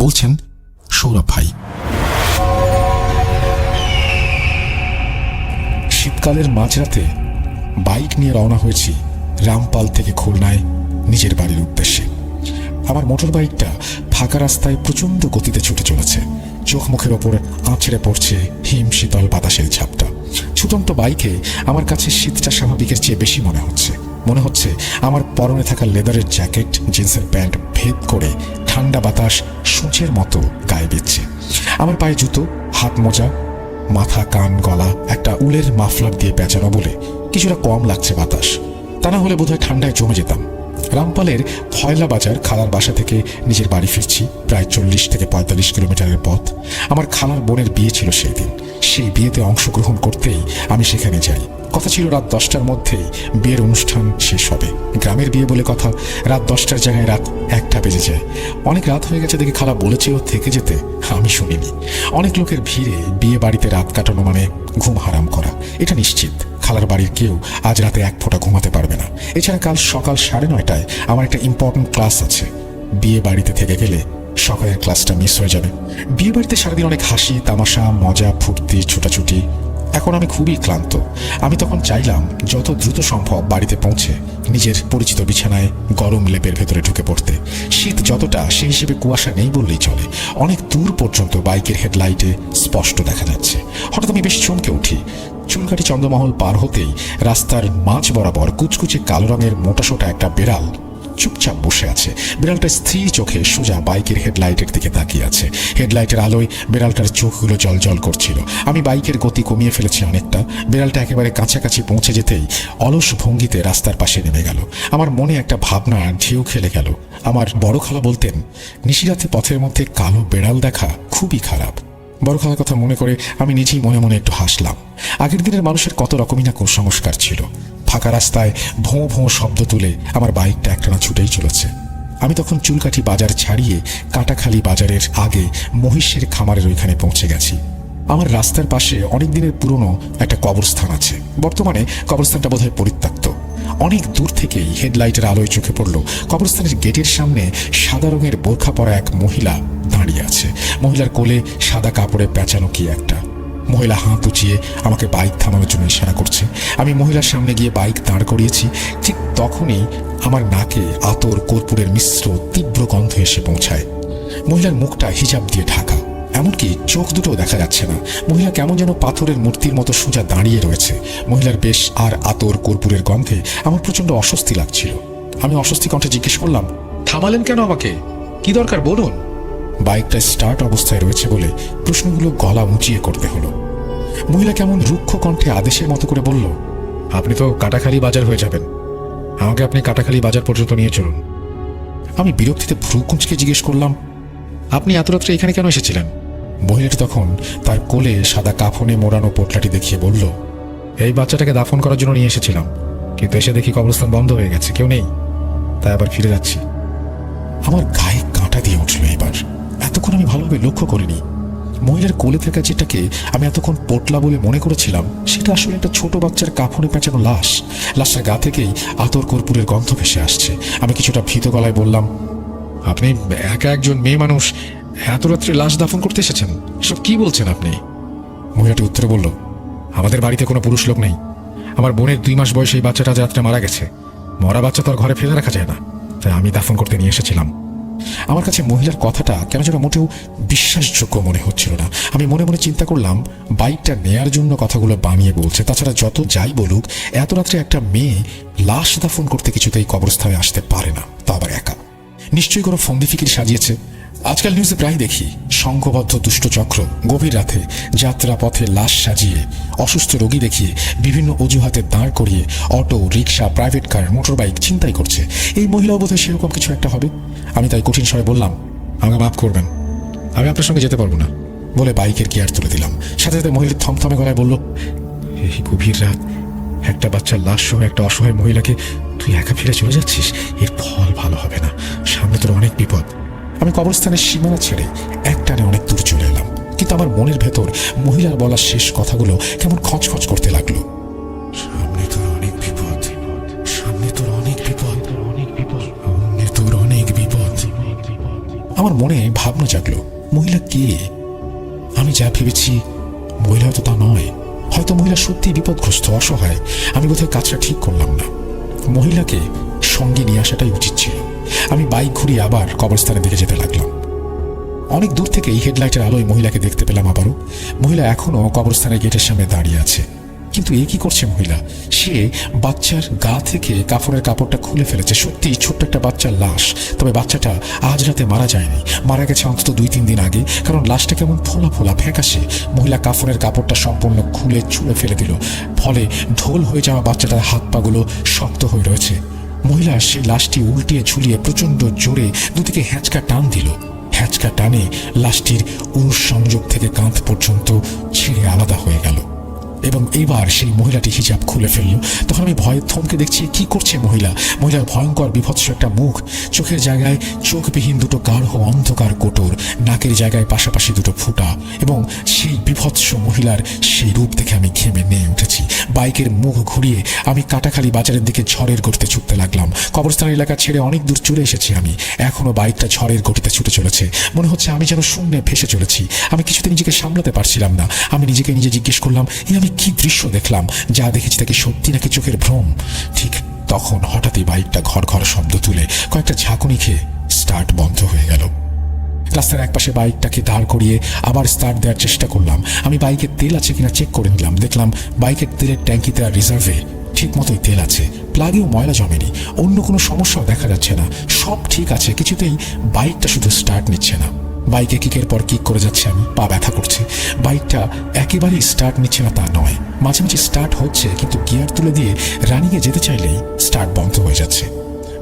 বলছেন সৌরভ ভাই। শীতকালের মাঝরাতে বাইক নিয়ে রওনা হয়েছি রামপাল থেকে খুলনায় নিজের বাড়ির উদ্দেশ্যে। আমার মোটর বাইকটা ফাঁকা রাস্তায় প্রচণ্ড গতিতে ছুটে চলেছে। চোখ মুখের ওপর আঁচড়ে পড়ছে হিম শীতল বাতাসের ঝাপটা। ছুটন্ত বাইকে আমার কাছে শীতটা স্বাভাবিকের চেয়ে বেশি মনে হচ্ছে আমার পরনে থাকা লেদারের জ্যাকেট, জিন্সের প্যান্ট ভেদ করে ঠান্ডা বাতাস সূচের মতো গায়ে দিচ্ছে। আমার পায়ে জুতো, হাত মোজা, মাথা, কান, গলা একটা উলের মাফলার দিয়ে পেঁচানো বলে কিছুটা কম লাগছে বাতাস। তা না হলে বোধহয় ঠান্ডায় জমে যেতাম। রামপালের ফয়লা বাজার খালার বাসা থেকে নিজের বাড়ি ফিরছি, প্রায় 40 থেকে 45 কিলোমিটারের পথ। আমার খালার বোনের বিয়ে ছিল সেই দিন। সেই বিয়েতে অংশগ্রহণ করতেই আমি সেখানে যাই। কথা ছিল রাত 10টার মধ্যেই বিয়ের অনুষ্ঠান শেষ হবে। গ্রামের বিয়ে বলে কথা, রাত 10টার জায়গায় রাত 1টা বেজে যায়। অনেক রাত হয়ে গেছে দেখে খালা বলেছিল থেকে যেতে, আমি শুনিনি। অনেক লোকের ভিড়ে বিয়ে বাড়িতে রাত কাটানো মানে ঘুম হারাম করা, এটা নিশ্চিত। খালার বাড়ির কেউ আজ রাতে এক ফোঁটা ঘুমাতে পারবে না। এছাড়া কাল সকাল 9:30টায় আমার একটা ইম্পর্টেন্ট ক্লাস আছে। বিয়ে বাড়িতে থেকে গেলে সকালের ক্লাসটা মিস হয়ে যাবে। বিয়ে বাড়িতে সারাদিন অনেক হাসি তামাশা, মজা, ফুর্তি, ছোটাছুটি। এখন আমি খুবই ক্লান্ত। আমি তখন চাইলাম যত দ্রুত সম্ভব বাড়িতে পৌঁছে নিজের পরিচিত বিছানায় গরম লেপের ভেতরে ঢুকে পড়তে। শীত যতটা সেই হিসেবে কুয়াশা নেই বললেই চলে। অনেক দূর পর্যন্ত বাইকের হেডলাইটে স্পষ্ট দেখা যাচ্ছে। হঠাৎ আমি বেশ চমকে উঠি। চুলকাটি চন্দ্রমহল পার হতেই রাস্তার মাঝ বরাবর কুচকুচে কালো রঙের মোটাসোটা একটা বেড়াল চুপচাপ বসে আছে। বিড়ালটা স্থির চোখে সোজা বাইকের হেডলাইটের দিকে তাকিয়ে আছে। হেডলাইটের আলোয় বিড়ালটার চোখগুলো জলজল করছিল। আমি বাইকের গতি কমিয়ে ফেলেছি অনেকটা। বিড়ালটা একেবারে কাছাকাছি পৌঁছে যেতেই অলস ভঙ্গিতে রাস্তার পাশে নেমে গেল। আমার মনে একটা ভাবনা ঢেউ খেলে গেল। আমার বড় খালা বলতেন, নিশিরাতে পথের মধ্যে কালো বেড়াল দেখা খুবই খারাপ। বড় খালার কথা মনে করে আমি নিজেই মনে মনে একটু হাসলাম। আগের দিনের মানুষের কত রকমই না কুসংস্কার ছিল। ফাঁকা রাস্তায় ভোঁ ভোঁ শব্দ তুলে আমার বাইকটা একটানা ছুটেই চলেছে। আমি তখন চুলকাঠি বাজার ছাড়িয়ে কাটাখালি বাজারের আগে মহিষের খামারের ওইখানে পৌঁছে গেছি। আমার রাস্তার পাশে অনেক দিনের পুরনো একটা কবরস্থান আছে। বর্তমানে কবরস্থানটা বোধহয় পরিত্যক্ত। অনেক দূর থেকেই হেডলাইটের আলোয় চোখে পড়ল কবরস্থানের গেটের সামনে সাদা রঙের বোরখা পরা এক মহিলা দাঁড়িয়ে আছে। মহিলার কোলে সাদা কাপড়ে পেঁচানো কি একটা। মহিলা হাত উঁচিয়ে আমাকে বাইক থামানোর জন্য ইশারা করছে। আমি মহিলার সামনে গিয়ে বাইক দাঁড় করিয়েছি। ঠিক তখনই আমার নাকে আতর কর্পূরের মিশ্র তীব্র গন্ধ এসে পৌঁছায়। মহিলার মুখটা হিজাব দিয়ে ঢাকা, এমনকি চোখ দুটো দেখা যাচ্ছে না। মহিলা কেমন যেন পাথরের মূর্তির মতো সোজা দাঁড়িয়ে রয়েছে। মহিলার বেশ আর আতর কর্পূরের গন্ধে আমার প্রচন্ড অস্বস্তি লাগছিল। আমি অস্বস্তি কণ্ঠে জিজ্ঞেস করলাম, থামালেন কেন আমাকে? কি দরকার বলুন? বাইকটা স্টার্ট অবস্থায় রয়েছে বলে প্রশ্নগুলো গলা উঁচিয়ে করতে হলো। মহিলা কেমন রুক্ষ কণ্ঠে আদেশের মতো করে বলল, আপনি তো কাটাখালি বাজার হয়ে যাবেন, আমাকে আপনি কাটাখালি বাজার পর্যন্ত নিয়ে চলুন। আমি বিরক্তিতে ভ্রু কুঁচকে জিজ্ঞেস করলাম, আপনি এত রাত্রে এখানে কেন এসেছিলেন? মহিলাটি তখন তার কোলে সাদা কাফনে মোড়ানো পোটলাটি দেখিয়ে বলল, এই বাচ্চাটাকে দাফন করার জন্য নিয়ে এসেছিলাম, কিন্তু এসে দেখি কবরস্থান বন্ধ হয়ে গেছে, কেউ নেই, তাই আবার ফিরে যাচ্ছি। আমার গায়ে কাঁটা দিয়ে উঠল। এবার এতক্ষণ আমি ভালোভাবে লক্ষ্য করিনি। মহিলার কোলে থাকা যেটাকে আমি এতক্ষণ পোটলা বলে মনে করেছিলাম, সেটা আসলে একটা ছোট বাচ্চার কাফনে পেঁচানো লাশ। লাশটার গা থেকেই আতর কর্পূরের গন্ধ ভেসে আসছে। আমি কিছুটা ভীত গলায় বললাম, আপনি একা একজন মেয়ে মানুষ এত রাত্রে লাশ দাফন করতে এসেছেন? সব কি বলছেন আপনি? মহিলাটি উত্তরে বলল, আমাদের বাড়িতে কোনো পুরুষ লোক নেই। আমার বোনের 2 মাস বয়সে এই বাচ্চাটা রাত্রে মারা গেছে। মরা বাচ্চা তো আর ঘরে ফেলে রাখা যায় না, তাই আমি দাফন করতে নিয়ে এসেছিলাম। আমার কাছে মহিলার কথাটা কেন যেন মোটেও বিশ্বাসযোগ্য মনে হচ্ছিল না। আমি মনে মনে চিন্তা করলাম, বাইকটা নেয়ার জন্য কথাগুলো বানিয়ে বলছে। তাছাড়া যত যাই বলুক, এত রাত্রে একটা মেয়ে লাশ দাফন করতে কিছুতেই কবরস্থানে আসতে পারে না, তা আবার একা। নিশ্চয়ই কোনো ফন্দি ফিকির সাজিয়েছে। আজকাল নিউজে প্রায় দেখি সংঘবদ্ধ দুষ্ট চক্র গভীর রাতে যাত্রা পথে লাশ সাজিয়ে, অসুস্থ রোগী দেখিয়ে, বিভিন্ন অজুহাতে দাঁড় করিয়ে অটো, রিক্সা, প্রাইভেট কার, মোটর বাইক ছিনতাই করছে। এই মহিলাও বোধহয় সেরকম কিছু একটা হবে। আমি তাই কঠিন স্বরে বললাম, আমাকে মাফ করবেন, আমি আপনার সঙ্গে যেতে পারবো না বলে বাইকের গিয়ার তুলে দিলাম। সাথে সাথে মহিলা থমথমে গলায় বলল, এই গভীর রাত একটা বাচ্চার লাশ সহ একটা অসহায় মহিলাকে তুই একা ফিরে চলে যাচ্ছিস? এর ফল ভালো হবে না, সামনে তোর অনেক বিপদ। আমি কবরস্থানের সীমানা ছেড়ে একটানে অনেক দূর চলে এলাম, কিন্তু আমার মনের ভেতর মহিলার বলা শেষ কথাগুলো কেমন খচখচ করতে লাগলো। সামনে তোর অনেক বিপদ, সামনে তোর অনেক বিপদ, সামনে তোর অনেক বিপদ। আমার মনে ভাবনা জাগলো, মহিলা কে? আমি যা ভেবেছি মহিলা হয়তো তা নয়। হয়তো মহিলা সত্যি বিপদগ্রস্ত, অসহায়। আমি বোধহয় কাজটা ঠিক করলাম না। মহিলাকে সঙ্গে নিয়ে আসাটাই উচিত ছিল। আমি বাইক ঘুরিয়ে আবার কবরস্থানের দিকে যেতে লাগলাম। অনেক দূর থেকে এই হেডলাইটের আলোয় মহিলাকে দেখতে পেলাম আবারও। মহিলা এখনো কবরস্থানের গেটের সামনে দাঁড়িয়ে আছে। কিন্তু এ কি করছে মহিলা? সে বাচ্চার গা থেকে কাপড়ের কাপড়টা খুলে ফেলেছে। সত্যি ছোট্ট একটা বাচ্চার লাশ। তবে বাচ্চাটা আজ রাতে মারা যায়নি, মারা গেছে অন্তত 2-3 দিন আগে, কারণ লাশটা কেমন ফোলা ফোলা ফ্যাকাশে। মহিলা কাপড়ের কাপড়টা সম্পূর্ণ খুলে ছুঁড়ে ফেলে দিল, ফলে ঢোল হয়ে যাওয়া বাচ্চাটার হাত পাগুলো শক্ত হয়ে রয়েছে। মহিলা সেই লাশটি উল্টিয়ে ঝুলিয়ে প্রচন্ড জোরে দুদিকে হ্যাঁচকা টান দিল। হ্যাঁচকা টানে লাশটির উরুষ সংযোগ থেকে কাঁধ পর্যন্ত ছিঁড়ে আলাদা হয়ে গেল এবং এইবার সেই মহিলাটি হিজাব খুলে ফেলল। তখন আমি ভয়ে থমকে দেখছি, কি করছে মহিলা? মহিলার ভয়ঙ্কর বিভৎস একটা মুখ, চোখের জায়গায় চোখবিহীন দুটো গাঢ় অন্ধকার কোটর, নাকের জায়গায় পাশাপাশি দুটো ফুটা, এবং সেই বিভৎস মহিলার সেই রূপ দেখে আমি ঘেমে নিয়ে উঠেছি। বাইকের মুখ ঘুরিয়ে আমি কাটাখালি বাজারের দিকে ঝড়ের গতিতে ছুটতে লাগলাম। কবরস্থান এলাকা ছেড়ে অনেক দূর চলে এসেছি আমি। এখনো বাইকটা ঝড়ের গতিতে ছুটে চলেছে। মনে হচ্ছে আমি যেন শূন্যে ভেসে চলেছি। আমি কিছুতে নিজেকে সামলাতে পারছিলাম না। আমি নিজেকে নিজে জিজ্ঞেস করলাম, আমি কি দৃশ্য দেখলাম? যা দেখেছি তাকে সত্যি নাকি চোখের ভ্রম? ঠিক তখন হঠাৎই বাইকটা ঘর ঘর শব্দ তুলে কয়েকটা ঝাঁকুনি খেয়ে স্টার্ট বন্ধ হয়ে গেল। রাস্তার একপাশে বাইকটাকে দাঁড় করিয়ে আবার স্টার্ট দেওয়ার চেষ্টা করলাম। আমি বাইকের তেল আছে কিনা চেক করে নিলাম। দেখলাম বাইকের তেলের ট্যাঙ্কিতে আর রিজার্ভে ঠিক মতোই তেল আছে, প্লাগেও ময়লা জমেনি, অন্য কোনো সমস্যাও দেখা যাচ্ছে না, সব ঠিক আছে। কিছুতেই বাইকটা শুধু স্টার্ট নিচ্ছে না। বাইকে কিকের পর কিক করে যাচ্ছে আমি, পা ব্যথা করছে। বাইকটা একেবারেই স্টার্ট নিচ্ছে না তা নয়, মাঝে মাঝে স্টার্ট হচ্ছে, কিন্তু গিয়ার তুলে দিয়ে রানিংয়ে যেতে চাইলেই স্টার্ট বন্ধ হয়ে যাচ্ছে।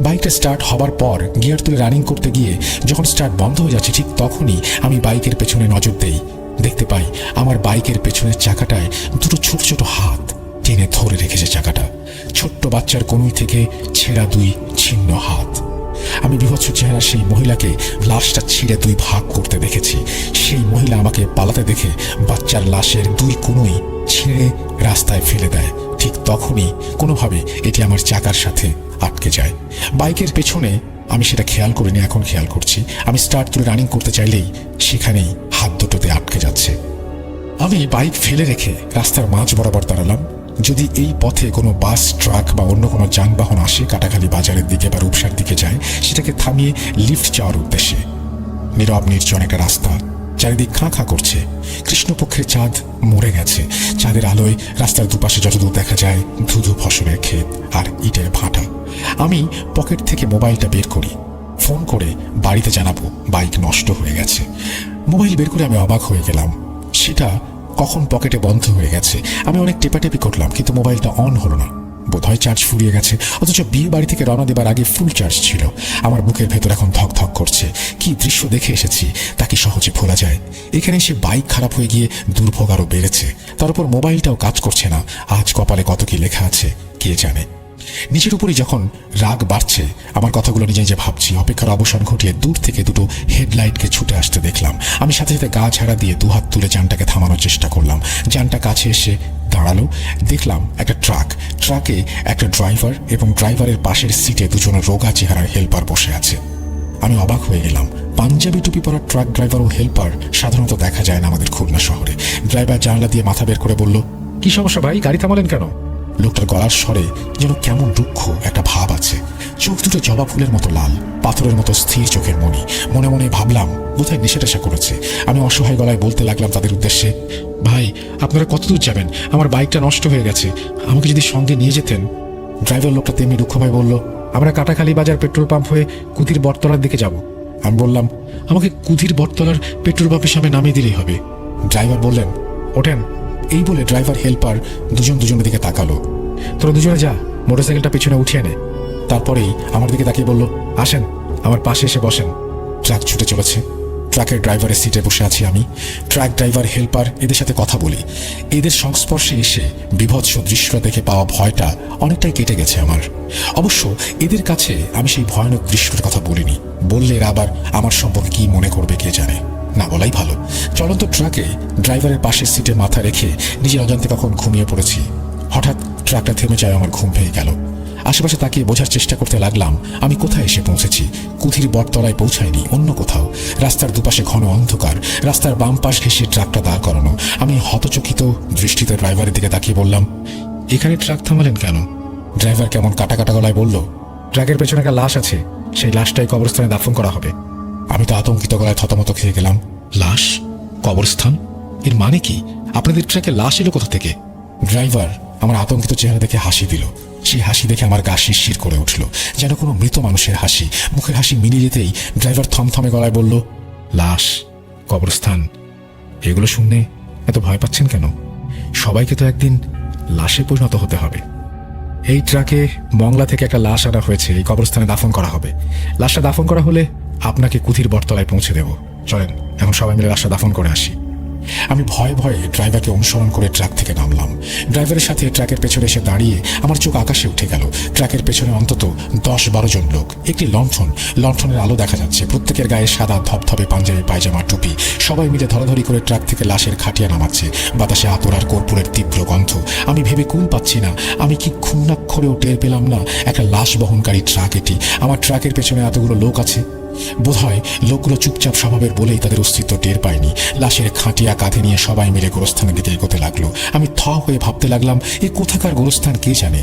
বাইকটা স্টার্ট হবার পর গিয়ার তুলে রানিং করতে গিয়ে যখন স্টার্ট বন্ধ হয়ে যাচ্ছে, ঠিক তখনই আমি বাইকের পেছনে নজর দেই। দেখতে পাই আমার বাইকের পেছনের চাকাটায় দুটো ছোট ছোট হাত টেনে ধরে রেখেছে চাকাটা। ছোট্ট বাচ্চার কনুই থেকে ছেঁড়া 2 ছিন্ন হাত। আমি বিভৎস চেহারা সেই মহিলাকে লাশটা ছিঁড়ে 2 ভাগ করতে দেখেছি। সেই মহিলা আমাকে পালাতে দেখে বাচ্চার লাশের 2 কনুই ছিঁড়ে রাস্তায় ফেলে দেয়। ঠিক তখনই কোনোভাবে এটি আমার চাকার সাথে আটকে যায়। বাইকের পেছনে আমি সেটা খেয়াল করিনি, এখন খেয়াল করছি। আমি স্টার্ট তুলে রানিং করতে চাইলেই সেখানেই হাত দুটোতে আটকে যাচ্ছে। আমি বাইক ফেলে রেখে রাস্তার মাঝ বরাবর দাঁড়ালাম। যদি এই পথে কোনো বাস, ট্রাক বা অন্য কোনো যানবাহন আসে, কাটাখালি বাজারের দিকে বা রূপসার দিকে যায়, সেটাকে থামিয়ে লিফট যাওয়ার উদ্দেশ্যে। নীরব নির্জন একটা রাস্তা, চারিদিক খাঁ খাঁ করছে। কৃষ্ণপক্ষের চাঁদ মরে গেছে। চাঁদের আলোয় রাস্তার দুপাশে যতদূর দেখা যায় ধুধু ফসলের ক্ষেত আর ইটের ভাটা। আমি পকেট থেকে মোবাইলটা বের করি, ফোন করে বাড়িতে জানাবো বাইক নষ্ট হয়ে গেছে। মোবাইল বের করে আমি অবাক হয়ে গেলাম, সেটা কখন পকেটে বন্ধ হয়ে গেছে। আমি অনেক টেপাটেপি করলাম, কিন্তু মোবাইলটা অন হলো না। বোধহয় চার্জ ফুরিয়ে গেছে, অথচ বিয়ে বাড়ি থেকে রওনা দেবার আগে ফুল চার্জ ছিল। আমার বুকের ভেতর এখন ধক ধক করছে। কি দৃশ্য দেখে এসেছি তা কি সহজে ভোলা যায়? এখানে এসে বাইক খারাপ হয়ে গিয়ে দুর্ভোগ আরো বেড়েছে। তার উপর মোবাইলটাও কাজ করছে না। আজ কপালে কত কি লেখা আছে কে জানে। নিজের উপরই যখন রাগ বাড়ছে, আমার কথাগুলো নিজে নিজে ভাবছি। অপেক্ষার অবসান ঘটিয়ে দূর থেকে দুটো হেডলাইটকে ছুটে আসতে দেখলাম। আমি সাথে সাথে গা ঝাড়া দিয়ে 2 হাত তুলে যানটাকে থামানোর চেষ্টা করলাম। যানটা কাছে এসে দাঁড়ালো। দেখলাম একটা ট্রাকে একটা ড্রাইভার এবং ড্রাইভারের পাশের সিটে 2 জন রোগা চেহারার হেল্পার বসে আছে। আমি অবাক হয়ে গেলাম। পাঞ্জাবি টুপি পরা ট্রাক ড্রাইভার ও হেল্পার সাধারণত দেখা যায় না আমাদের খুলনা শহরে। ড্রাইভার জানলা দিয়ে মাথা বের করে বলল, কি সমস্যা ভাই, গাড়ি থামালেন কেন? লোকটার গলার স্বরে যেন কেমন দুঃখ একটা ভাব আছে। চোখ দুটো জবা ফুলের মতো লাল, পাথরের মতো স্থির চোখের মণি। মনে মনে ভাবলাম বোধহয় নেশা টেশা করেছে। আমি অসহায় গলায় বলতে লাগলাম তাদের উদ্দেশ্যে, ভাই আপনারা কত দূর যাবেন? আমার বাইকটা নষ্ট হয়ে গেছে, আমাকে যদি সঙ্গে নিয়ে যেতেন। ড্রাইভার লোকটা তেমনি দুঃখ ভাই বলল, আমরা কাটাখালি বাজার পেট্রোল পাম্প হয়ে কুধির বটতলার দিকে যাব। আমি বললাম, আমাকে কুধির বটতলার পেট্রোল পাম্পের সামনে নামিয়ে দিলেই হবে। ড্রাইভার বললেন, ওঠেন। এই বলে ড্রাইভার হেল্পার দুজনের দিকে তাকালো। তোরা দুজনে যা, মোটরসাইকেলটা পিছনে উঠিয়ে নে। তারপরেই আমার দিকে তাকিয়ে বলল, আসেন আমার পাশে এসে বসেন। ট্রাক ছুটে চলেছে। ট্রাকের ড্রাইভারের সিটে বসে আছি আমি। ট্রাক ড্রাইভার, হেল্পার এদের সাথে কথা বলি। এদের সংস্পর্শে এসে বিভৎস দৃশ্যটা দেখে পাওয়া ভয়টা অনেকটাই কেটে গেছে আমার। অবশ্য এদের কাছে আমি সেই ভয়ানক দৃশ্যটার কথা বলিনি। বললে এরা আবার আমার সম্পর্কে কি মনে করবে কে জানে। না বলাই ভালো। চলন্ত ট্রাকে ড্রাইভারের পাশের সিটে মাথা রেখে নিজের অজান্তে কখন ঘুমিয়ে পড়েছি। হঠাৎ ট্রাকটা থেমে যায়, আমার ঘুম ভেঙে গেল। আশেপাশে তাকিয়ে বোঝার চেষ্টা করতে লাগলাম আমি কোথায় এসে পৌঁছেছি। কুথির বটতলায় পৌঁছায়নি, অন্য কোথাও। রাস্তার দুপাশে ঘন অন্ধকার, রাস্তার বাম পাশ ঘেঁষে ট্রাকটা দাঁড় করানো। আমি হতচকিত দৃষ্টিতে ড্রাইভারের দিকে তাকিয়ে বললাম, এখানে ট্রাক থামালেন কেন? ড্রাইভার কেমন কাটা কাটা গলায় বলল, ট্রাকের পেছনে একটা লাশ আছে, সেই লাশটাই কবরস্থানে দাফন করা হবে। আমি তো আতঙ্কিত গলায় থতমত খেয়ে গেলাম। লাশ? কবরস্থান? এর মানে কি? আপনাদের ট্রাকে লাশ এলো কোথা থেকে? ড্রাইভার আমার আতঙ্কিত চেহারা দেখে হাসি দিল। সেই হাসি দেখে আমার গা শিরশির করে উঠল, যেন কোনো মৃত মানুষের হাসি। মুখের হাসি মিলিয়ে যেতেই ড্রাইভার থমথমে গলায় বলল, লাশ, কবরস্থান, এগুলো শুনে এত ভয় পাচ্ছেন কেন? সবাইকে তো একদিন লাশে পরিণত হতে হবে। এই ট্রাকে মংলা থেকে একটা লাশ আনা হয়েছে, এই কবরস্থানে দাফন করা হবে। লাশটা দাফন করা হলে আপনাকে কুথির বটতলায় পৌঁছে দেব। চলেন এখন সবাই মিলে লাশটা দাফন করে আসি। আমি ভয়ে ভয়ে ড্রাইভারকে অনুসরণ করে ট্রাক থেকে নামলাম। ড্রাইভারের সাথে ট্রাকের পেছনে এসে দাঁড়িয়ে আমার চোখ আকাশে উঠে গেল। ট্রাকের পেছনে অন্তত 10-12 জন লোক, একটি লণ্ঠনের আলো দেখা যাচ্ছে। প্রত্যেকের গায়ে সাদা ধবধবে পাঞ্জাবি, পায়জামা, টুপি। সবাই মিলে ধরাধরি করে ট্রাক থেকে লাশের খাটিয়া নামাচ্ছে। বাতাসে আতর আর কর্পূরের তীব্র গন্ধ। আমি ভেবে কুল পাচ্ছি না, আমি কি ক্ষুণ্ণাক্ষরেও টের পেলাম না একটা লাশ বহনকারী ট্রাক এটি। আমার ট্রাকের পেছনে এতগুলো লোক আছে। বোধহয় লোকগুলো চুপচাপ স্বভাবের বলেই তাদের অস্তিত্ব টের পায়নি। লাশের খাটিয়া কাঁধে নিয়ে সবাই মিলে গোরস্থানের দিকে এগোতে লাগলো। আমি থ হয়ে ভাবতে লাগলাম, এ কোথাকার গোরস্থান কে জানে।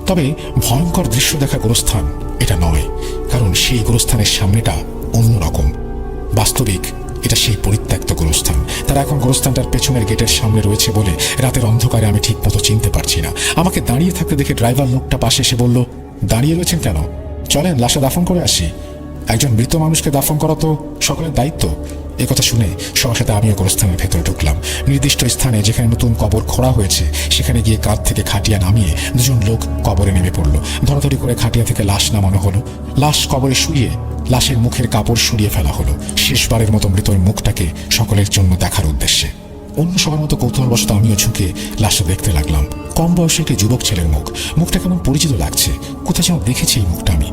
তবে ভয়ঙ্কর দৃশ্য দেখা গোরস্থান এটা নয়, কারণ সেই গোরস্থানের সামনেটা অন্যরকম। বাস্তবিক এটা সেই পরিত্যক্ত গোরস্থান। তারা এখন গোরস্থানটার পেছনের গেটের সামনে রয়েছে বলে রাতের অন্ধকারে আমি ঠিক মতো চিনতে পারছি না। আমাকে দাঁড়িয়ে থাকতে দেখে ড্রাইভার লোকটা পাশে এসে বলল, দাঁড়িয়ে রয়েছেন কেন? চলেন লাশটা দাফন করে আসি। একজন মৃত মানুষকে দাফন করা তো সকলের দায়িত্ব। একথা শুনে সবার সাথে আমিও গোরস্থানের ভেতরে ঢুকলাম। নির্দিষ্ট স্থানে যেখানে নতুন কবর খোঁড়া হয়েছে সেখানে গিয়ে কাঁধ থেকে খাটিয়া নামিয়ে দুজন লোক কবরে নেমে পড়ল। ধরাধরি করে খাটিয়া থেকে লাশ নামানো হলো। লাশ কবরে শুয়ে লাশের মুখের কাপড় সরিয়ে ফেলা হলো, শেষবারের মতো মৃতর মুখটাকে সকলের জন্য দেখার উদ্দেশ্যে। অন্য সবার মতো কৌতূহলবশত আমিও ঝুঁকে লাশটা দেখতে লাগলাম। কম বয়সে একটি যুবক ছেলের মুখটা কেমন পরিচিত লাগছে। কোথায় যেন দেখেছি এই মুখটা আমি।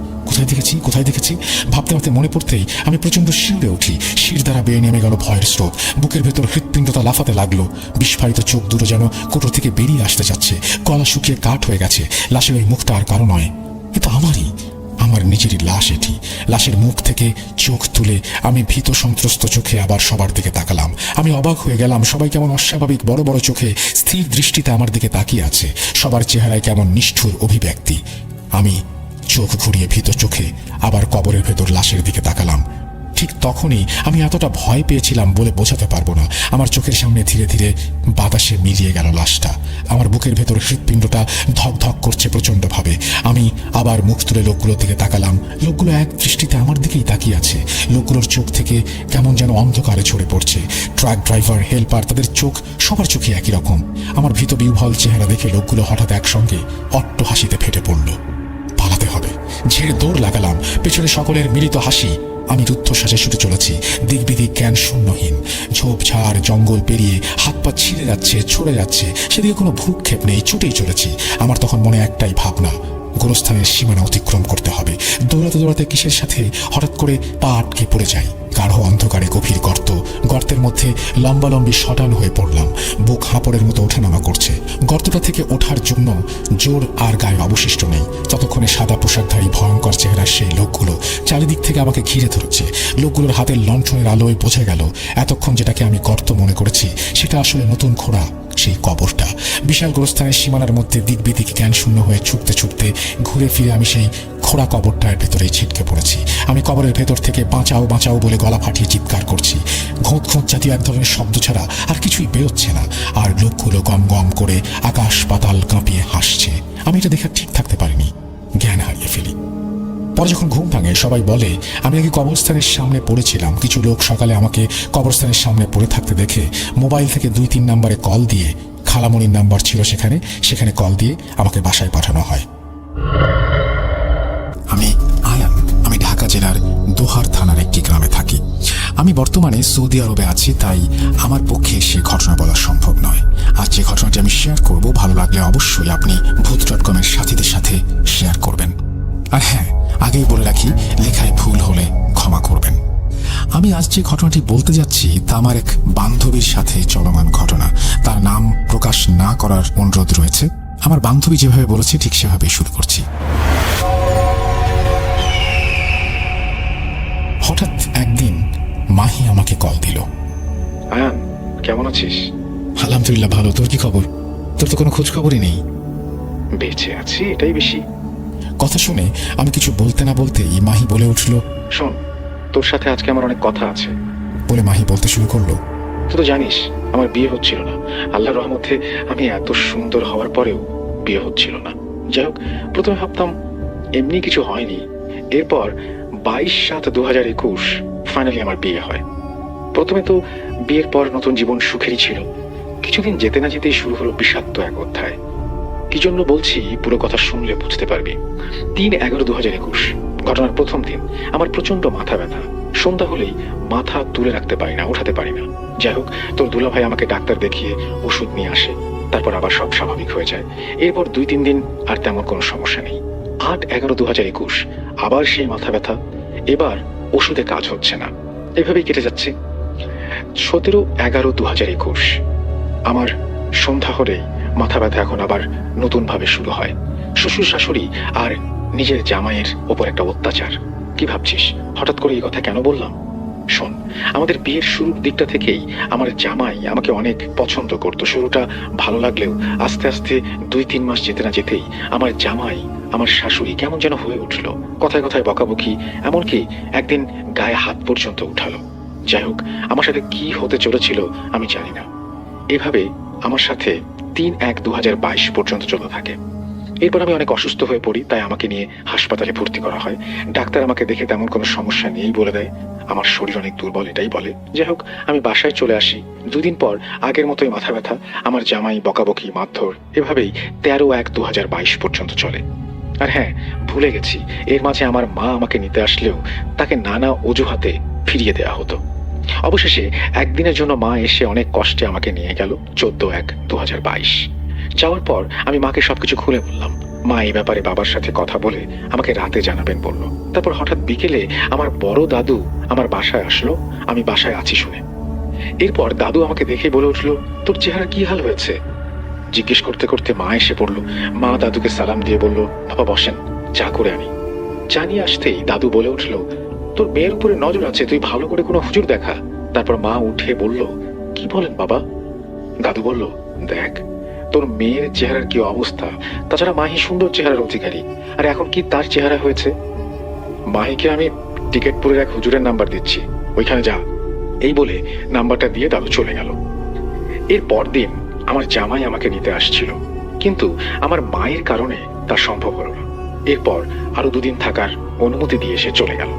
কোথায় দেখেছি ভাবতে ভাবতে মনে পড়তেই আমি প্রচন্ড শিউরে উঠি। শির দ্বারা বেয়ে নেমে গেল ভয়ের স্রোত। বুকের ভেতর হৃৎপিণ্ডতা লাফাতে লাগলো। বিস্ফারিত চোখ দুটো যেন কোটর থেকে বেরিয়ে আসতে যাচ্ছে। গলা শুকিয়ে কাঠ হয়ে গেছে। লাশের ওই মুখটা আর কারো নয়, এ তো আমার নিজেরই লাশ এটি। লাশের মুখ থেকে চোখ তুলে আমি ভীত সন্ত্রস্ত চোখে আবার সবার দিকে তাকালাম। আমি অবাক হয়ে গেলাম, সবাই কেমন অস্বাভাবিক বড় বড় চোখে স্থির দৃষ্টিতে আমার দিকে তাকিয়ে আছে। সবার চেহারায় কেমন নিষ্ঠুর অভিব্যক্তি। আমি চোখ ঘুরিয়ে ভীত চোখে আবার কবরের ভেতর লাশের দিকে তাকালাম। ঠিক তখনই আমি এতটা ভয় পেয়েছিলাম বলে বোঝাতে পারবো না। আমার চোখের সামনে ধীরে ধীরে বাতাসে মিলিয়ে গেল লাশটা। আমার বুকের ভেতর হৃৎপিণ্ডটা ধক ধক করছে প্রচণ্ডভাবে। আমি আবার মুখ তুলে লোকগুলোর দিকে তাকালাম। লোকগুলো এক দৃষ্টিতে আমার দিকেই তাকিয়ে আছে। লোকগুলোর চোখ থেকে কেমন যেন অন্ধকারে ঝরে পড়ছে। ট্রাক ড্রাইভার, হেল্পার, তাদের চোখ সবার চোখে একই রকম। আমার ভীত বিহ্বল চেহারা দেখে লোকগুলো হঠাৎ একসঙ্গে অট্ট হাসিতে ফেটে পড়ল। পালাতে হবে, ঝেড়ে দৌড় লাগালাম। পেছনে সকলের মিলিত হাসি। আমি রুদ্ধশ্বাসে ছুটে চলেছি, দিক বিদিক জ্ঞান শূন্যহীন। ঝোপঝাড় জঙ্গল পেরিয়ে হাত পা ছিঁড়ে যাচ্ছে, ছড়ে যাচ্ছে, সেদিকে কোনো ভ্রুক্ষেপ নেই, ছুটেই চলেছি। আমার তখন মনে একটাই ভাবনা, গোরস্থানের সীমানা অতিক্রম করতে হবে। দৌড়াতে দৌড়াতে কিসের সাথে হঠাৎ করে পা আটকে পড়ে যাই। গাঢ় অন্ধকারে গভীর গর্তের মধ্যে লম্বালম্বি শটান হয়ে পড়লাম। বুক হাঁপড়ের মতো ওঠানামা করছে। গর্তটা থেকে ওঠার জন্য জোর আর গায়ে অবশিষ্ট নেই। ততক্ষণে সাদা পোশাকধারী ভয়ঙ্কর চেহারার সেই লোকগুলো চারিদিক থেকে আমাকে ঘিরে ধরেছে। লোকগুলোর হাতের লণ্ঠনের আলোয় বোঝা গেল এতক্ষণ যেটাকে আমি গর্ত মনে করেছি সেটা আসলে নতুন খোঁড়া সেই কবরটা। বিশাল গোরস্থানের সীমানার মধ্যে দিক বিদিক জ্ঞান শূন্য হয়ে ছুটতে ছুটতে ঘুরে ফিরে আমি সেই খোঁড়া কবরটার ভেতরেই ছিটকে পড়েছি। আমি কবরের ভেতর থেকে বাঁচাও বাঁচাও বলে গলা ফাটিয়ে চিৎকার করছি। ঘোঁত ঘোঁত জাতীয় এক ধরনের শব্দ ছাড়া আর কিছুই বেরোচ্ছে না। আর লোকগুলো গম গম করে আকাশ পাতাল কাঁপিয়ে হাসছে। আমি এটা দেখে ঠিক থাকতে পারিনি, জ্ঞান হারিয়ে ফেলি। পরে যখন ঘুম ভাঙে সবাই বলে আমি নাকি কবরস্থানের সামনে পড়েছিলাম। কিছু লোক সকালে আমাকে কবরস্থানের সামনে পড়ে থাকতে দেখে মোবাইল থেকে 2-3 নম্বরে কল দিয়ে, খালামণির নাম্বার ছিল সেখানে কল দিয়ে আমাকে বাসায় পাঠানো হয়। আমি আয়ান, আমি ঢাকা জেলার দোহার থানার একটি গ্রামে থাকি। আমি বর্তমানে সৌদি আরবে আছি, তাই আমার পক্ষে সে ঘটনা বলা সম্ভব নয়। আজ যে ঘটনাটি আমি শেয়ার করব, ভালো লাগলে অবশ্যই আপনি ভূত.com-এর সাথীদের সাথে শেয়ার করবেন। আর হ্যাঁ, আগেই বলে রাখি, লেখায় ভুল হলে ক্ষমা করবেন। আমি আজ যে ঘটনাটি বলতে যাচ্ছি তা আমার এক বান্ধবীর সাথে চলমান ঘটনা। তার নাম প্রকাশ না করার অনুরোধ রয়েছে। আমার বান্ধবী যেভাবে বলেছে ঠিক সেভাবেই শুরু করছি। হঠাৎ একদিন মাহি আমাকে কল দিল। আয়ান, কেমন আছিস? আলহামদুলিল্লাহ ভালো, তোর কি খবর? তোর তো কোনো খোঁজ খবরই নেই। বেঁচে আছি, এটাই বেশি। কথা শুনে আমি কিছু বলতে না বলতেই মাহি বলে উঠল, শোন, তোর সাথে আজকে আমার অনেক কথা আছে। বলে মাহি বলতে শুরু করলো, তুই তো জানিস আমার বিয়ে হচ্ছিল না। আল্লাহর রহমতে আমি এত সুন্দর হওয়ার পরেও বিয়ে হচ্ছিল না। যাই হোক, প্রথমে ভাবতাম এমনি কিছু হয়নি। এরপর 22/7/2021 ফাইনালি আমার বিয়ে হয়। প্রথমে তো বিয়ের পর নতুন জীবন সুখেরই ছিল। কিছুদিন যেতে না যেতেই শুরু হলো বিষাক্ত এক অধ্যায়। কি জন্য বলছি পুরো কথা শুনলে বুঝতে পারবি। 3/11/2021 ঘটনার প্রথম দিন আমার প্রচন্ড মাথা ব্যথা। সন্ধ্যা হলেই মাথা তুলে রাখতে পারি না, উঠাতে পারি না। যাই হোক, তোর দুলাভাই আমাকে ডাক্তার দেখিয়ে ওষুধ নিয়ে আসে। তারপর আবার সব স্বাভাবিক হয়ে যায়। এরপর 2-3 দিন আর তেমন কোনো সমস্যা নেই। 8/11/2021 আবার সেই মাথা ব্যথা। এবার ওষুধে কাজ হচ্ছে না, এভাবেই কেটে যাচ্ছে। 17/11/2021 আমার সন্ধ্যা হলেই মাথা ব্যথা এখন আবার নতুন ভাবে শুরু হয়। শ্বশুর শাশুড়ি আর নিজের জামাইয়ের ওপর একটা অত্যাচার। কি ভাবছিস হঠাৎ করে এই কথা কেন বললাম? শোন, আমাদের বিয়ের শুরুর দিকটা থেকেই আমার জামাই আমাকে অনেক পছন্দ করত। শুরুটা ভালো লাগলেও আস্তে আস্তে 2-3 মাস যেতে না যেতেই আমার জামাই আমার শাশুড়ি কেমন যেন হয়ে উঠলো। কথায় কথায় বকাবকি, এমনকি একদিন গায়ে হাত পর্যন্ত উঠালো। যাই হোক, আমার সাথে কি হতে চলেছিল আমি জানি না। এভাবে আমার সাথে 3/1/2022 পর্যন্ত চলতে থাকে। এরপর আমি অনেক অসুস্থ হয়ে পড়ি, তাই আমাকে নিয়ে হাসপাতালে ভর্তি করা হয়। ডাক্তার আমাকে দেখে তেমন কোনো সমস্যা নেই বলে দেয়। আমার শরীর অনেক দুর্বল, এটাই বলে। যাই হোক, আমি বাসায় চলে আসি। 2 দিন পর আগের মতোই মাথা ব্যথা, আমার জামাই বকাবকি, মারধর, এভাবেই 13/1/2022 পর্যন্ত চলে। আর হ্যাঁ, ভুলে গেছি, এর মাঝে আমার মা আমাকে নিতে আসলেও তাকে নানা অজুহাতে ফিরিয়ে দেওয়া হতো। অবশেষে একদিনের জন্য মা এসে অনেক কষ্টে আমাকে নিয়ে গেল 14/1/2022। যাওয়ার পর আমি মাকে সবকিছু খুলে বললাম। মা এই ব্যাপারে বাবার সাথে কথা বলে আমাকে রাতে জানাবেন বলল। তারপর হঠাৎ বিকেলে আমার বড় দাদু আমার বাসায় আসলো, আমি বাসায় আছি শুনে। এরপর দাদু আমাকে দেখে বলে উঠলো, তোর চেহারা কি হাল হয়েছে? জিজ্ঞেস করতে করতে মা এসে পড়লো। মা দাদুকে সালাম দিয়ে বলল, বাবা বসেন, চা করে আনি। চা নিয়ে আসতেই দাদু বলে উঠলো, তোর মেয়ের উপরে নজর আছে, তুই ভালো করে কোনো হুজুর দেখা। তারপর মা উঠে বলল, কি বলেন বাবা? দাদু বলল, দেখ তোর মেয়ের চেহারার কি অবস্থা। তাছাড়া মাহি সুন্দর চেহারার অধিকারী, আর এখন কি তার চেহারা হয়েছে। মাহিকে আমি টিকেটপুরের এক হুজুরের নাম্বার দিচ্ছি, ওইখানে যা। এই বলে নাম্বারটা দিয়ে দাদু চলে গেল। এর পরদিন আমার জামাই আমাকে নিতে আসছিল, কিন্তু আমার মায়ের কারণে তা সম্ভব হলো না। এরপর আরো 2 দিন থাকার অনুমতি দিয়ে সে চলে গেল।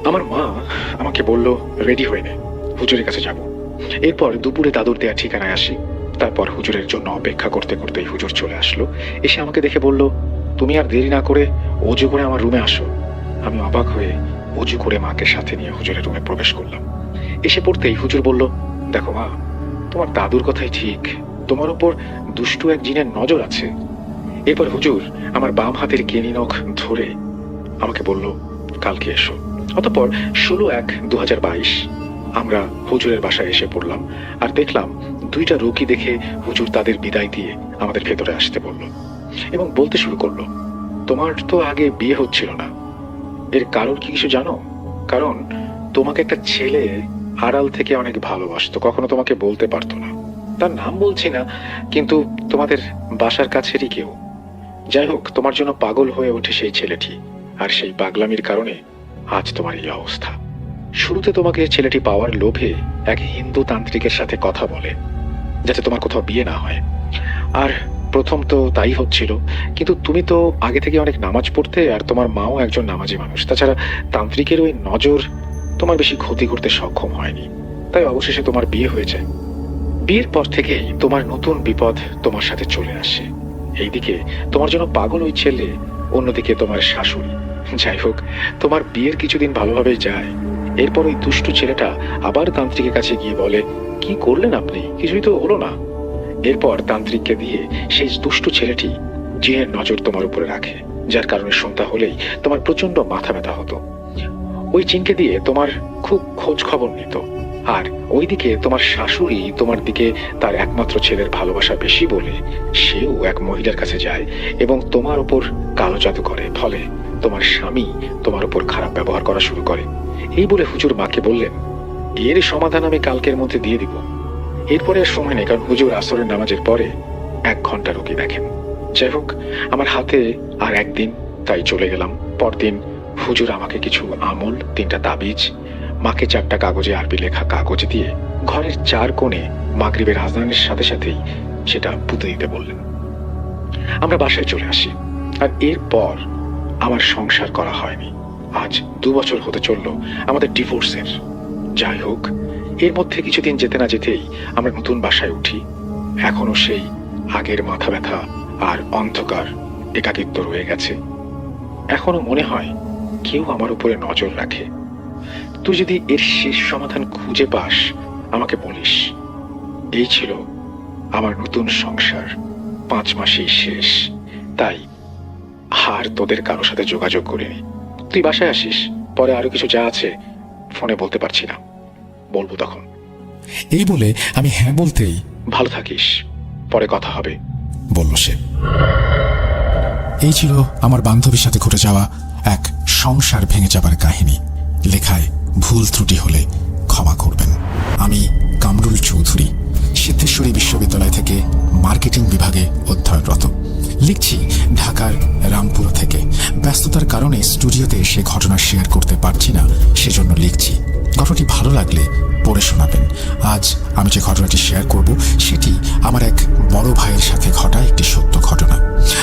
আমার মা আমাকে বলল, রেডি হয়ে নে, হুজুরের কাছে যাব। এরপর দুপুরে দাদুর দেয়া ঠিকানায় আসি। তারপর হুজুরের জন্য অপেক্ষা করতে করতেই হুজুর চলে আসলো। এসে আমাকে দেখে বলল, তুমি আর দেরি না করে অজু করে আমার রুমে আসো। আমি অবাক হয়ে অজু করে মাকে সাথে নিয়ে হুজুরের রুমে প্রবেশ করলাম। এসে পড়তেই হুজুর বলল, দেখো মা, তোমার দাদুর কথাই ঠিক, তোমার উপর দুষ্টু এক জিনের নজর আছে। এরপর হুজুর আমার বাম হাতের কেনি নখ ধরে আমাকে বলল, কালকে এসো। অতঃপর 16/1/2022 আমরা হুজুরের বাসায় এসে পড়লাম, আর দেখলাম 2টা রোগী দেখে হুজুর তাদের বিদায় দিয়ে আমাদের ভেতরে আসতে বলল এবং বলতে শুরু করলো, তোমার তো আগে বিয়ে হচ্ছিল না, এর কারণ কি কিছু জানো? কারণ তোমাকে একটা ছেলে আড়াল থেকে অনেক ভালোবাসতো, কখনো তোমাকে বলতে পারতো না। তার নাম বলছি না, কিন্তু তোমাদের বাসার কাছেরই কেউ। যাই হোক, তোমার জন্য পাগল হয়ে ওঠে সেই ছেলেটি, আর সেই পাগলামির কারণে আজ তোমার এই অবস্থা। শুরুতে তোমাকে ছেলেটি পাওয়ার লোভে এক হিন্দু তান্ত্রিকের সাথে কথা বলে, যাতে তোমার কোথাও বিয়ে না হয়। আর প্রথম তো তাই হচ্ছিল, কিন্তু তুমি তো আগে থেকে অনেক নামাজ পড়তে, আর তোমার মাও একজন নামাজি মানুষ। তাছাড়া তান্ত্রিকের ওই নজর তোমার বেশি ক্ষতি করতে সক্ষম হয়নি, তাই অবশেষে তোমার বিয়ে হয়ে যায়। বিয়ের পর থেকেই তোমার নতুন বিপদ তোমার সাথে চলে আসে। এইদিকে তোমার জন্য পাগল ওই ছেলে, অন্যদিকে তোমার শাশুড়ি। যাই হোক, তোমার বিয়ের কিছুদিন ভালোভাবেই যায়। এরপর ওই দুষ্টু ছেলেটা আবার তান্ত্রিকের কাছে গিয়ে বলে, কি করলেন আপনি, কিছুই তো হলো না। এরপর তান্ত্রিককে দিয়ে সেই দুষ্টু ছেলেটি জিনের নজর তোমার উপরে রাখে, যার কারণে সন্ধ্যা হলেই তোমার প্রচন্ড মাথা ব্যথা হতো। ওই জিনকে দিয়ে তোমার খুব খোঁজ খবর নিত, আর ওইদিকে তোমার শাশুড়ি তোমার দিকে তার একমাত্র ছেলের ভালোবাসা বেশি বলে সেও এক মহিলার কাছে যায় এবং তোমার উপর কালো জাদু করে, ফলে তোমার স্বামী তোমার উপর খারাপ ব্যবহার করা শুরু করে। এই বলে হুজুর মাকে বললেন, এর সমাধান আমি কালকের মধ্যে দিয়ে দিব। এরপরে আর সময় নেই, কারণ হুজুর আসরের নামাজের পরে 1 ঘন্টা রোগী দেখেন। যাই হোক, আমার হাতে আর একদিন, তাই চলে গেলাম। পরদিন হুজুর আমাকে কিছু আমল, 3টা তাবিজ, মাকে 4টা কাগজে আরবি লেখা কাগজ দিয়ে ঘরের 4 কোণে মাগরিবের আজানের সাথে সাথেই সেটা পুঁতে দিতে বললেন। আমরা বাসায় চলে আসি, আর এরপর আমার সংসার করা হয়নি। আজ 2 বছর হতে চললো আমাদের ডিভোর্সের। যাই হোক, এর মধ্যে কিছুদিন যেতে না যেতেই আমরা নতুন বাসায় উঠি। এখনো সেই আগের মাথা ব্যথা আর অন্ধকার একাকিত্ব রয়ে গেছে। এখনো মনে হয় কেউ আমার উপরে নজর রাখে। তুই যদি এর শেষ সমাধান খুঁজে পাস আমাকে বলিস। এই ছিল আমার নতুন সংসার, 5 মাসেই শেষ। তাই আর তোদের কারো সাথে যোগাযোগ করিনি। তুই বাসায় আসিস, পরে আরো কিছু যা আছে ফোনে বলতে পারছি না, বলবো তখন। এই বলে আমি হ্যাঁ বলতেই, ভালো থাকিস, পরে কথা হবে, বলল সে। এই ছিল আমার বান্ধবীর সাথে ঘটে যাওয়া এক সংসার ভেঙে যাবার কাহিনী। লেখায় ভুল ত্রুটি হলে ক্ষমা করবেন। আমি কামরুল চৌধুরী, সিদ্ধেশ্বরী বিশ্ববিদ্যালয় থেকে মার্কেটিং বিভাগে অধ্যয়নরত। লিখছি ঢাকার রামপুর থেকে। ব্যস্ততার কারণে স্টুডিওতে এসে ঘটনা শেয়ার করতে পারছি না, সেজন্য লিখছি। ঘটনাটি ভালো লাগলে পড়ে শোনাবেন। আজ আমি যে ঘটনাটি শেয়ার করব সেটি আমার এক বড় ভাইয়ের সাথে ঘটা একটি সত্য ঘটনা।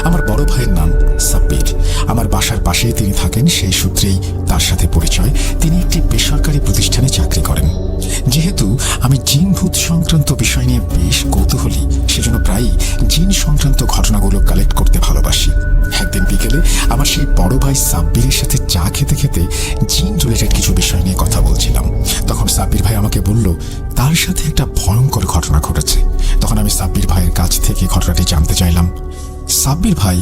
আমার বড় ভাইয়ের নাম সাব্বির। আমার বাসার পাশেই তিনি থাকেন, সেই সূত্রেই তার সাথে পরিচয়। তিনি একটি বেসরকারি প্রতিষ্ঠানে চাকরি করেন। যেহেতু আমি জিন ভূত সংক্রান্ত বিষয় নিয়ে বেশ কৌতূহলী, সেজন্য প্রায়ই জিন সংক্রান্ত ঘটনাগুলো কালেক্ট করতে ভালোবাসি। একদিন বিকেলে আমার সেই বড় ভাই সাব্বিরের সাথে চা খেতে খেতে জিন রিলেটেড কিছু বিষয় নিয়ে কথা বলছিলাম। তখন সাব্বির ভাই আমাকে বলল তার সাথে একটা ভয়ঙ্কর ঘটনা ঘটেছে। তখন আমি সাব্বির ভাইয়ের কাছ থেকে ঘটনাটি জানতে চাইলাম। সাব্বির ভাই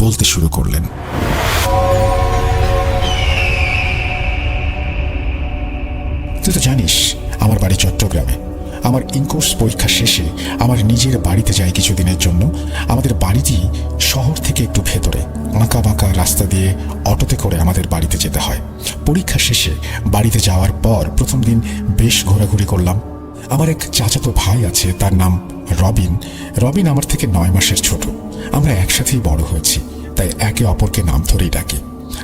বলতে শুরু করলেন, তুই তো জানিস আমার বাড়ি চট্টগ্রামে। আমার ইনকোর্স পরীক্ষা শেষে আমার নিজের বাড়িতে যাই কিছুদিনের জন্য। আমাদের বাড়িটি শহর থেকে একটু ভেতরে, আঁকা বাঁকা রাস্তা দিয়ে অটোতে করে আমাদের বাড়িতে যেতে হয়। পরীক্ষা শেষে বাড়িতে যাওয়ার পর প্রথম দিন বেশ ঘোরাঘুরি করলাম। আমার এক চাচাতো ভাই আছে, তার নাম রবিন। রবিন আমার থেকে 9 মাসের ছোট। আমরা একসাথেই বড় হয়েছি, তাই একে অপরকে নাম ধরেই ডাকি।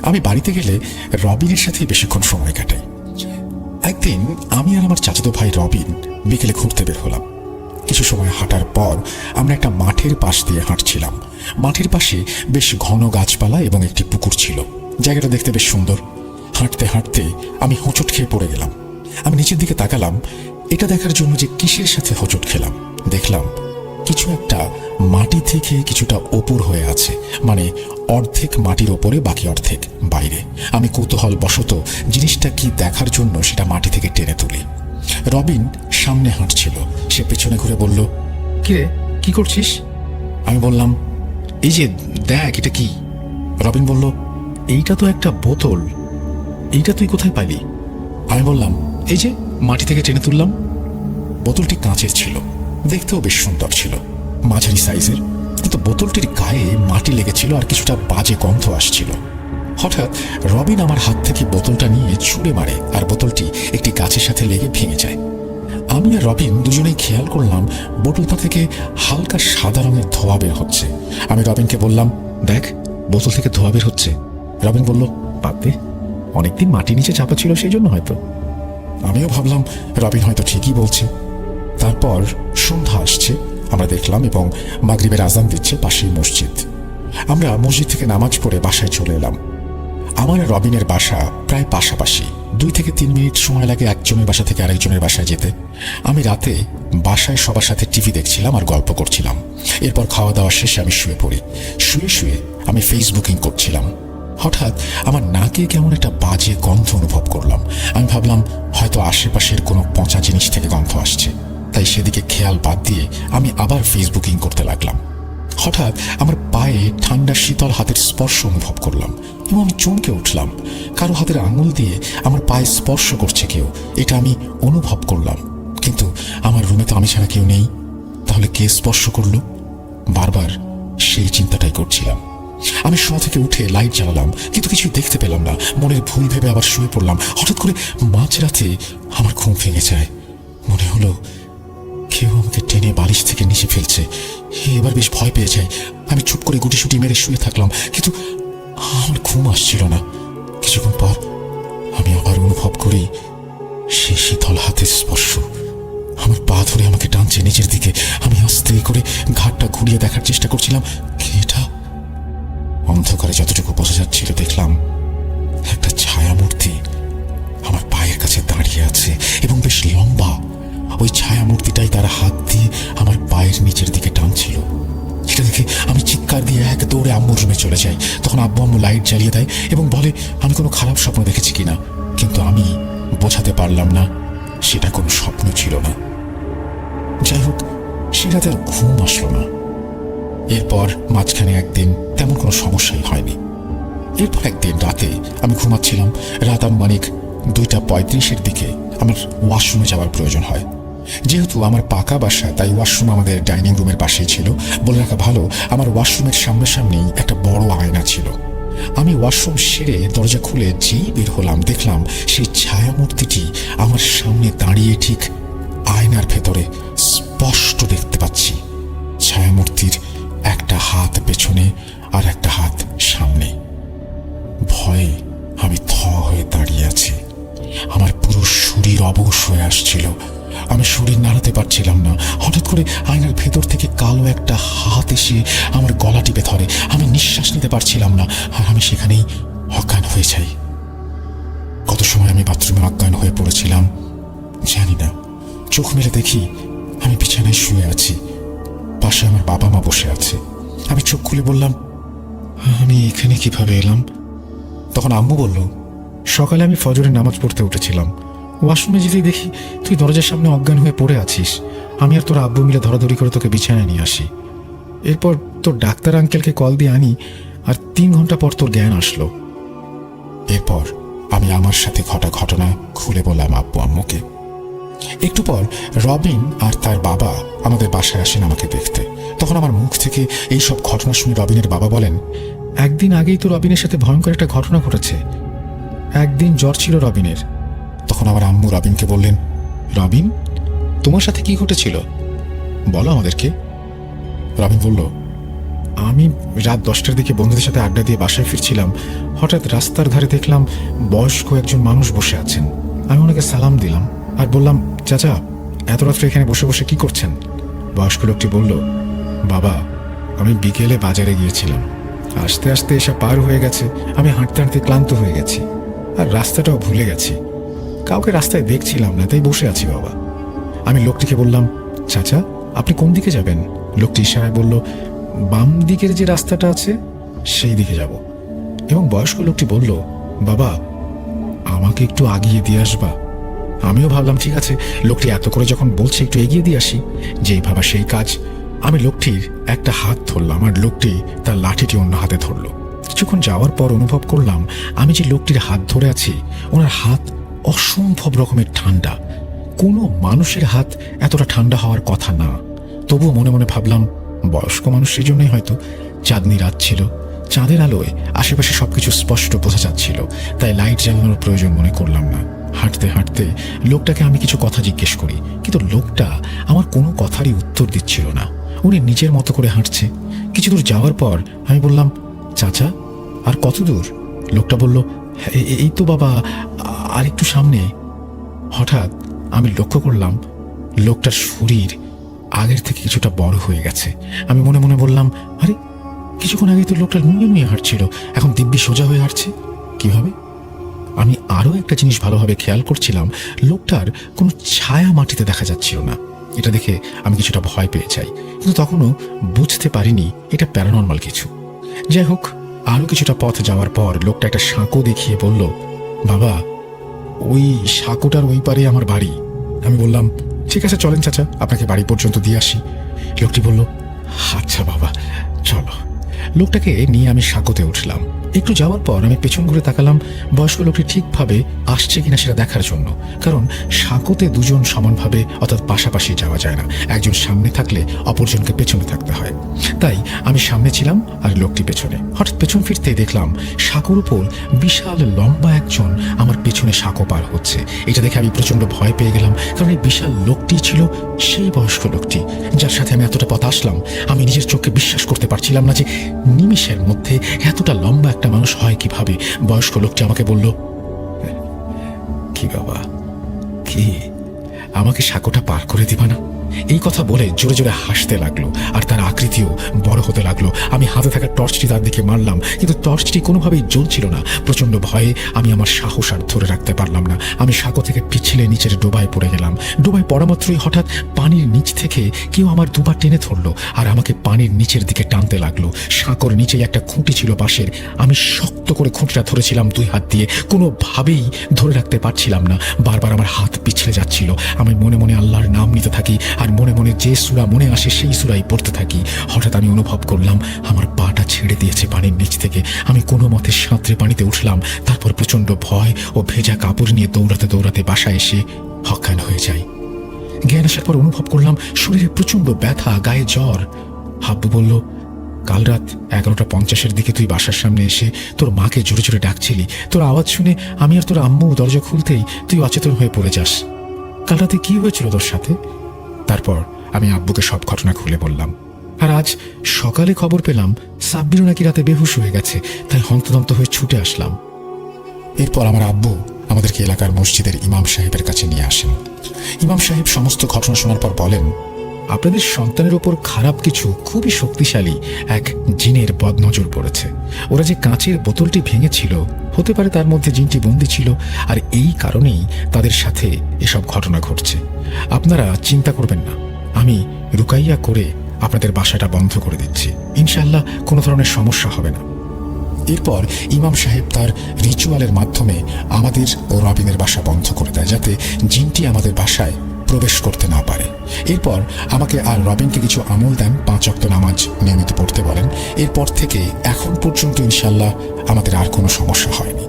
আমি বাড়িতে গেলে রবিনের সাথেই বেশিক্ষণ সময় কাটাই। একদিন আমি আর আমার চাচাতো ভাই রবিন বিকেলে ঘুরতে বের হলাম। কিছু সময় হাঁটার পর আমরা একটা মাঠের পাশ দিয়ে হাঁটছিলাম। মাঠের পাশে বেশ ঘন গাছপালা এবং একটি পুকুর ছিল। জায়গাটা দেখতে বেশ সুন্দর। হাঁটতে হাঁটতে আমি হোঁচট খেয়ে পড়ে গেলাম। আমি নিচের দিকে তাকালাম, এটা দেখার জন্য যে কিসের সাথে হোঁচট খেলাম। দেখলাম কিছু একটা মাটি থেকে কিছুটা ওপর হয়ে আছে, মানে অর্ধেক মাটির ওপরে, বাকি অর্ধেক বাইরে। আমি কৌতূহল বশত জিনিসটা কি দেখার জন্য সেটা মাটি থেকে টেনে তুলি। রবিন সামনে হাঁটছিল, সে পেছনে ঘুরে বলল, কিরে কি করছিস? আমি বললাম, এই যে দেখ, এটা কি? রবিন বলল, এইটা তো একটা বোতল, এইটা তুই কোথায় পাইলি? আমি বললাম, এই যে মাটি থেকে টেনে তুললাম। বোতলটি কাঁচের ছিল, দেখতেও বেশ সুন্দর ছিল, মাঝারি সাইজের, কিন্তু বোতলটির গায়ে মাটি লেগেছিল আর কিছুটা বাজে গন্ধ আসছিল। হঠাৎ রবিন আমার হাত থেকে বোতলটা নিয়ে ছুঁড়ে মারে আর বোতলটি একটি গাছের সাথে লেগে ভেঙে যায়। আমি আর রবিন দুজনেই খেয়াল করলাম বোতলটা থেকে হালকা সাদা রঙের ধোঁয়া বের হচ্ছে। আমি রবিনকে বললাম, দেখ বোতল থেকে ধোঁয়া বের হচ্ছে। রবিন বলল, বাদ দে, অনেকদিন মাটি নিচে চাপা ছিল সেই জন্য হয়তো। আমিও ভাবলাম রবিন হয়তো ঠিকই বলছে। তারপর সন্ধ্যা আসছে, আমরা দেখলাম, এবং মাগরিবের আজান দিচ্ছে পাশেই মসজিদ। আমরা মসজিদ থেকে নামাজ পড়ে বাসায় চলে এলাম। আমার আর রবিনের বাসা প্রায় পাশাপাশি, 2 থেকে 3 মিনিট সময় লাগে একজনের বাসা থেকে আরেকজনের বাসায় যেতে। আমি রাতে বাসায় সবার সাথে টিভি দেখছিলাম আর গল্প করছিলাম। এরপর খাওয়া দাওয়া শেষে আমি শুয়ে পড়ি। শুয়ে শুয়ে আমি ফেসবুকিং করছিলাম। হঠাৎ আমার নাকে কেমন একটা বাজে গন্ধ অনুভব করলাম। আমি ভাবলাম হয়তো আশেপাশের কোনো পচা জিনিস থেকে গন্ধ আসছে, তাই সেদিকে খেয়াল বাদ দিয়ে আমি আবার ফেসবুকিং করতে লাগলাম। হঠাৎ আমার পায়ে ঠান্ডা শীতল হাতের স্পর্শ অনুভব করলাম এবং আমি চমকে উঠলাম। কারো হাতের আঙুল দিয়ে আমার পায়ে স্পর্শ করছে কেউ, এটা আমি অনুভব করলাম। কিন্তু আমার রুমে তো আমি ছাড়া কেউ নেই, তাহলে কে স্পর্শ করলো? বারবার সেই চিন্তাটাই করছিলাম। আমি শোয়া থেকে উঠে লাইট জ্বালালাম, কিন্তু কিছু দেখতে পেলাম না। মনের ভুল ভেবে আবার শুয়ে পড়লাম। হঠাৎ করে মাঝরাতে আমার ঘুম ভেঙে যায়। মনে হলো কেউ আমাকে টেনে বালিশ থেকে নিচে ফেলছে। এবার বেশ ভয় পেয়ে যায়। আমি চুপ করে গুটিসুটি মেরে শুয়ে থাকলাম, কিন্তু আমার ঘুম আসছিল না। কিছুক্ষণ পর আমি আবার অনুভব করি সেই শীতল হাতের স্পর্শ। আমার পা ধরে আমাকে টানছে নিচের দিকে। আমি আস্তে করে ঘাটটা ঘুরিয়ে দেখার চেষ্টা করছিলাম, এটা অন্ধকারে যতটুকু বোঝা যাচ্ছিল দেখলাম একটা ছায়া মূর্তি আমার পায়ের কাছে দাঁড়িয়ে আছে এবং বেশ লম্বা। ওই ছায়া মূর্তিটাই তার হাত দিয়ে আমার পায়ের নিচের দিকে টানছিল। সেটা দেখে আমি চিৎকার দিয়ে এক দৌড়ে আম্মুর রুমে চলে যাই। তখন আব্বু আম্মু লাইট জ্বালিয়ে দেয় এবং বলে আমি কোনো খারাপ স্বপ্ন দেখেছি কিনা, কিন্তু আমি বোঝাতে পারলাম না সেটা কোনো স্বপ্ন ছিল না। যাই হোক, সে রাতে আর ঘুম আসলো না। এরপর মাঝখানে একদিন তেমন কোনো সমস্যাই হয়নি। এরপর একদিন রাতে আমি ঘুমাচ্ছিলাম। রাত আনুমানিক 2:35 দিকে আমার ওয়াশরুমে যাওয়ার প্রয়োজন হয়। যেহেতু আমার পাকা বাসা, তাই ওয়াশরুম আমাদের ডাইনিং রুমের পাশেই ছিল। বলে রাখা ভালো, আমার ওয়াশরুমের সামনাসামনি একটা বড় আয়না ছিল। আমি ওয়াশরুম সেরে দরজা খুলে যেই বের হলাম, দেখলাম সেই ছায়া মূর্তিটি আমার সামনে দাঁড়িয়ে। ঠিক আয়নার ভেতরে স্পষ্ট দেখতে পাচ্ছি ছায়ামূর্তির একটা হাত পেছনে আর একটা হাত সামনে। ভয়ে আমি থ হয়ে দাঁড়িয়ে আছি। আমার পুরো শরীর অবশ হয়ে আসছিল। আমি শরীর নাড়াতে পারছিলাম না। হঠাৎ করে আয়নার ভেতর থেকে কালো একটা হাত এসে আমার গলা টিপে ধরে। আমি নিঃশ্বাস নিতে পারছিলাম না, আর আমি সেখানেই অজ্ঞান হয়ে যাই। কত সময় আমি বাথরুমে অজ্ঞান হয়ে পড়েছিলাম জানি না। চোখ মেলে দেখি আমি বিছানায় শুয়ে আছি, পাশে আমার বাবা মা বসে আছে। আমি চোখ খুলে বললাম, আমি এখানে কিভাবে এলাম? তখন আম্মু বলল, সকালে আমি ফজরের নামাজ পড়তে উঠেছিলাম, ওয়াশরুমে যেতেই দেখি তুই দরজার সামনে অজ্ঞান হয়ে পড়ে আছিস। আমি আর তোর আব্বু মিলে ধরাধরি করে তোকে বিছানায় নিয়ে আসি। এরপর তোর ডাক্তার আঙ্কেলকে কল দিয়ে আনি, আর 3 ঘন্টা পর তোর জ্ঞান আসলো। এরপর আমি আমার সাথে ঘটা ঘটনা খুলে বললাম আব্বু আম্মুকে। একটু পর রবিন আর তার বাবা আমাদের বাসায় আসেন আমাকে দেখতে। তখন আমার মুখ থেকে এই সব ঘটনা শুনে রবিনের বাবা বলেন, একদিন আগেই তো রবিনের সাথে ভয়ঙ্কর একটা ঘটনা ঘটেছে। একদিন জ্বর ছিল রবিনের। তখন আমার আম্মু রবিনকে বললেন, রবিন, তোমার সাথে কি ঘটেছিল বলো আমাদেরকে। রবিন বলল, আমি রাত 10টার দিকে বন্ধুদের সাথে আড্ডা দিয়ে বাসায় ফিরছিলাম। হঠাৎ রাস্তার ধারে দেখলাম বয়স্ক একজন মানুষ বসে আছেন। আমি ওনাকে সালাম দিলাম আর বললাম, চাচা, এত রাত্রে এখানে বসে বসে কি করছেন? বয়স্ক লোকটি বলল, বাবা, আমি বিকেলে বাজারে গিয়েছিলাম, আস্তে আস্তে এসব পার হয়ে গেছে। আমি হাঁটতে হাঁটতে ক্লান্ত হয়ে গেছি, আর রাস্তাটাও ভুলে গেছি। কাউকে রাস্তায় দেখছিলাম না, তাই বসে আছি বাবা। আমি লোকটিকে বললাম, চাচা, আপনি কোন দিকে যাবেন? লোকটি ইশারায় বলল, বাম দিকের যে রাস্তাটা আছে সেই দিকে যাব। এবং বয়স্ক লোকটি বলল, বাবা, আমাকে একটু আগিয়ে দিয়ে আসবা। আমিও ভাবলাম ঠিক আছে, লোকটি এত করে যখন বলছে একটু এগিয়ে দিয়ে আসি। যেই ভাবা সেই কাজ। আমি লোকটির একটা হাত ধরলাম, আর লোকটি তার লাঠিটি অন্য হাতে ধরল। কিছুক্ষণ যাওয়ার পর অনুভব করলাম আমি যে লোকটির হাত ধরে আছি, ওনার হাত অসম্ভব রকমের ঠান্ডা। কোনো মানুষের হাত এতটা ঠান্ডা হওয়ার কথা না। তবুও মনে মনে ভাবলাম, বয়স্ক মানুষ, সেই জন্যই হয়তো। চাঁদনি রাত ছিল, চাঁদের আলোয় আশেপাশে সবকিছু স্পষ্ট বোঝা যাচ্ছিল, তাই লাইট জ্বালানোর প্রয়োজন মনে করলাম না। হাঁটতে হাঁটতে লোকটাকে আমি কিছু কথা জিজ্ঞেস করি, কিন্তু লোকটা আমার কোনো কথারই উত্তর দিচ্ছিল না। উনি নিজের মতো করে হাঁটছে। কিছু দূর যাওয়ার পর আমি বললাম, চাচা, আর কত দূর? লোকটা বলল, এই তো বাবা, আর একটু সামনে। হঠাৎ আমি লক্ষ্য করলাম লোকটার শরীর আগের থেকে কিছুটা বড় হয়ে গেছে। আমি মনে মনে বললাম, আরে, কিছুক্ষণ আগে তো লোকটা নুয়ে নুয়ে হাঁটছিল, এখন দিব্যি সোজা হয়ে হাঁটছে কিভাবে? আমি আরও একটা জিনিস ভালোভাবে খেয়াল করছিলাম, লোকটার কোনো ছায়া মাটিতে দেখা যাচ্ছিল না। এটা দেখে আমি কিছুটা ভয় পেয়ে যাই, কিন্তু তখনও বুঝতে পারিনি এটা প্যারানর্মাল কিছু। যাই হোক, আরও কিছুটা পথ যাওয়ার পর লোকটা একটা সাঁকো দেখিয়ে বলল, বাবা, ওই সাঁকোটার ওই পারে আমার বাড়ি। আমি বললাম, ঠিক আছে, চলেন চাচা, আপনাকে বাড়ি পর্যন্ত দিয়ে আসি। লোকটি বলল, আচ্ছা বাবা, চলো। লোকটাকে নিয়ে আমি সাঁকোতে উঠলাম। একটু যাওয়ার পর আমি পেছন ঘুরে তাকালাম বয়স্ক লোকটি ঠিকভাবে আসছে কিনা সেটা দেখার জন্য, কারণ সাঁকোতে দুজন সমানভাবে অর্থাৎ পাশাপাশি যাওয়া যায় না, একজন সামনে থাকলে অপরজনকে পেছনে থাকতে হয়। তাই আমি সামনে ছিলাম আর লোকটি পেছনে। হঠাৎ পেছন ফিরতে দেখলাম সাঁকোর উপর বিশাল লম্বা একজন আমার পেছনে সাঁকো পার হচ্ছে। এটা দেখে আমি প্রচন্ড ভয় পেয়ে গেলাম, কারণ এই বিশাল লোকটি ছিল সেই বয়স্ক লোকটি যার সাথে আমি এতটা পথ আসলাম। আমি নিজের চোখকে বিশ্বাস করতে পারছিলাম না যে নিমিষের মধ্যে এতটা লম্বা একটা মানুষ হয় কিভাবে। বয়স্ক লোকটি আমাকে বলল, কি বাবা, কি আমাকে সাঁকোটা পার করে দিবা না? এই কথা বলে জোরে জোরে হাসতে লাগলো, আর তার আকৃতিও বড় হতে লাগলো। আমি হাতে থাকা টর্চটি তার দিকে মারলাম, কিন্তু টর্চটি কোনোভাবেই জ্বলছিল না। প্রচন্ড ভয়ে আমি আমার সাহস আর ধরে রাখতে পারলাম না। আমি সাঁকো থেকে পিছলে নিচের ডোবায় পড়ে গেলাম। ডোবায় পড়া মাত্রই হঠাৎ পানির নিচ থেকে কেউ আমার দুবার টেনে ধরলো আর আমাকে পানির নিচের দিকে টানতে লাগলো। সাঁকোর নিচেই একটা খুঁটি ছিল বাঁশের। আমি শক্ত করে খুঁটিটা ধরেছিলাম দুই হাত দিয়ে, কোনোভাবেই ধরে রাখতে পারছিলাম না। বারবার আমার হাত পিছলে যাচ্ছিল। আমি মনে মনে আল্লাহর নাম নিতে থাকি আর মনে মনে যে সূরা মনে আসে সেই সূরাই পড়তে থাকি। হঠাৎ আমি অনুভব করলাম আমার পাটা ছেড়ে দিয়েছে পানির নিচ থেকে। আমি কোনো মতে সাঁতরে পানিতে উঠলাম। তারপর প্রচন্ড ভয় ও ভেজা কাপড় নিয়ে দৌড়াতে দৌড়াতে বাসায় এসে অজ্ঞান হয়ে যাই। জ্ঞান আসার পর অনুভব করলাম শরীরে প্রচন্ড ব্যথা, গায়ে জ্বর। হাব্বু বলল, কাল রাত 11:50 দিকে তুই বাসার সামনে এসে তোর মাকে জোরে জোরে ডাকছিলি। তোর আওয়াজ শুনে আমি আর তোর আম্মু দরজা খুলতেই তুই অচেতন হয়ে পড়ে যাস। কাল রাতে কি হয়েছিল তোর সাথে? তারপর আমি আব্বুকে সব ঘটনা খুলে বললাম। আর আজ সকালে খবর পেলাম সাব্বিরও নাকি রাতে বেহুশ হয়ে গেছে, তাই হন্তদন্ত হয়ে ছুটে আসলাম। এরপর আমার আব্বু আমাদেরকে এলাকার মসজিদের ইমাম সাহেবের কাছে নিয়ে আসেন। ইমাম সাহেব সমস্ত ঘটনা শোনার পর বলেন, আপনাদের সন্তানের ওপর খারাপ কিছু খুবই শক্তিশালী এক জিনের বদনজর পড়েছে। ওরা যে কাঁচের বোতলটি ভেঙেছিল, হতে পারে তার মধ্যে জিনটি বন্দী ছিল, আর এই কারণেই তাদের সাথে এসব ঘটনা ঘটছে। আপনারা চিন্তা করবেন না, আমি রুকাইয়া করে আপনাদের বাসাটা বন্ধ করে দিচ্ছি। ইনশাআল্লাহ কোনো ধরনের সমস্যা হবে না। এরপর ইমাম সাহেব তার রিচুয়ালের মাধ্যমে আমাদের ও রবিনের বাসা বন্ধ করে দেয়, যাতে জিনটি আমাদের বাসায় প্রবেশ করতে না পারে। এরপর আমাকে আর রবিনকে কিছু আমল দেন, 5 ওয়াক্ত নামাজ নিয়মিত পড়তে বলেন। এরপর থেকে এখন পর্যন্ত ইনশাআল্লাহ আমাদের আর কোনো সমস্যা হয়নি।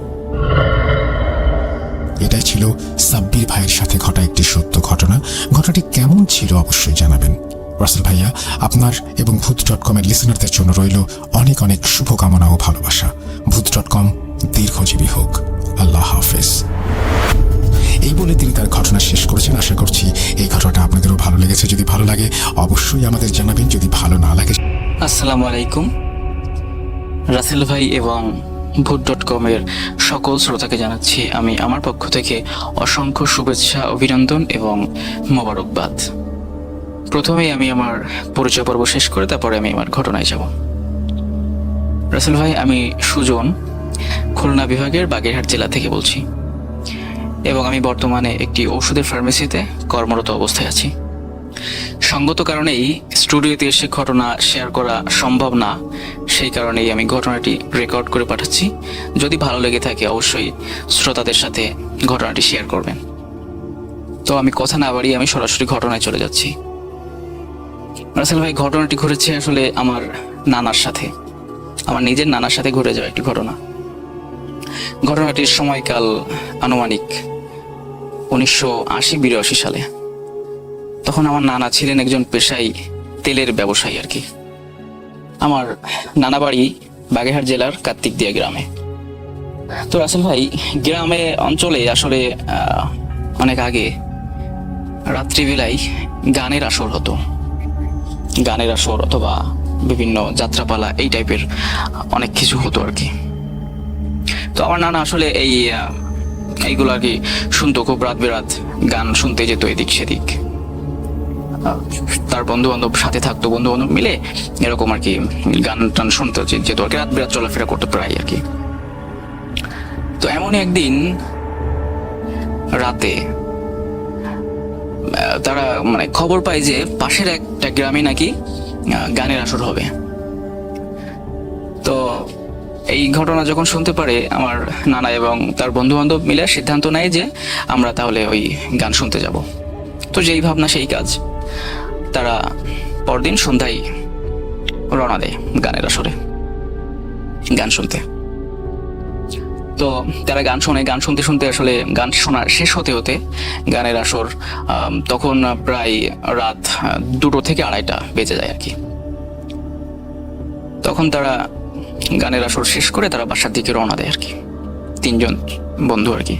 এটাই ছিল সাব্বির ভাইয়ের সাথে ঘটা একটি সত্য ঘটনা। ঘটনাটি কেমন ছিল অবশ্যই জানাবেন। রাসেল ভাইয়া, আপনার এবং ভূত.com-এর লিসেনারদের জন্য রইল অনেক অনেক শুভকামনা ও ভালোবাসা। ভূত.com দীর্ঘজীবী হোক। আল্লাহ হাফেজ। এই বলে তিনি তার ঘটনা শেষ করেছেন। আশা করছি এই ঘটনাটা আপনাদেরও ভালো লেগেছে। যদি ভালো লাগে অবশ্যই আমাদের জানাবেন, যদি ভালো না লাগে। আসসালামু আলাইকুম। রাসেল ভাই এবং ভূত.com-এর সকল শ্রোতাকে জানাচ্ছি আমি আমার পক্ষ থেকে অসংখ্য শুভেচ্ছা, অভিনন্দন এবং মোবারকবাদ। প্রথমেই আমি আমার পরিচয় পর্ব শেষ করে তারপরে আমি আমার ঘটনায় যাব। রাসেল ভাই, আমি সুজন, খুলনা বিভাগের বাগেরহাট জেলা থেকে বলছি এবং আমি বর্তমানে একটি ওষুধের ফার্মেসিতে কর্মরত অবস্থায় আছি। সঙ্গত কারণেই স্টুডিওতে এসে ঘটনা শেয়ার করা সম্ভব না, সেই কারণেই আমি ঘটনাটি রেকর্ড করে পাঠাচ্ছি। যদি ভালো লেগে থাকে অবশ্যই শ্রোতাদের সাথে ঘটনাটি শেয়ার করবেন। তো আমি কথা না বাড়িয়ে আমি সরাসরি ঘটনায় চলে যাচ্ছি। রাসেল ভাই, ঘটনাটি ঘটেছে আসলে আমার নানার সাথে, আমার নিজের নানার সাথে ঘটে যাওয়া একটি ঘটনা। ঘটনাটির সময়কাল আনুমানিক 1980-82 সালে। তখন আমার নানা ছিলেন একজন পেশায় তেলের ব্যবসায়ী আর কি। আমার নানা বাড়ি বাগেরহাট জেলার কার্তিকদিয়া গ্রামে। তো রাসেল ভাই, গ্রামে অঞ্চলে আসলে অনেক আগে রাত্রিবেলায় গানের আসর হতো, গানের আসর অথবা বিভিন্ন যাত্রাপালা এই টাইপের অনেক কিছু হতো আর কি। তো আমার নানা আসলে এইগুলো আর কি শুনতো, খুব রাত বেরাত গান শুনতে যেত এদিক সেদিক। তার বন্ধু বান্ধব সাথে থাকতো, বন্ধু বান্ধব মিলে এরকম আর কি গান টান শুনতে যেত আর কি, রাত বেরাত চলাফেরা করতো প্রায় আর কি। তো এমনই একদিন রাতে তারা মানে খবর পায় যে পাশের একটা গ্রামে নাকি গানের আসর হবে। তো এই ঘটনা যখন শুনতে পারে আমার নানা এবং তার বন্ধু বান্ধব মিলে সিদ্ধান্ত নেয় যে আমরা তাহলে ওই গান শুনতে যাব। তো যেই ভাবনা সেই কাজ। তারা পরদিন সন্ধ্যায় রওনা দেয় গানের আসরে গান শুনতে। তো তারা গান শোনে, গান শুনতে শুনতে আসলে গান শোনার শেষ হতে হতে গানের আসর তখন প্রায় রাত 2টো থেকে 2:30 বেজে যায় আর কি। তখন তারা গানের আসর শেষ করে তারা বাসার দিকে রওনা দেয় আর কি, 3জন বন্ধু আর কি,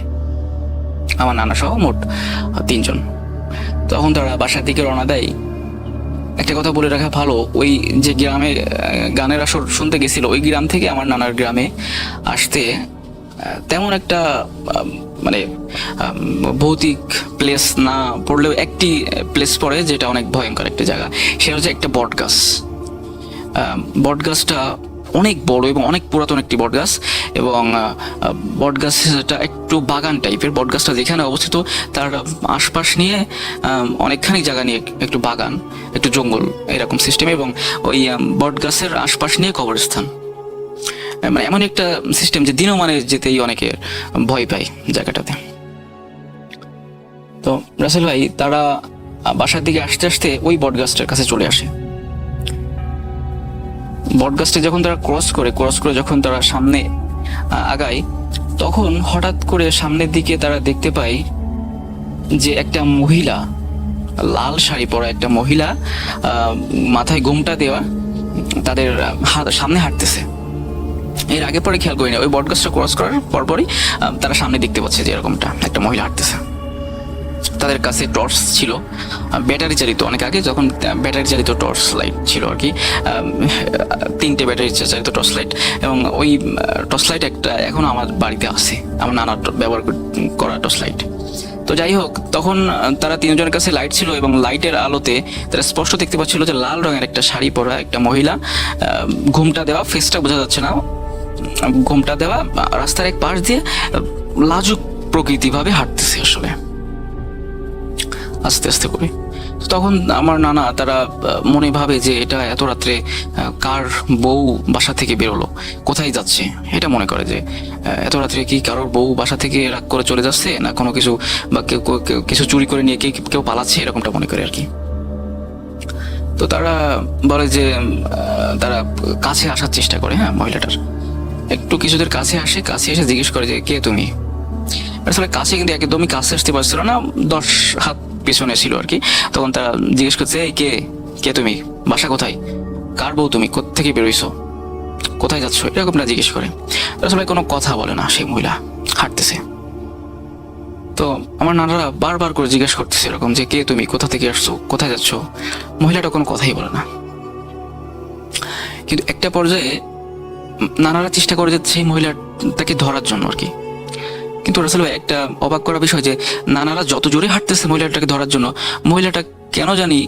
আমার নানা সহ মোট 3জন। তখন তারা বাসার দিকে রওনা দেয়। একটা কথা বলে রাখা ভালো, ওই যে গ্রামে গানের আসর শুনতে গেছিল ওই গ্রাম থেকে আমার নানার গ্রামে আসতে তেমন একটা মানে ভৌতিক প্লেস না পড়লেও একটি প্লেস পড়ে যেটা অনেক ভয়ঙ্কর একটা জায়গা। সেটা হচ্ছে একটা বটগাছ। বটগাছটা অনেক বড় এবং অনেক পুরাতন একটি বটগাছ, এবং বটগাছটা একটু বাগান টাইপের। বটগাছটা যেখানে অবস্থিত তার আশপাশ নিয়ে অনেকখানি জায়গা নিয়ে একটু বাগান, একটু জঙ্গল এরকম সিস্টেম, এবং ওই বটগাছের আশপাশ নিয়ে কবরস্থান। মানে এমন একটা সিস্টেম যে দিনও মানে যেতেই অনেকে ভয় পায় জায়গাটাতে। তো রাসেল ভাই তারা বাসার দিকে আসতে আসতে ওই বটগাছটার কাছে চলে আসে। বটগাছটা যখন তারা ক্রস করে যখন তারা সামনে আগায়, তখন হঠাৎ করে সামনের দিকে তারা দেখতে পায় যে একটা মহিলা, লাল শাড়ি পরা একটা মহিলা, মাথায় ঘোমটা দেওয়া, তাদের সামনে হাঁটতেছে। এর আগে পরে খেয়াল করি না, ওই বটগাছটা ক্রস করার পরপরই তারা সামনে দেখতে পাচ্ছে যে এরকমটা একটা মহিলা হাঁটতেছে। তাদের কাছে টর্চ ছিল, ব্যাটারি চালিত, অনেক আগে যখন ব্যাটারি চালিত টর্চ লাইট ছিল আর কি, 3টে ব্যাটারি চালিত টর্চ লাইট, এবং ওই টর্চ লাইট একটা এখনো আমার বাড়িতে আছে, আমার নানা ব্যবহার করা টর্চ লাইট। তো যাই হোক, তখন তারা 3জনের কাছে লাইট ছিল, এবং লাইটের আলোতে তারা স্পষ্ট দেখতে পাচ্ছিল যে লাল রঙের একটা শাড়ি পরা একটা মহিলা, ঘোমটা দেওয়া, ফেসটা বোঝা যাচ্ছে না, ঘোমটা দেওয়া, রাস্তার এক পাশ দিয়ে লাজুক প্রকৃতিভাবে হাঁটতেছে আসলে আস্তে আস্তে করে। তখন আমার নানা তারা মনে ভাবে যে এটা এত রাত্রে কার বউ বাসা থেকে বেরোলো, কোথায় যাচ্ছে, এটা মনে করে যে এত রাত্রে কি কারোর বউ বাসা থেকে রাগ করে চলে যাচ্ছে, না কোনো কিছু বা কেউ কিছু চুরি করে নিয়ে কেউ পালাচ্ছে, এরকমটা মনে করে আর কি। তো তারা বলে যে তারা কাছে আসার চেষ্টা করে, হ্যাঁ, মহিলাটার একটু কিছুদের কাছে এসে জিজ্ঞেস করে যে কে তুমি। আসলে কাছে কিন্তু একদমই কাছে আসতে পারছিল না, 10 হাত পিছনে ছিল আর কি। তখন তারা জিজ্ঞেস করছে কে তুমি, বাসা কোথায়, কার বউ তুমি, কোত্থেকে বেরোইছো, কোথায় যাচ্ছ, এরকমটা জিজ্ঞেস করে। আসলে কোনো কথা বলে না, সেই মহিলা হাঁটতেছে। তো আমার নানারা বারবার করে জিজ্ঞেস করতেছে এরকম যে কে তুমি, কোথা থেকে আসছো, কোথায় যাচ্ছ। মহিলাটা কোনো কথাই বলে না। কিন্তু একটা পর্যায়ে নানারা চেষ্টা করে যাচ্ছে সেই মহিলাটাকে ধরার জন্য আর কি। কিন্তু রাসেল ভাই একটা অবাক করা বিষয় যে নানারা যত জোরে হাঁটতেছে মহিলাটাকে ধরার জন্য, মহিলাটা কেন জানি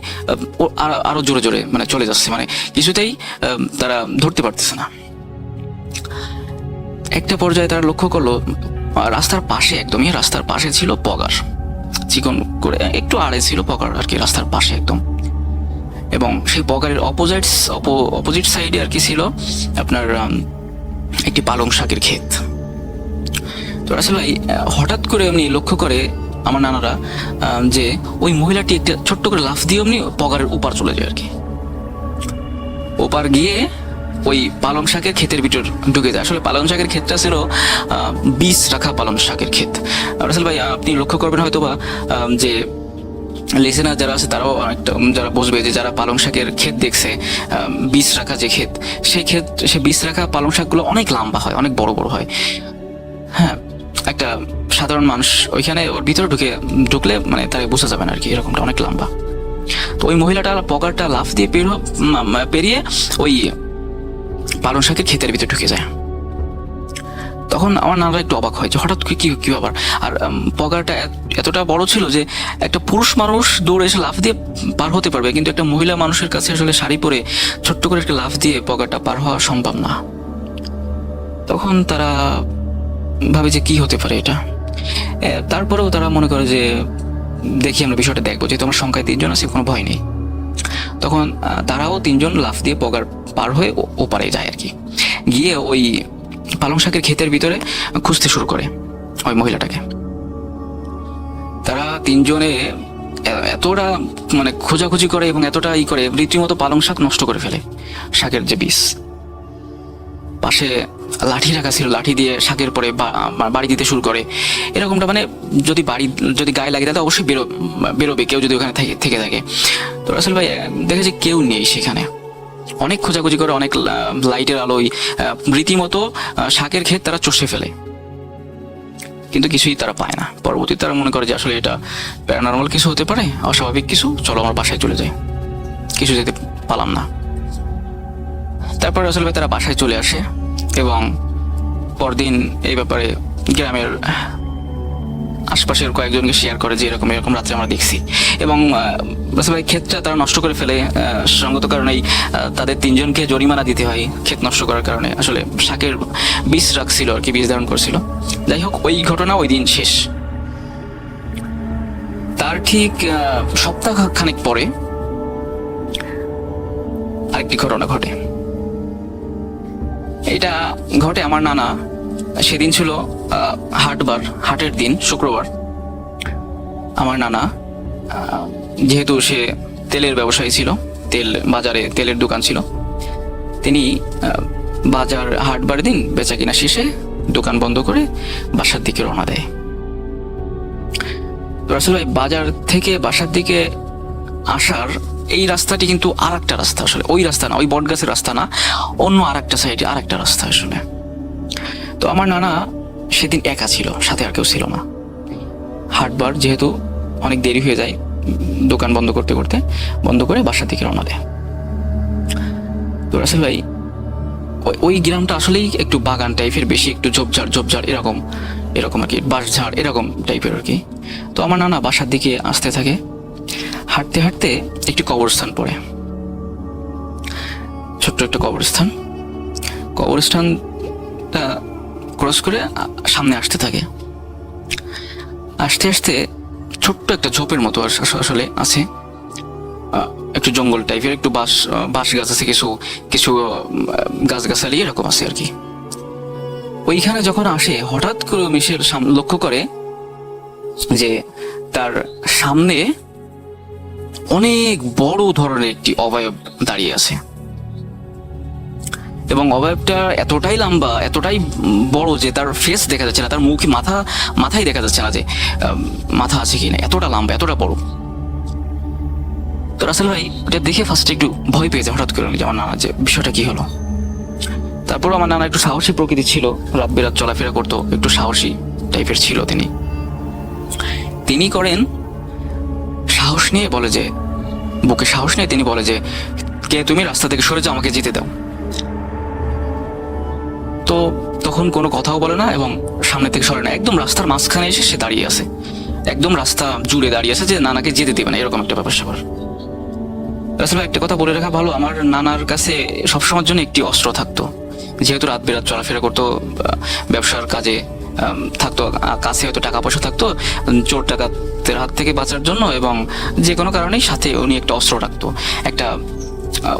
আরো জোরে জোরে মানে চলে যাচ্ছে, মানে কিছুতেই তারা ধরতে পারতেছে না। একটা পর্যায়ে তারা লক্ষ্য করলো রাস্তার পাশে, একদমই রাস্তার পাশে ছিল পগার, চিকন করে একটু আড়ে ছিল পগার আর কি, রাস্তার পাশে একদম। এবং সেই পগারের অপোজিট সাইডে আর কি ছিল আপনার একটি পালং শাকের ক্ষেত। তো রাসেল ভাই হঠাৎ করে এমনি লক্ষ্য করে আমার নানারা যে ওই মহিলাটি একটা ছোট্ট করে লাফ দিয়ে এমনি পগারের ওপার চলে যায় আর কি। ওপার গিয়ে ওই পালং শাকের ক্ষেতের ভিতর ঢুকে যায়। আসলে পালং শাকের ক্ষেতটা ছিল বীজ রাখা পালং শাকের ক্ষেত। রাসেল ভাই আপনি লক্ষ্য করবেন হয়তো বা যে লিসেনার যারা আছে তারাও অনেকটা যারা বুঝবে যে যারা পালং শাকের ক্ষেত দেখছে, বীজ রাখা যে ক্ষেত, সে বীজ রাখা পালং শাকগুলো অনেক লম্বা হয়, অনেক বড় বড় হয়। হ্যাঁ, একটা সাধারণ মানুষ ওইখানে ওর ভিতরে ঢুকলে মানে তাকে বোঝা যাবে না আর কি, এরকমটা অনেক লম্বা। তো ওই মহিলাটা পগারটা লাফ দিয়ে পেরিয়ে ওই পালং শাকের ক্ষেতের ভিতরে ঢুকে যায়। তখন আমার নানারা একটু অবাক হয় যে হঠাৎ কি ব্যাপার। আর পগারটা এতটা বড় ছিল যে একটা পুরুষ মানুষ দৌড়ে এসে লাফ দিয়ে পার হতে পারবে, কিন্তু একটা মহিলা মানুষের কাছে আসলে শাড়ি পরে ছোট্ট করে একটা লাফ দিয়ে পগারটা পার হওয়া সম্ভব না। তখন তারা ভাবে যে কি হতে পারে এটা। তারপরেও তারা মনে করে যে দেখি আমরা বিষয়টা দেখবো, যেহেতু আমার সংখ্যায় 3জন আছে, কোনো ভয় নেই। তখন তারাও 3জন লাফ দিয়ে পগার পার হয়ে ওপারে যায় আর কি। গিয়ে ওই পালং শাকের ক্ষেতের ভিতরে খুঁজতে শুরু করে ওই মহিলাটাকে। তারা 3জনে এতটা মানে খোঁজাখুঁজি করে এবং এতটা করে রীতিমতো পালং শাক নষ্ট করে ফেলে, শাকের যে বীজ। পাশে লাঠি রাখা ছিল, লাঠি দিয়ে শাকের পরে বাড়ি দিতে শুরু করে। এরকমটা মানে যদি গায়ে লাগে তাহলে অবশ্যই বেরোবে কেউ যদি ওখানে থেকে থাকে। তো রাসেল ভাই দেখেছে কেউ নেই সেখানে, অনেক খোঁজাখুঁজি করে, অনেক লাইটের আলোয় রীতিমতো শাকের ক্ষেত তারা চষে ফেলে, কিন্তু কিছুই তারা পায় না। পরবর্তী তারা মনে করে যে আসলে এটা প্যারানর্মাল কিছু হতে পারে, অস্বাভাবিক কিছু, চলো আমার বাসায় চলে যাই। কিছু যেতে পারলাম না। তারপর রাসেল ভাই তারা বাসায় চলে আসে এবং পরদিন এই ব্যাপারে গ্রামের আশপাশের কয়েকজনকে শেয়ার করে যে এরকম রাত্রে আমরা দেখছি। এবং রাসেল ভাই ক্ষেতটা তারা নষ্ট করে ফেলে। সঙ্গত কারণেই তাদের 3 জনকে জরিমানা দিতে হয় ক্ষেত নষ্ট করার কারণে। আসলে শাকের বীজ রাখছিল আর কি, বীজ ধারণ করছিল। যাই হোক, ওই ঘটনা ওই দিন শেষ। তার ঠিক সপ্তাহ খানেক পরে আরেকটি ঘটনা ঘটে। এটা ঘটে আমার নানা, সেদিন ছিল হাটের দিন, শুক্রবার। আমার নানা যেহেতু সে তেলের ব্যবসায়ী ছিল, বাজারে তেলের দোকান ছিল, তিনি হাটবার দিন বেচা কিনা শেষে দোকান বন্ধ করে বাসার দিকে রওনা দেয়। রাসেল ভাই বাজার থেকে বাসার দিকে আসার এই রাস্তাটি কিন্তু আর একটা রাস্তা, আসলে ওই রাস্তা না, ওই বট গাছের রাস্তা না, অন্য আর একটা সাইডে আর একটা রাস্তা আসলে। তো আমার নানা সেদিন একা ছিল, সাথে আর কেউ ছিল না। হাটবার যেহেতু অনেক দেরি হয়ে যায়, দোকান বন্ধ করে বাসার দিকে রওনা দেয়। তো রাসেল ভাই ওই গ্রামটা আসলেই একটু বাগান টাইপের, বেশি একটু ঝোপঝাড় এরকম আর কি, বাঁশঝাড় এরকম টাইপের আর কি। তো আমার নানা বাসার দিকে আসতে থাকে। হাঁটতে হাঁটতে একটি কবরস্থান পড়ে, ছোট্ট একটা কবরস্থানটা ক্রস করে সামনে আসতে থাকে। আস্তে আস্তে ছোট্ট একটা ঝোপের মতো আসলে আছে, একটু জঙ্গল টাইপের, একটু বাঁশ গাছ আছে, কিছু গাছগাছালি এরকম আছে আর কি। ওইখানে যখন আসে, হঠাৎ করে মিশেল লক্ষ্য করে যে তার সামনে অনেক বড় ধরনের একটি অবয়ব দাঁড়িয়ে আছে, এবং অবয়বটা এতটাই লম্বা, এতটাই বড় যে তার ফেস দেখা যাচ্ছে না, তার মাথায় দেখা যাচ্ছে না যে মাথা আছে কিনা, এতটা লম্বা, এতটা বড়। তো রাসেল ভাই ওটা দেখে ফার্স্টে একটু ভয় পেয়েছে হঠাৎ করে, আমার নানা যে বিষয়টা কি হলো। তারপর আমার নানা একটু সাহসী প্রকৃতি ছিল, রাত বেরাত চলাফেরা করতো, একটু সাহসী টাইপের ছিল তিনি করেন সাহস নিয়ে বলে যে, বুকে সাহস নিয়ে তিনি বলে যে, কে তুমি, রাস্তা থেকে সরে যাও, আমাকে যেতে দাও। তো তখন কোনো কথাও বলে না এবং সামনে থেকে সরে না, একদম রাস্তার মাঝখানে এসে সে দাঁড়িয়ে আছে, একদম রাস্তা জুড়ে দাঁড়িয়ে আছে যে নানাকে যেতে দেবে না, এরকম একটা ব্যাপার। আসলে একটা কথা বলে রাখা ভালো, আমার নানার কাছে সবসময়ের জন্য একটি অস্ত্র থাকতো। যেহেতু রাত বেরাত চলাফেরা করতো, ব্যবসার কাজে থাকতো, কাছে হয়তো টাকা পয়সা থাকতো চোর ডাকাতের হাত থেকে বাঁচার জন্য, এবং যে কোনো কারণেই সাথে উনি একটা অস্ত্র রাখতো।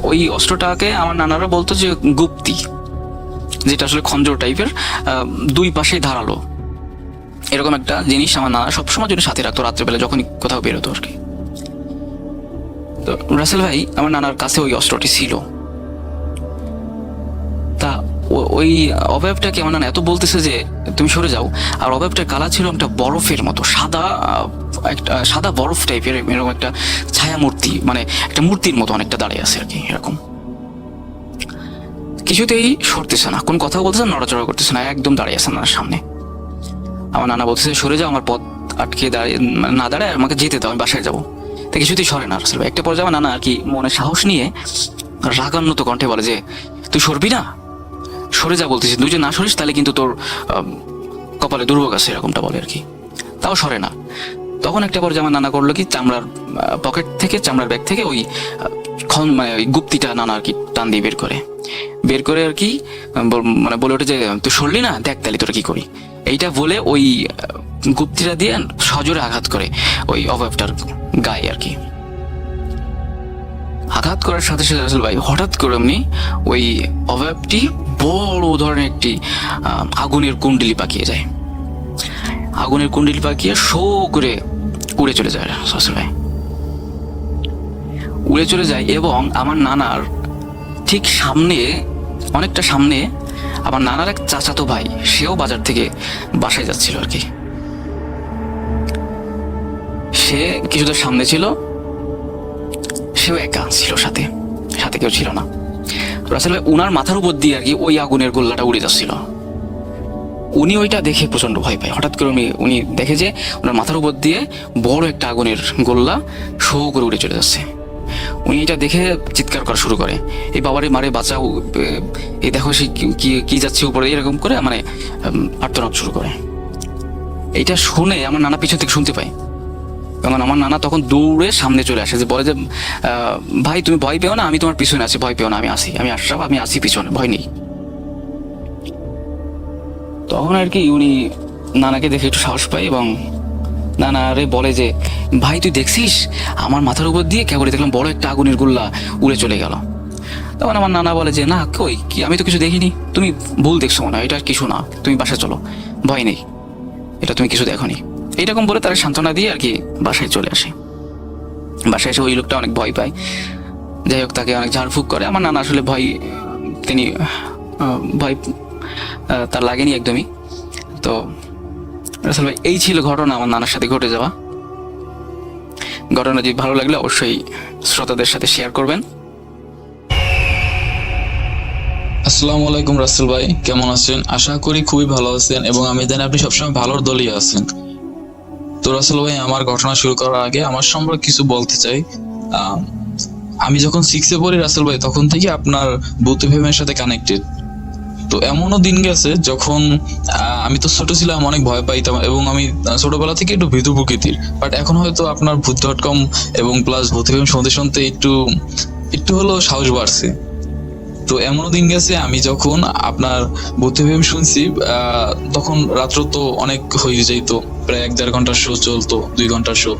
ওই অস্ত্রটাকে আমার নানারা বলতো যে গুপ্তি, যেটা আসলে খঞ্জর টাইপের, 2 পাশেই ধারালো, এরকম একটা জিনিস আমার নানা সবসময় জন্য সাথে রাখতো রাত্রেবেলা যখনই কোথাও বেরোতো আর কি। তো রাসেল ভাই আমার নানার কাছে ওই অস্ত্রটি ছিল। তা ওই অবয়বটাকে আমার নানা এত বলতেছে যে তুমি সরে যাও, আর অবয়বটার কালার ছিল একটা বরফের মতো, সাদা বরফ টাইপের, এরকম একটা ছায়া মূর্তি, মানে একটা মূর্তির মতো অনেকটা দাঁড়িয়ে আছে আর কি। এরকম কিছুতেই সরতেছে না, কোন কথা বলতেছে না, নড়াচড়া করতেছে না, একদম দাঁড়িয়ে আছে নানার সামনে। আমার নানা বলতেছে সরে যাও, আমার পথ আটকে না দাঁড়ায় আমাকে যেতে দাও, আমি বাসায় যাবো। তা কিছুতেই সরে না রাসেল ভাই। একটা পর্যায়ে আমার নানা আর কি মনে সাহস নিয়ে রাগান্বিত কণ্ঠে বলে যে, তুই সরবি না, সরে যা বলতেছিস, তুই যে না সরিস তাহলে কিন্তু তোর কপালে দুর্ভোগ আছে, এরকমটা বলে আর কি। তাও সরে না। তখন একটা পর্যায়ে আমার নানা করলো কি, চামড়ার ব্যাগ থেকে ওই গুপ্তিটা নানা আর কি টান দিয়ে বের করে আর কি, মানে বলে ওঠে যে তুই সরলি না, দেখ তাহলে তোরা কি করি। এইটা বলে ওই গুপ্তিটা দিয়ে সজোরে আঘাত করে ওই অবয়বটার গায়ে আর কি। আঘাত করার সাথে সাথে রাসেল ভাই হঠাৎ করে এমনি ওই অবয়বটি বড় ধরনের একটি আগুনের কুণ্ডলি পাকিয়ে যায়, শো করে উড়ে চলে যায় রাসেল ভাই। উড়ে চলে যায় এবং আমার নানার ঠিক সামনে, অনেকটা সামনে আমার নানার এক চাচাতো ভাই, সেও বাজার থেকে বাসায় যাচ্ছিল আর কি। সে কিছুটা সামনে ছিল, সেও একা ছিল, সাথে সাথে কেউ ছিল না। রাসেল ভাই উনার মাথার উপর দিয়ে আর কি ওই আগুনের গোল্লাটা উড়ে যাচ্ছিল। উনি ওইটা দেখে প্রচন্ড ভয় পায়। হঠাৎ করে উনি দেখে যে ওনার মাথার উপর দিয়ে বড় একটা আগুনের গোল্লা শো করে উড়ে চলে যাচ্ছে। উনি এটা দেখে চিৎকার করা শুরু করে, এই বাবারে মারে বাঁচাও, এই দেখো সে কি যাচ্ছে উপরে, এরকম করে মানে আর্তনাদ শুরু করে। এইটা শুনে আমার নানা পিছন থেকে শুনতে পায় এবং আমার নানা তখন দৌড়ে সামনে চলে আসে, যে বলে যে ভাই তুমি ভয় পেও না, আমি তোমার পিছনে আছি, ভয় পেও না, আমি আশরাফ, আমি আসি পিছনে, ভয় নেই। তখন আর কি উনি নানাকে দেখে একটু সাহস পায় এবং নানারে বলে যে ভাই তুই দেখছিস, আমার মাথার উপর দিয়ে কেবল দেখলাম বড় একটা আগুনের গোল্লা উড়ে চলে গেল। তখন আমার নানা বলে যে না কই কি, আমি তো কিছু দেখিনি, তুমি ভুল দেখছো মনে হয়, এটা কিছু না, তুমি বাসায় চলো, ভয় নেই, এটা তুমি কিছু দেখোনি। এইরকম বলে তারা সান্ত্বনা দিয়ে আর কি বাসায় চলে আসে। বাসায় এসে ওই লোকটা অনেক ভয় পায়, যাই হোক তাকে অনেক ঝাড়ফুঁক করে। আমার নানা আসলে ভয় তার লাগেনি একদমই। তো রাসেল ভাই এই ছিল ঘটনা আমার নানার সাথে ঘটে যাওয়া ঘটনা। যদি ভালো লাগলে অবশ্যই শ্রোতাদের সাথে শেয়ার করবেন। আসসালামু আলাইকুম রাসেল ভাই, কেমন আছেন? আশা করি খুবই ভালো আছেন এবং আমি জানি আপনি সবসময় ভালোর দলই আছেন। তো রাসেল ভাই, আমার ঘটনা শুরু করার আগে আমার সম্পর্কে কিছু বলতে চাই। আমি যখন 6-এ পড়ি রাসেল ভাই, তখন থেকে আপনার বৌদ্ধ ফেমের সাথে কানেক্টেড। তো এমনও দিন গেছে যখন আমি তো ছোট ছিলাম, অনেক ভয় পাইতাম এবং আমি ছোটবেলা থেকে একটু ভীতু প্রকৃতির, বাট এখন হয়তো আপনার ভূত.com এবং প্লাস ভূত ফেম শুনতে শুনতে একটু হলেও সাহস বাড়ছে। তো এমনও দিন গেছে আমি যখন আপনার ভূত ফেম শুনছি, তখন রাত্র তো অনেক হয়ে যাইতো, প্রায় 1-1.5 ঘন্টার শো চলতো, 2 ঘন্টার শো।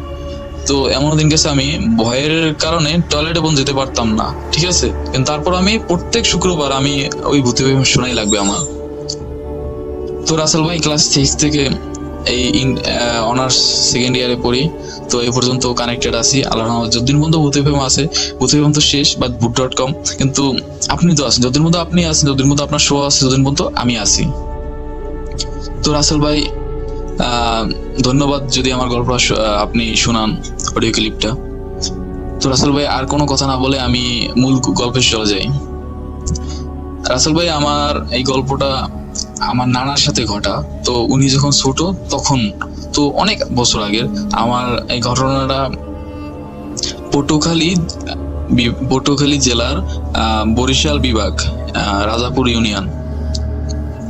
তো এমন দিন গেছে আমি ভয়ের কারণে টয়লেটে বন্ধ যেতে পারতাম না, ঠিক আছে? কিন্তু তারপর আমি প্রত্যেক শুক্রবার আমি ওই ভূতি ফেম শোনাই লাগবে আমার। তো রাসেল ভাই ক্লাস 6 থেকে এই অনার্স সেকেন্ড ইয়ারে পড়ি, তো এই পর্যন্ত কানেক্টেড আছি আল্লাহর রহমতে। যতদিন পর্যন্ত ভূত ফেম আছে, ভূত ফেম তো শেষ, বাট ভূত.com, কিন্তু আপনি তো আছেন, যতদিন মধ্যে আপনি আছেন, যতদিন মধ্যে আপনার শো আছে, যতদিন পর্যন্ত আমি আছি। তো রাসেল ভাই ধন্যবাদ যদি আমার গল্প আপনি শোনান, অডিও ক্লিপটা। তো রাসেল ভাই আর কোনো কথা না বলে আমি মূল গল্পে চলে যাই। রাসেল ভাই, আমার এই গল্পটা আমার নানার সাথে ঘটা। তো উনি যখন ছোট তখন, তো অনেক বছর আগের আমার এই ঘটনাটা পটুয়াখালী জেলার বরিশাল বিভাগ, রাজাপুর ইউনিয়ন।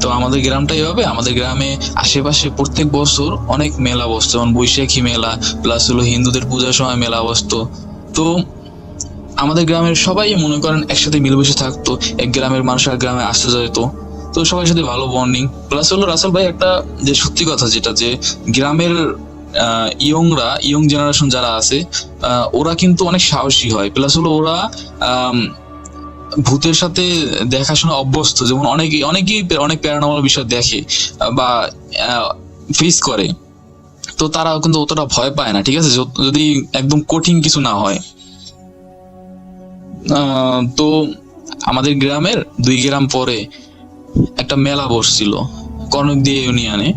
তো আমাদের গ্রামটা এভাবে, আমাদের গ্রামে আশেপাশে প্রত্যেক বছর অনেক মেলা বসতো, যেমন বৈশাখী মেলা, প্লাস হলো হিন্দুদের পূজার সময় মেলা বসতো। তো আমাদের গ্রামের সবাই মনে করেন একসাথে মিলেমিশে থাকতো, এক গ্রামের মানুষ আর গ্রামে আসতে যেত, তো সবার সাথে ভালো বন্ডিং। প্লাস হলো রাসেল ভাই একটা যে সত্যি কথা, যেটা যে গ্রামের ইয়ং জেনারেশন যারা আছে, ওরা কিন্তু অনেক সাহসী হয়। প্লাস হলো ওরা ভূতের সাথে দেখাশোনা অভ্যস্ত, যেমন অনেকেই অনেক প্যারানর্মাল বিষয় দেখে বা ফেস করে, তো তারা কিন্তু অতটা ভয় পায় না, ঠিক আছে, যদি একদম কঠিন কিছু না হয়। তো আমাদের গ্রামের 2 গ্রাম পরে একটা মেলা বসছিল কনকদিয়া ইউনিয়নে,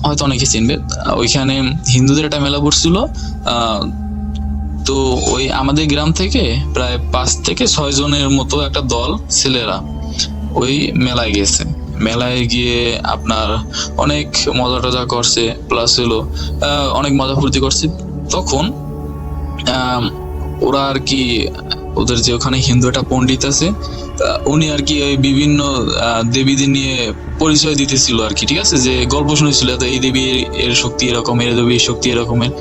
হয়তো অনেকে চিনবে। ওইখানে হিন্দুদের একটা মেলা বসছিল। তো ওই আমাদের গ্রাম থেকে প্রায় 5 থেকে 6 জনের মতো একটা দল ছেলেরা ওই মেলায় গেছে। মেলায় গিয়ে আপনার অনেক মজা টজা করছে, প্লাস হলো অনেক মজা ফুর্তি করছে। তখন ওরা আর কি, ওদের যে ওখানে হিন্দু একটা পণ্ডিত আছে, উনি আর কি ওই বিভিন্ন দেবীদের নিয়ে পরিচয় দিতেছিল আর কি, ঠিক আছে, যে গল্প শুনেছিল এই দেবীর এর শক্তি এরকম, এর দেবীর শক্তি এরকমের।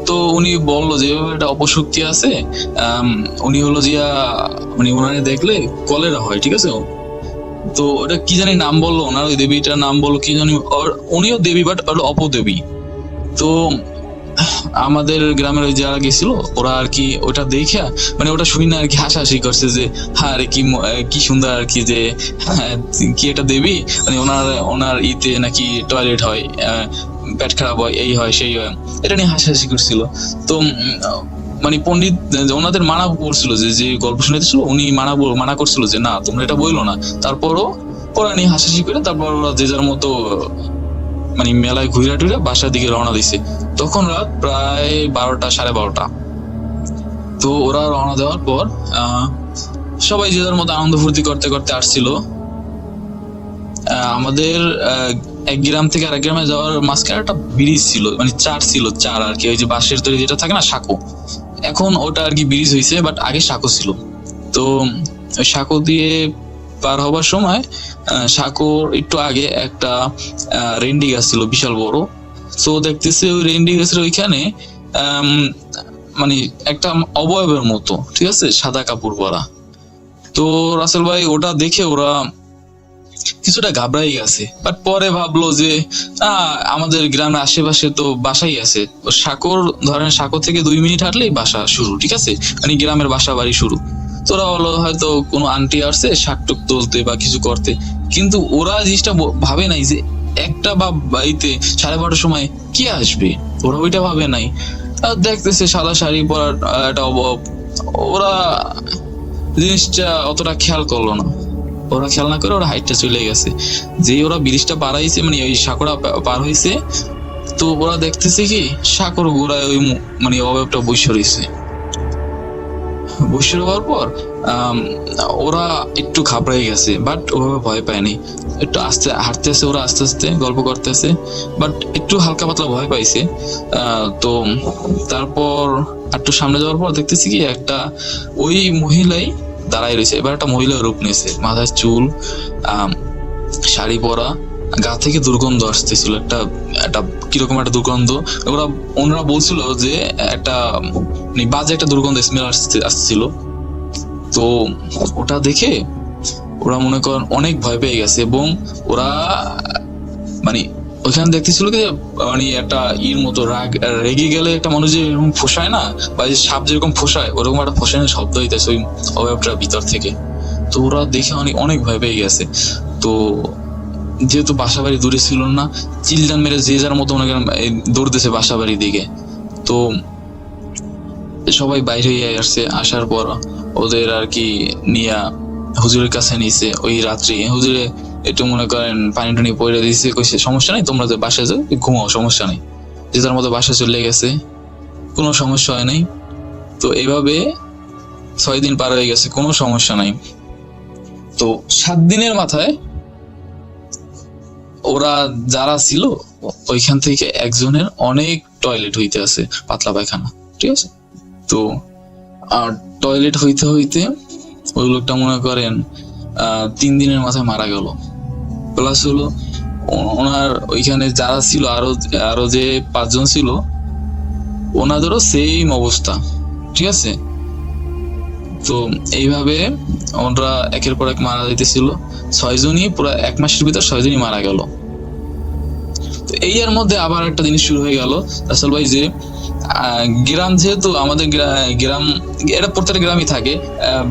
তো উনি বললো যে একটা অপশক্তি আছে, উনি হলো যে উনি ওনারে দেখলে কলেরা হয়, ঠিক আছে। তো ওটা কি জানি নাম বললো ওনার, ওই দেবীটার নাম বললো কি জানি, উনিও দেবী বাট অপদেবী। তো আমাদের গ্রামের ওই যারা গেছিল ওরা আর কি ওটা দেখে, মানে ওটা শুনি না আর কি হাসাহাসি করছে যে হ্যাঁ রে কি সুন্দর আর কি, যে কি এটা দেবী, মানে ওনার ইতে নাকি টয়লেট হয়, পেট খারাপ হয়, এই হয় সেই হয়, এটা নিয়ে হাসাহাসি করছিল। তো মানে পণ্ডিত ওনাদের মানা করছিল, যে গল্প শুনাইতেছিল উনি মানা করছিল যে না তোমরা এটা বইলো না। তারপরও ওরা নিয়ে হাসাহাসি করে তারপর ওরা যে যার মতো মানে মেলায় ঘুরে টুরে বাসার দিকে রওনা দিছে। তখন রাত প্রায় 12টা 12:30। তো ওরা রওনা দেওয়ার পর সবাই যে যার মতো আনন্দ ফুর্তি করতে করতে আসছিল। আমাদের এক গ্রাম থেকে আরেক গ্রামে যাওয়ার মাঝখানে একটা ব্রিজ ছিল, মানে চার আর কি, ওই যে বাঁশের তৈরি যেটা থাকে না সাঁকো, এখন ওটা আর কি ব্রিজ হয়েছে, বাট আগে সাঁকো ছিল। তো ওই সাঁকো দিয়ে পার হবার সময় সাঁকোর একটু আগে একটা রেন্ডি গাছ ছিল বিশাল বড়। তো দেখতেছি ওই রেন্ডি গাছের ওইখানে মানে একটা অবয়বের মতো, ঠিক আছে, সাদা কাপড় পরা। তো রাসেল ভাই ওটা দেখে ওরা কিছুটা ঘাবড়াই গেছে, বাট পরে ভাবলো যে আমাদের গ্রামের আশেপাশে তো বাসাই আছে, সাঁকো থেকে 2 মিনিট হাঁটলেই বাসা শুরু, ঠিক আছে, মানে গ্রামের বাসা বাড়ি শুরু। তোরা হলো হয়তো কোনো আন্টি আসছে শাকটুক তুলতে বা কিছু করতে, কিন্তু ওরা জিনিসটা ভাবে নাই যে একটা বা বাড়িতে 12:30 সময় কে আসবে, ওরা ওইটা ভাবে নাই। আর দেখতেছে সাদা শাড়ি পরার একটা অভাব, ওরা জিনিসটা অতটা খেয়াল করলো না। ওরা খেয়াল না করে ওরা হাইটটা চলে গেছে। যে ওরা ব্রিজটা পার হয়েছে, মানে ওই সাঁকোটা পার হয়েছে, তো ওরা দেখতেছে কি সাঁকোর গোড়ায় ওই মানে অভাবটা বসে রয়েছে। বসে হওয়ার পর ওরা একটু ঘাবড়াই গেছে, বাট ওভাবে ভয় পায়নি। একটু আস্তে হাঁটতেছে ওরা, আস্তে আস্তে গল্প করতেছে, বাট একটু হালকা পাতলা ভয় পাইছে। তো তারপর একটু সামনে যাওয়ার পর দেখতেছি কি একটা ওই মহিলাই দাঁড়াই রয়েছে। এবার একটা মহিলা রূপ নিয়েছে, মাথায় চুল, শাড়ি পরা, গা থেকে দুর্গন্ধ আসতেছিল, একটা কিরকম একটা দুর্গন্ধ। ওনারা বলছিল যে একটা বাজে একটা দুর্গন্ধ স্মেল আসছিল। তো ওটা দেখে ওরা মনে করেন অনেক ভয় পেয়ে গেছে, এবং ওরা মানে ওইখানে দেখতেছিল কি মানে একটা মতো রেগে গেলে একটা মানুষ যে এরকম ফোসায় না, বা যে সাপ যেরকম ফোসায়, ওরকম একটা ফোসানোর শব্দ হইতেছে ওই অভাবটার ভিতর থেকে। তো ওরা দেখে অনেক ভয় পেয়ে গেছে। তো যেহেতু বাসা বাড়ি দূরে ছিল না, চিল্লান মেরে যে যার মতো মনে করেন দৌড়তেছে বাসা বাড়ির দিকে। তো সবাই বাইরে আসছে, আসার পর ওদের আর কি নিয়ে হুজুরের কাছে নিয়েছে। ওই রাত্রি হুজুরে একটু মনে করেন পানি টানি পড়ে দিয়েছে, কইছে সমস্যা নেই, তোমরা যে বাসায় যাও ঘুমাও, সমস্যা নেই। যে যার মতো বাসা চলে গেছে, কোনো সমস্যা হয় নাই। তো এইভাবে 6 দিন পার হয়ে গেছে, কোনো সমস্যা নাই। তো 7 দিনের মাথায় ওরা যারা ছিল ওইখান থেকে একজনের অনেক টয়লেট হইতে আছে, পাতলা পায়খানা, ঠিক আছে। তো আর টয়লেট হইতে হইতে ওই লোকটা মনে করেন 3 দিনের মাথায় মারা গেল। প্লাস হলো ওনার ওইখানে যারা ছিল আরো যে 5 জন ছিল, ওনাদেরও সেম অবস্থা, ঠিক আছে। তো এইভাবে ওনারা একের পর এক মারা যাইতেছিল। 6 জনই পুরো 1 মাসের ভিতর 6 জনই মারা গেল। তো এই এর মধ্যে আবার একটা জিনিস শুরু হয়ে গেল রাসেল ভাই, যে গ্রাম, যেহেতু আমাদের গ্রাম এটা প্রত্যেকটা গ্রামই থাকে,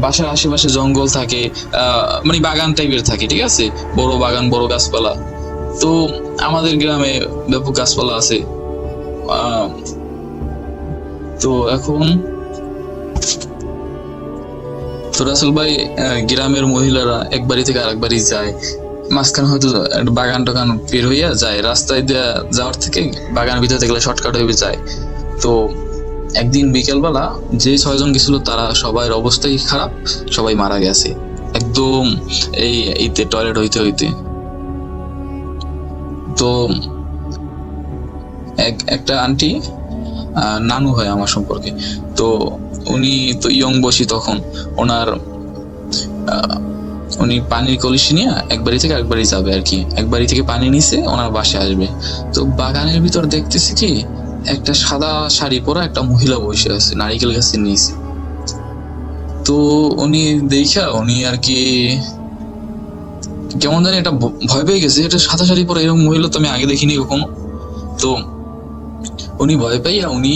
বাসার আশেপাশে জঙ্গল থাকে, মানে বাগান টাইপের থাকে, ঠিক আছে, বড় বাগান, বড় গাছপালা। তো আমাদের গ্রামে ব্যাপক গাছপালা আছে। তো এখন তো রাসেল ভাই গ্রামের মহিলারা এক বাড়ি থেকে আরেক বাড়ি যায়, মাঝখানে হয়তো বাগান টাগান বের হইয়া যায়, রাস্তায় যাওয়ার থেকে বাগানের ভিতরে গেলে শর্টকাট হয়ে যায়। তো একদিন বিকেলবেলা যে 6 জন গেছিল তারা সবাই অবস্থাই খারাপ, সবাই মারা গেছে একদম এইতে টয়লেট হইতে হইতে। তো একটা আন্টি, নানু হয় আমার সম্পর্কে, তো উনি তো ইয়ং বয়সী তখন, উনি পানির কলসি নিয়ে এক বাড়ি থেকে আরেক বাড়ি যাবে আর কি, এক বাড়ি থেকে পানি নিছে ওনার বাসায় আসবে। তো বাগানের ভিতর দেখতেছি কি একটা সাদা শাড়ি পরা একটা মহিলা বসে আছে নারিকেল গাছের নিচে। তো উনি আর কি কেমন জানি একটা ভয় পেয়ে গেছে, এটা সাদা শাড়ি পরা এরকম মহিলা তো আমি আগে দেখিনি কখনো। তো উনি ভয় পাইয়া উনি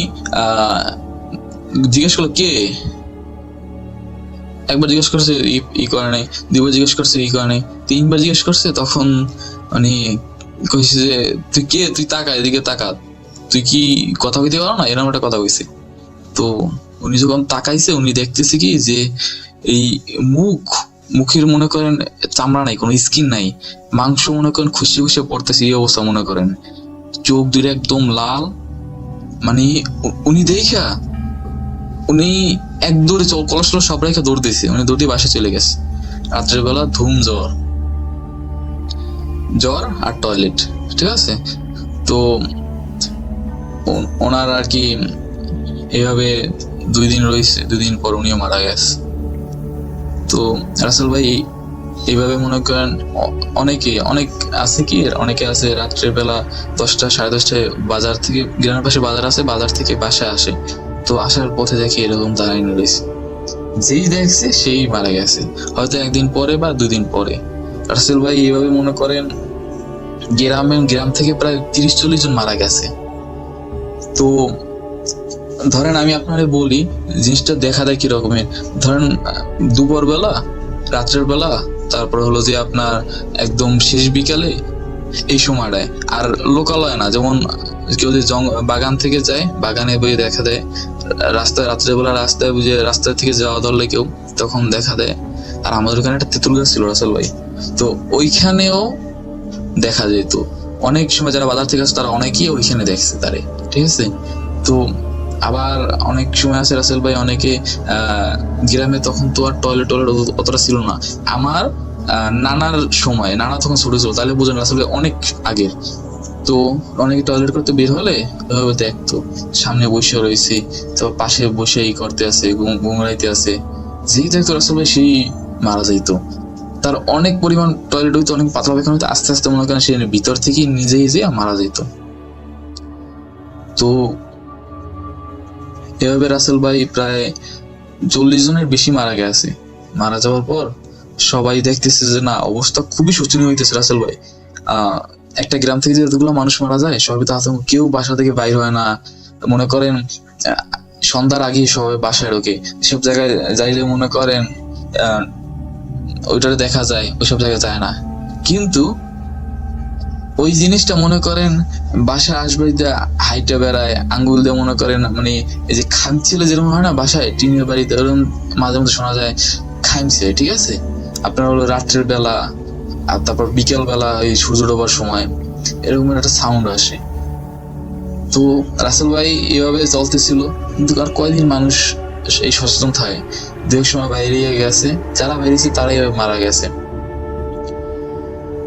জিজ্ঞেস করলো কে, একবার জিজ্ঞেস করছে ই করে নাই, 2বার জিজ্ঞেস করছে ই করে নাই, 3বার জিজ্ঞেস করছে। তখন উনি কইছে যে তুই কে, তুই তাকা, এদিকে তাকা, তুই কি কথা কইতে পারো না, এরকম একটা কথা কইছে। তো উনি যখন তাকাইছে উনি দেখতেছে কি যে এই মুখের মনে করেন চামড়া নাই, কোনো স্কিন নাই, মাংস মনে করেন খুশি খুশি পড়তেছে, এই অবস্থা মনে করেন। চোখ দুটো একদম লাল, মানে উনি দেখা উনি এক দৌড়ে কলসল সব রেখে দৌড় দিয়েছে, উনি দৌড়ে বাসায় চলে গেছে। রাত্রের বেলা ধুম জ্বর আর টয়লেট, ঠিক আছে। তো ওনার আর কি এইভাবে 2 দিন রয়েছে, 2 দিন পর উনিও মারা গেছে। তো রাসেল ভাই এইভাবে মনে করেন অনেক আছে কি, অনেকে আছে রাত্রের বেলা 10টা 10:30টায় বাজার থেকে, গ্রামের পাশে বাজার আছে, বাজার থেকে বাসায় আসে, তো আসার পথে দেখি এরকম দাঁড়ায় রয়েছে, যেই দেখছে সেই মারা গেছে, হয়তো 1 দিন পরে বা 2 দিন পরে। রাসেল ভাই এইভাবে মনে করেন গ্রাম থেকে প্রায় 30-40 জন মারা গেছে। তো ধরেন আমি আপনারে বলি জিনিসটা দেখা দেয় কি রকমের, ধরেন দুপুর বেলা, রাত্রের বেলা, তারপর হলো যে আপনার একদম শেষ বিকালে, এই সময়টায়। আর লোকালয় না, যেমন কেউ যদি বাগান থেকে যায়, বাগানে বইয়ে দেখা দেয়, রাস্তায় রাত্রের বেলা রাস্তায় বুঝে রাস্তা থেকে যাওয়া ধরলে কেউ, তখন দেখা দেয়। আর আমাদের ওখানে একটা তেঁতুল গাছ ছিল রাসেল ভাই, তো ওইখানেও দেখা যেত অনেক সময়। যারা বাজার থেকে আসে তারা অনেকেই ওইখানে দেখছে তারে, ঠিক আছে। তো আবার অনেক সময় আছে রাসেল ভাই, অনেকে গ্রামে তখন তো আর টয়লেট অতটা ছিল না। আমার নানার সময়, নানা তখন ছোট ছিল, তাহলে বুঝেন রাসেল ভাই অনেক আগের। তো অনেকে টয়লেট করতে বের হলে ওইভাবে দেখতো, সামনে বসে রয়েছে, তো পাশে বসে করতে আছে, ঘুমড়াইতে আছে, যেই দেখতো রাসেল ভাই সেই মারা যাইতো। তার অনেক পরিমাণ টয়লেট হইতো, অনেক পাতলা পায়খানা হইতো, আস্তে আস্তে মনে করেন সে ভিতর থেকে নিজেই যে মারা যেত। তো এভাবে রাসেল ভাই প্রায় 40 জনের বেশি মারা গেছে। মারা যাওয়ার পর সবাই দেখতেছে যে না, অবস্থা খুবই শোচনীয় হইতেছে রাসেল ভাই। একটা গ্রাম থেকে যতগুলো মানুষ মারা যায়, সবাই তো আতঙ্ক, কেউ বাসা থেকে বাইর হয় না। মনে করেন সন্ধ্যার আগে সবাই বাসায় ঢোকে, সব জায়গায় যাইলে মনে করেন ওইটারে দেখা যায়, ওইসব জায়গায় যায় না। কিন্তু ওই জিনিসটা মনে করেন বাসা আসবে, হাইটা বেড়ায়, আঙ্গুল দিয়ে মনে করেন, মানে এই যে খামছিল যেরকম হয় না বাসায় টিনের বাড়িতে, ওরকম মাঝে মধ্যে শোনা যায় খামছে, ঠিক আছে। আপনার হলো রাত্রের বেলা, আর তারপর বিকেল বেলা এই সূর্য ডোবার সময় এরকম একটা সাউন্ড আসে। তো রাসেল ভাই এভাবে চলতেছিল, কিন্তু আর কয়দিন মানুষ এই সচেতন থাকে, 2 সময় বাইরে গেছে, যারা বাইরেছে তারাই মারা গেছে।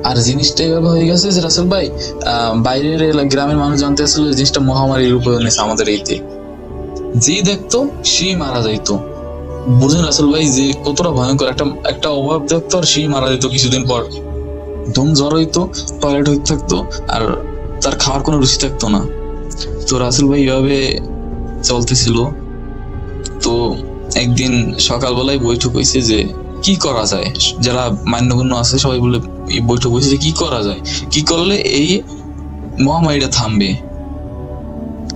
আর জিনিসটা এইভাবে হয়ে গেছে যে রাসেল ভাই বাইরের গ্রামের মানুষ জানতে আসলে জিনিসটা মহামারীর রূপ নিয়েছে আমাদের এইতে, যেই দেখতো সেই মারা যাইতো। বুঝেন রাসেল ভাই যে কতটা ভয়ঙ্কর, একটা অভাব দেখতো আর সেই মারা যেত কিছুদিন পর, দম জ্বর হইতো, টয়লেট হইতে থাকতো, আর তার খাওয়ার কোনো রুচি থাকতো না। তো রাসেল ভাই এভাবে চলতেছিল। তো একদিন সকালবেলায় বৈঠক হয়েছে যে কি করা যায়, যারা মান্যগণ্য আছে সবাই বলে এই বৈঠক হয়েছে যে কি করা যায়, কি করলে এই মহামারীটা থামবে।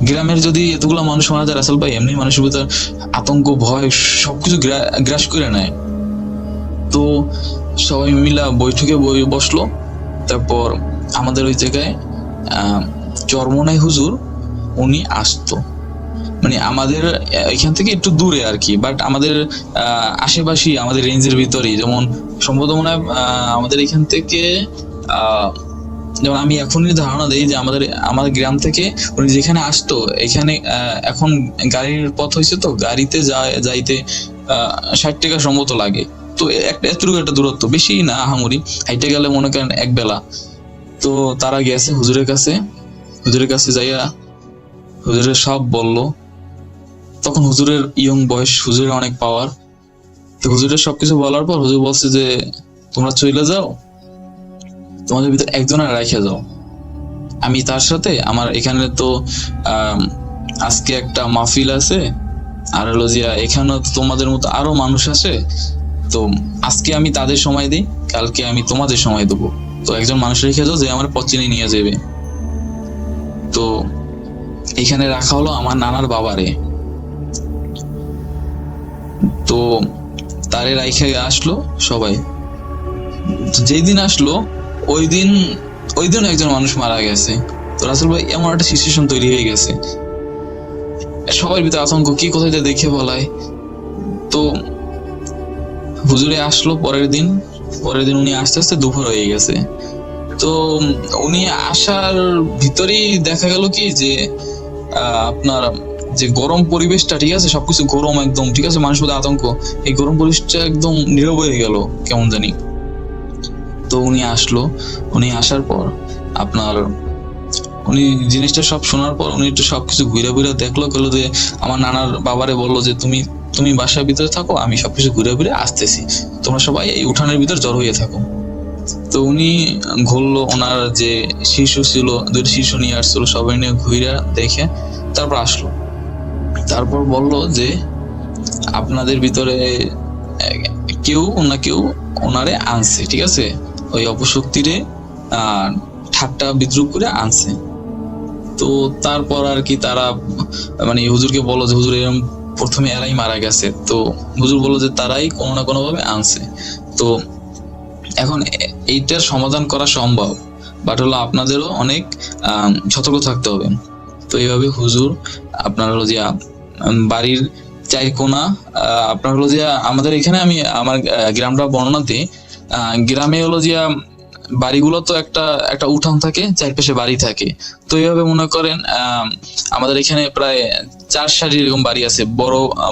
গ্রামের যদি এতগুলো মানুষ মারা যায় রাসেল ভাই, এমনি মানুষের ভিতর আতঙ্ক, ভয় সবকিছু গ্রাস করে নেয়। তো সবাই মিলা বৈঠকে বসলো। তারপর আমাদের ওই জায়গায় চরমনাই হুজুর উনি আসতো, মানে আমাদের এখান থেকে একটু দূরে আর কি, বাট আমাদের আশেপাশে, আমাদের রেঞ্জের ভিতরেই। যেমন সম্ভবত মনে হয় আমাদের এখান থেকে যেমন আমি এখনই ধারণা দিই যে আমাদের গ্রাম থেকে উনি যেখানে আসতো, এখানে এখন গাড়ির পথ হয়েছে, তো গাড়িতে যাইতে 60 টাকা সম্ভবত লাগে। তো এতটুকু একটা দূরত্ব, বেশি না আহামরি, হাইটে গেলে মনে করেন 1 বেলা। তো তারা গেছে হুজুরের কাছে যাইয়া হুজুরের সব বললো। তখন হুজুরের ইয়ং বয়স, হুজুরের অনেক পাওয়ার। তো হুজুরের সবকিছু বলার পর হুজুর বলছে যে তোমরা চলে যাও, তোমাদের ভিতরে একজনের রাখে যাও, আমি তার সাথে আমার এখানে তো আজকে একটা মাহফিল আছে, আর হলো যে এখানে তোমাদের মতো আরো মানুষ আছে, তো আজকে আমি তাদের সময় দিই, কালকে আমি তোমাদের সময় দেবো। তো একজন মানুষ রেখে যাও যে আমার পথ চিনে নিয়ে যাবে। তো এখানে রাখা হলো আমার নানার বাবারে। তো তারে রাইখে আসলো সবাই। যেই দিন আসলো ওই দিন একজন মানুষ মারা গেছে। তো রাসেল ভাই এমন একটা সিচুয়েশন তৈরি হয়ে গেছে, সবার ভিতরে আতঙ্ক, কি কোথায় দিয়ে দেখে বলায়। তো হুজুরে আসলো পরের দিন উনি আস্তে আস্তে দুপুর হয়ে গেছে। তো উনি আসার ভিতরেই দেখা গেল কি যে আপনার যে গরম পরিবেশটা, ঠিক আছে, সবকিছু গরম একদম, ঠিক আছে, মানুষের মধ্যে আতঙ্ক, এই গরম পরিবেশটা একদম নীরব হয়ে গেল কেমন জানি। তো উনি আসলো, উনি আসার পর আপনার উনি জিনিসটা সব শোনার পর উনি একটু সবকিছু ঘুরে ঘুরে দেখলো, গেলো যে আমার নানার বাবারে বললো যে তুমি বাসার ভিতরে থাকো, আমি সবকিছু ঘুরে ঘুরে আসতেছি, তোমরা সবাই এই উঠানের ভিতর জড়ো হয়ে থাকো। তো উনি ঘুরলো, ওনার যে শিশু ছিল, 2টি শিশু নিয়ে আসছিল, সবাই নিয়ে ঘুরে দেখে তারপর আসলো। তারপর বলল যে আপনাদের ভিতরে কেউ না কেউ ওনারে আনছে, ঠিক আছে, ওই অপশক্তিরে ঠাট্টা বিদ্রুপ করে আনছে। তো তারপর আর কি তারা মানে হুজুরকে বললো যে হুজুর এরকম প্রথমে এরাই মারা গেছে। তো হুজুর বললো যে তারাই কোনো না কোনো ভাবে আনছে। তো এখন এইটার সমাধান করা সম্ভব, বাট হলো আপনাদেরও অনেক সতর্ক থাকতে হবে। তো এইভাবে হুজুর আপনার হলো যে বাড়ির 4 কোণা, আপনার হলো যে আমাদের এখানে আমি আমার গ্রামটা বর্ণনা দিই। গ্রামে হলো যে বাড়িগুলো তো একটা উঠান থাকে, চারপাশে বাড়ি থাকে। তো এইভাবে মনে করেন আমাদের এখানে প্রায় 4 সারি এরকম বাড়ি আছে,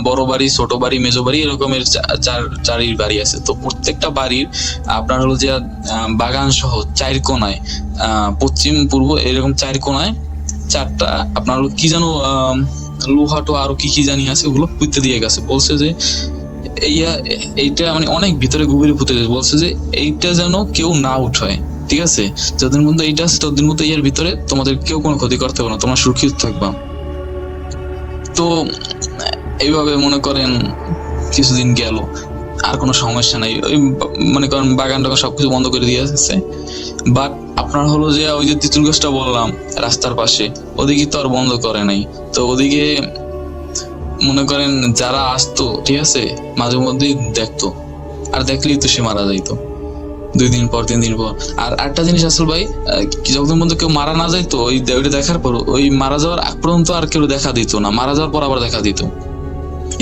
বড় বাড়ি, ছোট বাড়ি, মেজো বাড়ি, এরকমের চারির বাড়ি আছে। তো প্রত্যেকটা বাড়ির আপনার হলো যে বাগান সহ 4 কোণায়, পশ্চিম পূর্ব এরকম 4 কোণায় 4টা আপনার কি যেন লোহাটো আরো কি জানি আছে, ওগুলো পুঁতে দিয়ে গেছে। বলছে যে এইটা মানে অনেক ভিতরে গভীরে পুঁতে দিয়েছে। বলছে যে এইটা যেন কেউ না উঠায়, ঠিক আছে, যতদিন পর্যন্ত এইটা আছে ততদিন মতো এর ভিতরে তোমাদের কেউ কোনো ক্ষতি করতে পারবে না, তোমরা সুরক্ষিত থাকবা। তো এইভাবে মনে করেন কিছুদিন গেল, আর কোনো সমস্যা নাই, ওই মনে করেন বাগান টাগান সবকিছু বন্ধ করে দিয়েছে। বাট আপনার হলো যে ওই যে তেঁতুল গাছটা বললাম রাস্তার পাশে, ওদিকে তো আর বন্ধ করে নাই। তো ওদিকে মনে করেন যারা আসতো, ঠিক আছে, মাঝে মধ্যেই দেখতো, আর দেখলেই তো সে মারা যাইতো 2 দিন পর 3 দিন পর। আর একটা জিনিস আসল ভাই, যতদিন পর্যন্ত কেউ মারা না যাইতো, ওইটা দেখার পর ওই মারা যাওয়ার আগ পর্যন্ত আর কেউ দেখা দিত না, মারা যাওয়ার পর আবার দেখা দিত,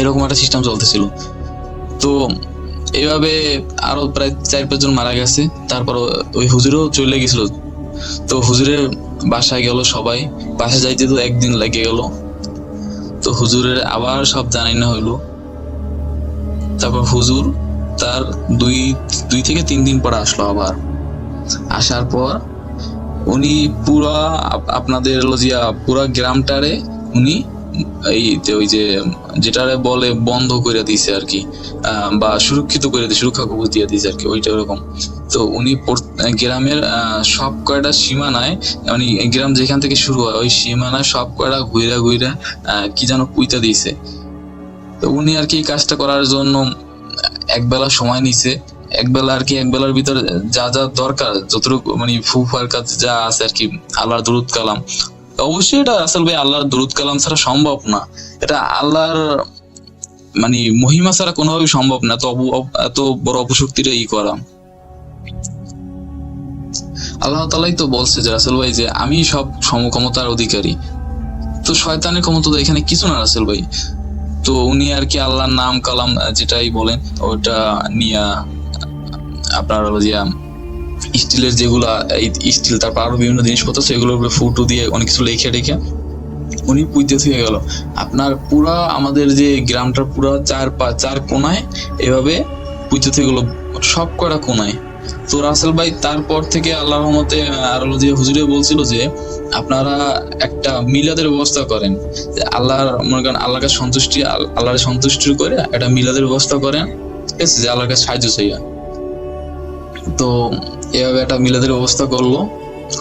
এরকম একটা সিস্টেম চলতেছিল। তো এইভাবে আরো প্রায় 4-5 জন মারা গেছে। তারপর ওই হুজুরও চলে গেছিল। তো হুজুরের বাসায় গেল সবাই, বাসায় যাইতে তো 1 দিন লেগে গেল। তো হুজুরের আবার সব জানাই না হইলো। তারপর হুজুর তার 2 থেকে 3 দিন পর আসলো। আবার আসার পর উনি পুরা আপনাদের লজিয়া পুরা গ্রামটারে উনি ওই যে যেটারে বলে বন্ধ করে দিয়েছে আর কি, বা সুরক্ষিত করে দিয়েছে, সুরক্ষা কবচ দিয়ে দিয়েছে আর কি, ওইটা ওরকম। তো উনি গ্রামের সব কয়টা সীমানায়, মানে গ্রাম যেখান থেকে শুরু হয় ওই সীমানায় সব কয়টা ঘুরা কি যেন পুঁইতা দিয়েছে। তো উনি আর কি এই কাজটা করার জন্য একবেলা সময় নিছে। একবেলা আর কি, একবেলার ভিতর যা যা দরকার, যতটুকু মানে ফুফার কাজ যা আছে আর কি, আল্লাহর দরুদ কালাম, অবশ্যই এটা আসল ভাই আল্লাহর দরুদ কালাম ছাড়া সম্ভব না, এটা আল্লাহর মানে মহিমা ছাড়া কোনোভাবেই সম্ভব না, এত বড় অপশক্তিটা করা। আল্লাহ তাআলাই তো বলছে যে রাসূল ভাই যে আমি সব সমক্ষমতার অধিকারী। তো শয়তানের ক্ষমতা তো এখানে কিছু না রাসূল ভাই। তো উনি আর কি আল্লাহর নাম কালাম যেটাই বলেন ওটা নিয়ে আপনার হলো যে স্টিলের যেগুলা স্টিল, তারপর আরো বিভিন্ন জিনিসপত্র সেগুলোর উপরে ফুটো দিয়ে অনেক কিছু লেখে রেখে উনি পুঁতে থেকে গেল। আপনার পুরা আমাদের যে গ্রামটার পুরা 4 কোণায় এভাবে পুঁতে থেকে গেলো, সব কটা কোণায়। তো রাসেল ভাই তারপর থেকে আল্লাহর রহমতে আর হলো যে হুজুরে বলছিল যে আপনারা একটা মিলাদের ব্যবস্থা করেন, আল্লাহর মনে করেন আল্লাহর কাছে আল্লাহর সন্তুষ্টি করে একটা মিলাদের ব্যবস্থা করেন, ঠিক আছে, যে আল্লাহর কাছে সাহায্য চাইয়া। তো এভাবে একটা মিলাদের ব্যবস্থা করলো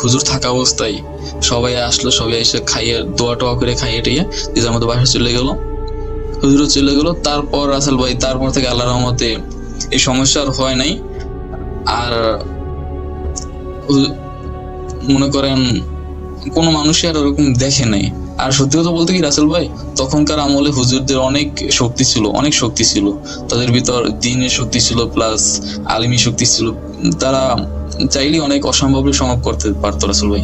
হুজুর থাকা অবস্থায়। সবাই আসলো, সবাই এসে খাইয়ে দোয়া টোয়া করে খাইয়ে টিয়ে নিজের মতো বাসায় চলে গেল, হুজুরও চলে গেল। তারপর রাসেল ভাই তারপর থেকে আল্লাহর রহমতে এই সমস্যা আর হয় নাই। আর মনে করেন কোনো মানুষই আর ওরকম দেখে নাই। আর সত্যি কথা বলতে কি রাসেল ভাই, তখনকার আমলে হুজুরদের অনেক শক্তি ছিল, তাদের ভিতর দ্বীনের শক্তি ছিল, প্লাস আলিমি শক্তি ছিল, তারা চাইলে অনেক অসম্ভবের সম্ভব করতে পারতো রাসেল ভাই।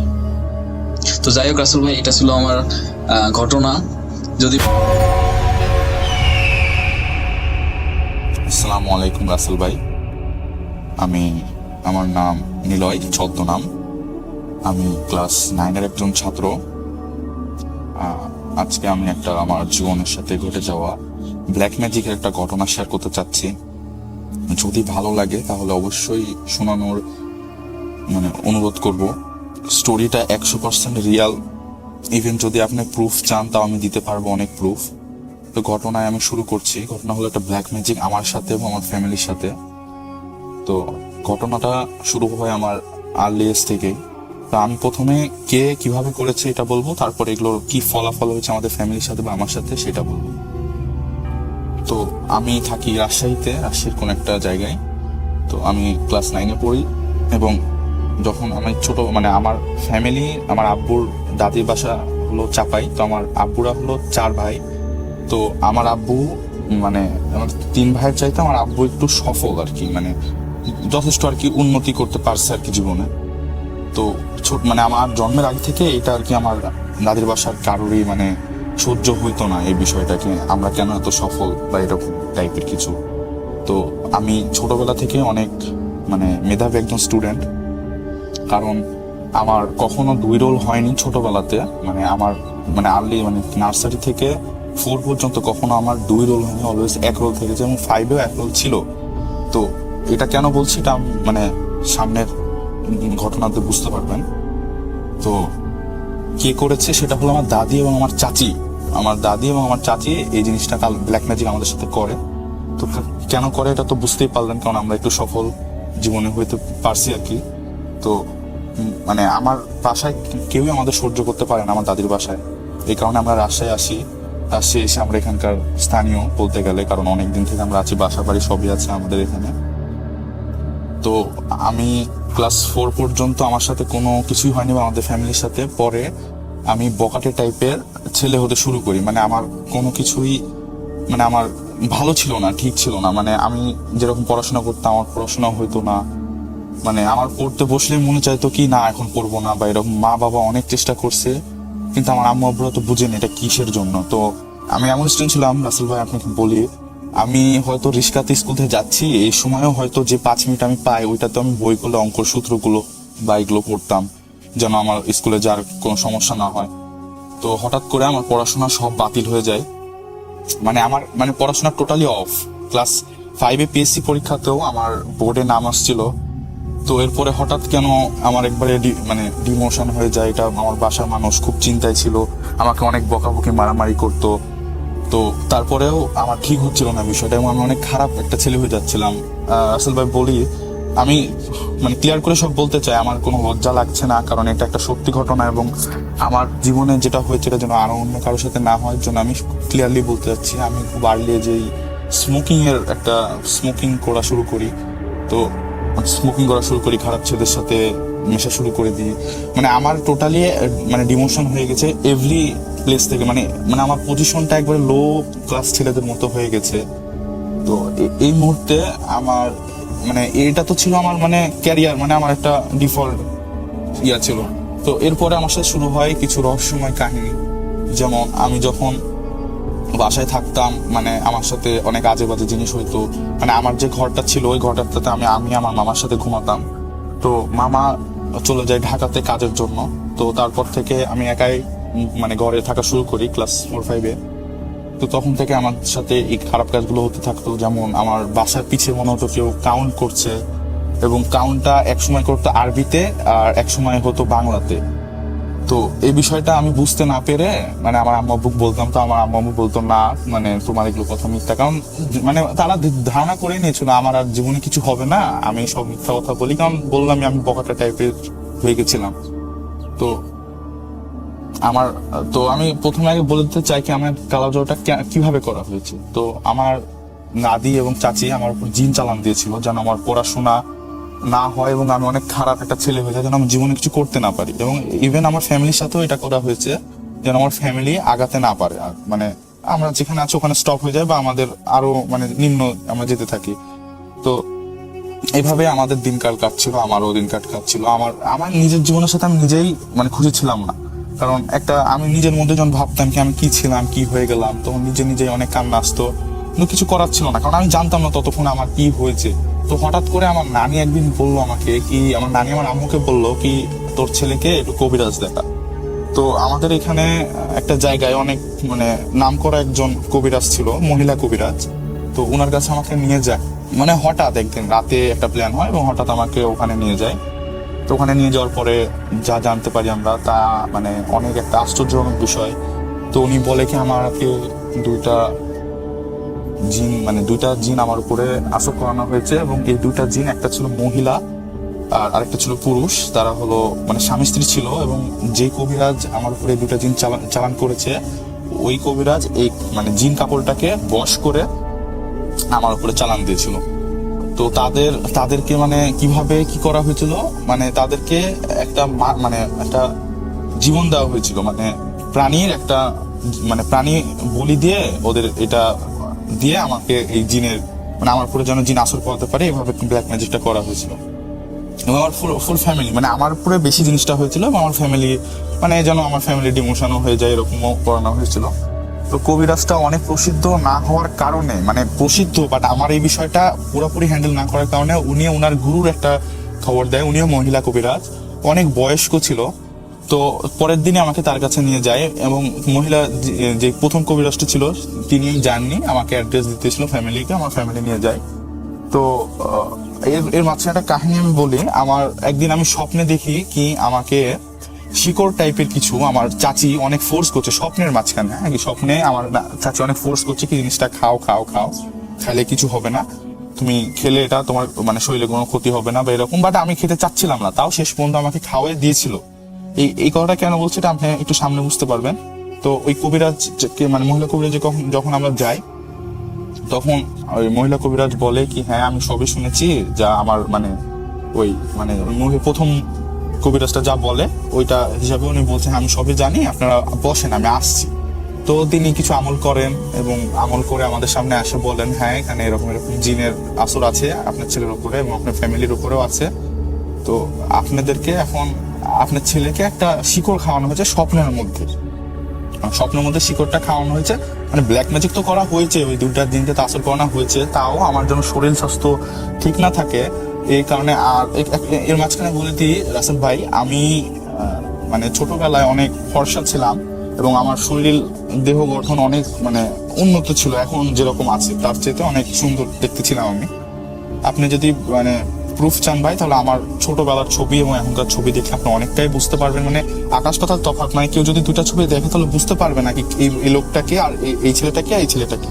তো যাই হোক রাসেল ভাই, এটা ছিল আমার ঘটনা। যদি আসসালামু আলাইকুম রাসেল ভাই। আমার নাম নিলয়, ছদ্মনাম। আমি ক্লাস 9-এর একজন ছাত্র। আজকে আমি একটা আমার জীবনের সাথে ঘটে যাওয়া ব্ল্যাক ম্যাজিকের একটা ঘটনা শেয়ার করতে চাচ্ছি। যদি ভালো লাগে তাহলে অবশ্যই শোনানোর অনুরোধ করব। স্টোরিটা 100% রিয়াল। ইভেন যদি আপনি প্রুফ চান তাও আমি দিতে পারবো, অনেক প্রুফ। তো ঘটনায় আমি শুরু করছি। ঘটনা হলো একটা ব্ল্যাক ম্যাজিক আমার সাথে এবং আমার ফ্যামিলির সাথে। তো ঘটনাটা শুরু হয় আমার আর্লি এজ থেকেই। তো আমি প্রথমে কে কিভাবে করেছে এটা বলবো, তারপরে এগুলোর কি ফলাফল হয়েছে আমাদের ফ্যামিলির সাথে বা আমার সাথে সেটা বলবো। তো আমি থাকি রাজশাহীর কোন একটা জায়গায়। তো আমি ক্লাস 9-এ পড়ি এবং যখন আমি ছোট আমার ফ্যামিলি, আমার আব্বুর দাদির বাসা হলো চাপাই। তো আমার আব্বুরা হলো 4 ভাই। তো আমার আব্বু আমার 3 ভাইয়ের চাইতে আমার আব্বু একটু সফল আর কি, যথেষ্ট আর কি উন্নতি করতে পারছে আর কি জীবনে। তো আমার জন্মের আগে থেকে এটা আর কি আমার দাদির বাসার কারোরই সহ্য হইতো না এই বিষয়টাকে, আমরা কেন এত সফল বা এরকম টাইপের কিছু। তো আমি ছোটবেলা থেকে অনেক মেধাবী একজন স্টুডেন্ট। কারণ আমার কখনো 2 রোল হয়নি ছোটবেলাতে। আমার আর্লি নার্সারি থেকে 4 পর্যন্ত কখনো আমার 2 রোল হয়নি, অলওয়েজ 1 রোল থেকে, যেমন 5-এও 1 রোল ছিল। তো এটা কেন বলছি এটা সামনের ঘটনাতে বুঝতে পারবেন। তো কে করেছে সেটা হলো আমার দাদি এবং আমার চাচি। আমার দাদি এবং আমার চাচি এই জিনিসটা কাল ব্ল্যাক ম্যাজিক আমাদের সাথে করে। তো কেন করে এটা তো বুঝতেই পারলেন, কারণ আমরা একটু সফল জীবনে হইতে পারছি আর কি। তো আমার বাসায় কেউই আমাদের সহ্য করতে পারে না, আমার দাদির বাসায়। এই কারণে আমরা রাজশাহী এসে আমরা এখানকার স্থানীয় বলতে গেলে, কারণ অনেকদিন থেকে আমরা আছি, বাসা বাড়ি সবই আছে আমাদের এখানে। তো আমি ক্লাস 4 পর্যন্ত আমার সাথে কোনো কিছুই হয়নি বা আমাদের ফ্যামিলির সাথে। পরে আমি বকাটে টাইপের ছেলে হতে শুরু করি। আমার কোনো কিছুই আমার ভালো ছিল না, ঠিক ছিল না। আমি যেরকম পড়াশোনা করতাম আমার পড়াশোনা হইতো না। আমার পড়তে বসলে মনে চাইতো কি না এখন পড়বো না বা এরকম। মা বাবা অনেক চেষ্টা করছে, কিন্তু আমার আম্মু আব্বুরা তো বুঝেনি এটা কিসের জন্য। তো আমি এমন স্টুডেন্ট ছিলাম, রাসেল ভাই আপনাকে বলি, আমি হয়তো রিস্কাতে স্কুল থেকে যাচ্ছি, এই সময়ও হয়তো যে 5 মিনিট আমি পাই ওইটাতে আমি বই করলে অঙ্কর সূত্রগুলো বা এগুলো পড়তাম, যেন আমার স্কুলে যার কোনো সমস্যা না হয়। তো হঠাৎ করে আমার পড়াশোনা সব বাতিল হয়ে যায়। আমার পড়াশোনা টোটালি অফ। ক্লাস 5-এ পিএসসি পরীক্ষাতেও আমার বোর্ডে নাম আসছিল। তো এরপরে হঠাৎ কেন আমার একবারে ডিমোশন হয়ে যায়। এটা আমার বাসার মানুষ খুব চিন্তায় ছিল, আমাকে অনেক বকাবকি মারামারি করতো। তো তারপরেও আমার ঠিক হচ্ছিল না বিষয়টা এবং আমি অনেক খারাপ একটা ছেলে হয়ে যাচ্ছিলাম। রাসেল ভাই বলি, আমি ক্লিয়ার করে সব বলতে চাই, আমার কোনো লজ্জা লাগছে না, কারণ এটা একটা সত্যি ঘটনা এবং আমার জীবনে যেটা হয়েছে এটা যেন আরো অন্য কারোর সাথে না হয় জন্য আমি ক্লিয়ারলি বলতে চাচ্ছি। আমি খুব আর্লি যেই স্মোকিং করা শুরু করি। তো স্মোকিং করা শুরু করি, খারাপ ছেলেদের সাথে মেশা শুরু করে দিই। আমার টোটালি ডিমোশন হয়ে গেছে এভরি প্লেস থেকে। আমার পজিশনটা একবারে লো ক্লাস ছেলেদের মতো হয়ে গেছে। তো এই মুহূর্তে আমার এটা তো ছিল আমার ক্যারিয়ার, আমার একটা ডিফল্ট ছিল। তো এরপরে আমার সাথে শুরু হয় কিছু রহস্যময় কাহিনী। যেমন আমি যখন বাসায় থাকতাম আমার সাথে অনেক আজে বাজে জিনিস হইতো। আমার যে ঘরটা ছিল ওই ঘরটাতে আমি আমার মামার সাথে ঘুমাতাম। তো মামা চলে যায় ঢাকাতে কাজের জন্য। তো তারপর থেকে আমি একাই ঘরে থাকা শুরু করি ক্লাস 4-5-এ। তো তখন থেকে আমার সাথে এই খারাপ কাজগুলো হতে থাকতো। যেমন আমার বাসার পিছে মনে হতো কেউ কাউন্ট করছে, এবং কাউন্টটা একসময় করতো আরবিতে আর একসময় হতো বাংলাতে। তো এই বিষয়টা আমি বুঝতে না পেরে আমার আম্মু আব্বুকে বলতাম। তো আমার আম্মু আব্বু বলতো না তোমার এগুলো কথা মিথ্যা, কারণ তারা ধারণা করে নিয়েছিল আমার আর জীবনে কিছু হবে না, আমি সব মিথ্যা কথা বলি। কারণ বললাম আমি বকাটা টাইপের হয়ে গেছিলাম। তো আমি প্রথমে আগে বলতে চাই কি আমার কালাজোরটা কিভাবে করা হয়েছে। তো আমার দাদি এবং চাচি আমার উপর জিন চালান দিয়েছিল যেন আমার পড়াশোনা না হয় এবং আমি অনেক খারাপ একটা ছেলে হয়ে যায়, যেন আমি জীবনে কিছু করতে না পারি। এবং ইভেন আমার ফ্যামিলির সাথেও এটা করা হয়েছে যেন আমার ফ্যামিলি আগাতে না পারে, আর আমরা যেখানে আছি ওখানে স্টপ হয়ে যায় বা আমাদের আরো নিম্ন আমরা যেতে থাকি। তো এইভাবে আমাদের দিনকাল কাটছিল, আমারও দিনকাল কাটছিল। আমার নিজের জীবনের সাথে আমি নিজেই খুশি ছিলাম না। কারণ একটা আমি নিজের মধ্যে যখন ভাবতাম কি আমি কি ছিলাম, কি হয়ে গেলাম, তখন নিজে নিজেই অনেক কান্না আসতো, কিন্তু কিছু করার ছিল না, কারণ আমি জানতাম না ততক্ষণ আমার কি হয়েছে। তো হঠাৎ করে আমার নানি একদিন বললো আমাকে কি, আমার নানি আমার আম্মুকে বললো কি তোর ছেলেকে একটু কবিরাজ দেখা। তো আমাদের এখানে একটা জায়গায় অনেক মানে নামকরা একজন কবিরাজ ছিল, মহিলা কবিরাজ। তো ওনার কাছে আমাকে নিয়ে যায়, মানে হঠাৎ একদিন রাতে একটা প্ল্যান হয় এবং হঠাৎ আমাকে ওখানে নিয়ে যায়। তো ওখানে নিয়ে যাওয়ার পরে যা জানতে পারি আমরা তা মানে অনেক একটা আশ্চর্যজনক বিষয়। তো উনি বলে কি আমাকে দুইটা জিন আমার উপরে আসর করানো হয়েছে, এবং এই দুইটা জিন, একটা ছিল মহিলা আর আরেকটা ছিল পুরুষ। তারা হলো মানে স্বামী স্ত্রী ছিল, এবং যে কবিরাজ আমার উপরে দুইটা জিন চালান করেছে, ওই কবিরাজ এই মানে জিন কাপড়টাকে বশ করে আমার উপরে চালান দিয়েছিল। তো তাদেরকে মানে কিভাবে কি করা হয়েছিল, মানে তাদেরকে একটা মানে একটা জীবন দেওয়া হয়েছিল, মানে প্রাণীর একটা মানে প্রাণী বলি দিয়ে ওদের এটা দিয়ে আমাকে এই জিনের মানে আমার উপরে যেন জিন আসর করাতে পারে, এভাবে ব্ল্যাক ম্যাজিকটা করা হয়েছিল। এবং আমার ফুল ফ্যামিলি মানে আমার উপরে বেশি জিনিসটা হয়েছিল, এবং আমার ফ্যামিলি মানে যেন আমার ফ্যামিলি ডিমোশনও হয়ে যায় এরকমও করানো হয়েছিল। তো কবিরাজটা অনেক প্রসিদ্ধ না হওয়ার কারণে, মানে প্রসিদ্ধ বাট আমার এই বিষয়টা পুরোপুরি হ্যান্ডেল না করার কারণে উনি ওনার গুরুর একটা খবর দেয়। উনিও মহিলা কবিরাজ, অনেক বয়স্ক ছিল। তো পরের দিনে আমাকে তার কাছে নিয়ে যায়, এবং মহিলা যে প্রথম কবিরাজটা ছিল তিনি যাননি, আমাকে অ্যাড্রেস দিতেছিল ফ্যামিলিকে, আমার ফ্যামিলি নিয়ে যায়। তো এর মাঝখানে একটা কাহিনী আমি বলি। আমার একদিন আমি স্বপ্নে দেখি কি আমাকে শিকড় টাইপের কিছু আমার চাচি অনেক ফোর্স করছে স্বপ্নের মাঝখানে। হ্যাঁ, স্বপ্নে আমার চাচি অনেক ফোর্স করছে কি জিনিসটা খাও খাও খাও, খাইলে কিছু হবে না, তুমি খেলে এটা তোমার মানে শরীরে কোনো ক্ষতি হবে না বা এরকম। বাট আমি খেতে চাচ্ছিলাম না, তাও শেষ পর্যন্ত আমাকে খাওয়াই দিয়েছিল। এই কথাটা কেন বলছি এটা আপনি একটু সামনে বুঝতে পারবেন। তো ওই কবিরাজ মানে মহিলা কবিরাজ যখন আমরা যাই, তখন ওই মহিলা কবিরাজ বলে কি হ্যাঁ আমি সবই শুনেছি, যা আমার মানে ওই মানে প্রথম কবিরাজটা যা বলে ওইটা হিসাবে উনি বলছেন আমি সবই জানি, আপনারা বসেন আমি আসছি। তো তিনি কিছু আমল করেন, এবং আমল করে আমাদের সামনে আসে বলেন হ্যাঁ এখানে এরকম এরকম জিনের আসর আছে আপনার ছেলের উপরে এবং আপনার ফ্যামিলির উপরেও আছে। তো আপনাদেরকে এখন আপনার ছেলেকে একটা শিকড় খাওয়ানো হয়েছে স্বপ্নের মধ্যে, শিকড়টা খাওয়ানো হয়েছে। মানে ব্ল্যাক ম্যাজিক তো করা হয়েছে, ওই দুটা দিনকে তাসর করানো হয়েছে, তাও আমার জন্য শরীর স্বাস্থ্য ঠিক না থাকে এই কারণে। আর এর মাঝখানে বলে দিই রাসেল ভাই, আমি মানে ছোটবেলায় অনেক ফর্সা ছিলাম, এবং আমার শরীর দেহ গঠন অনেক মানে উন্নত ছিল, এখন যেরকম আছে তার চেয়ে অনেক সুন্দর দেখতে ছিলাম আমি। আপনি যদি মানে প্রুফ চান ভাই, তাহলে আমার ছোটবেলার ছবি এবং এখনকার ছবি দেখলে আপনি অনেকটাই বুঝতে পারবেন, মানে আকাশ পাতাল তফাৎ। মানে কেউ যদি দুটা ছবি দেখে তাহলে বুঝতে পারবে না কি এই লোকটাকে আর এই ছেলেটাকে আর এই ছেলেটাকে।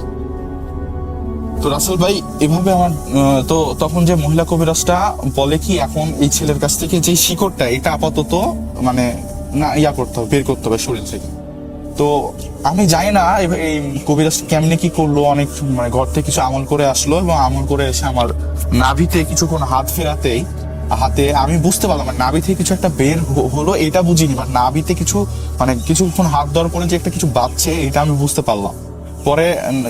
তো রাসেল ভাই এভাবে আমার তো তখন যে মহিলা কবিরাজটা বলে কি এখন এই ছেলের কাছ থেকে যে শিকড়টা এটা আপাতত মানে না করতে হবে, বের করতে হবে শরীর থেকে। তো আমি জানি না এই কবিরাজ কেমনে কি করলো, অনেক মানে ঘর থেকে কিছু আমল করে আসলো, এবং আমল করে এসে আমার নাভিতে কিছুক্ষণ হাত ফেরাতেই হাতে আমি বুঝতে পারলাম নাভি থেকে কিছু একটা বের হলো, এটা বুঝিনি, বাট নাভিতে কিছু মানে কিছুক্ষণ হাত দেওয়ার পরে যে একটা কিছু বাজছে এটা আমি বুঝতে পারলাম। পরে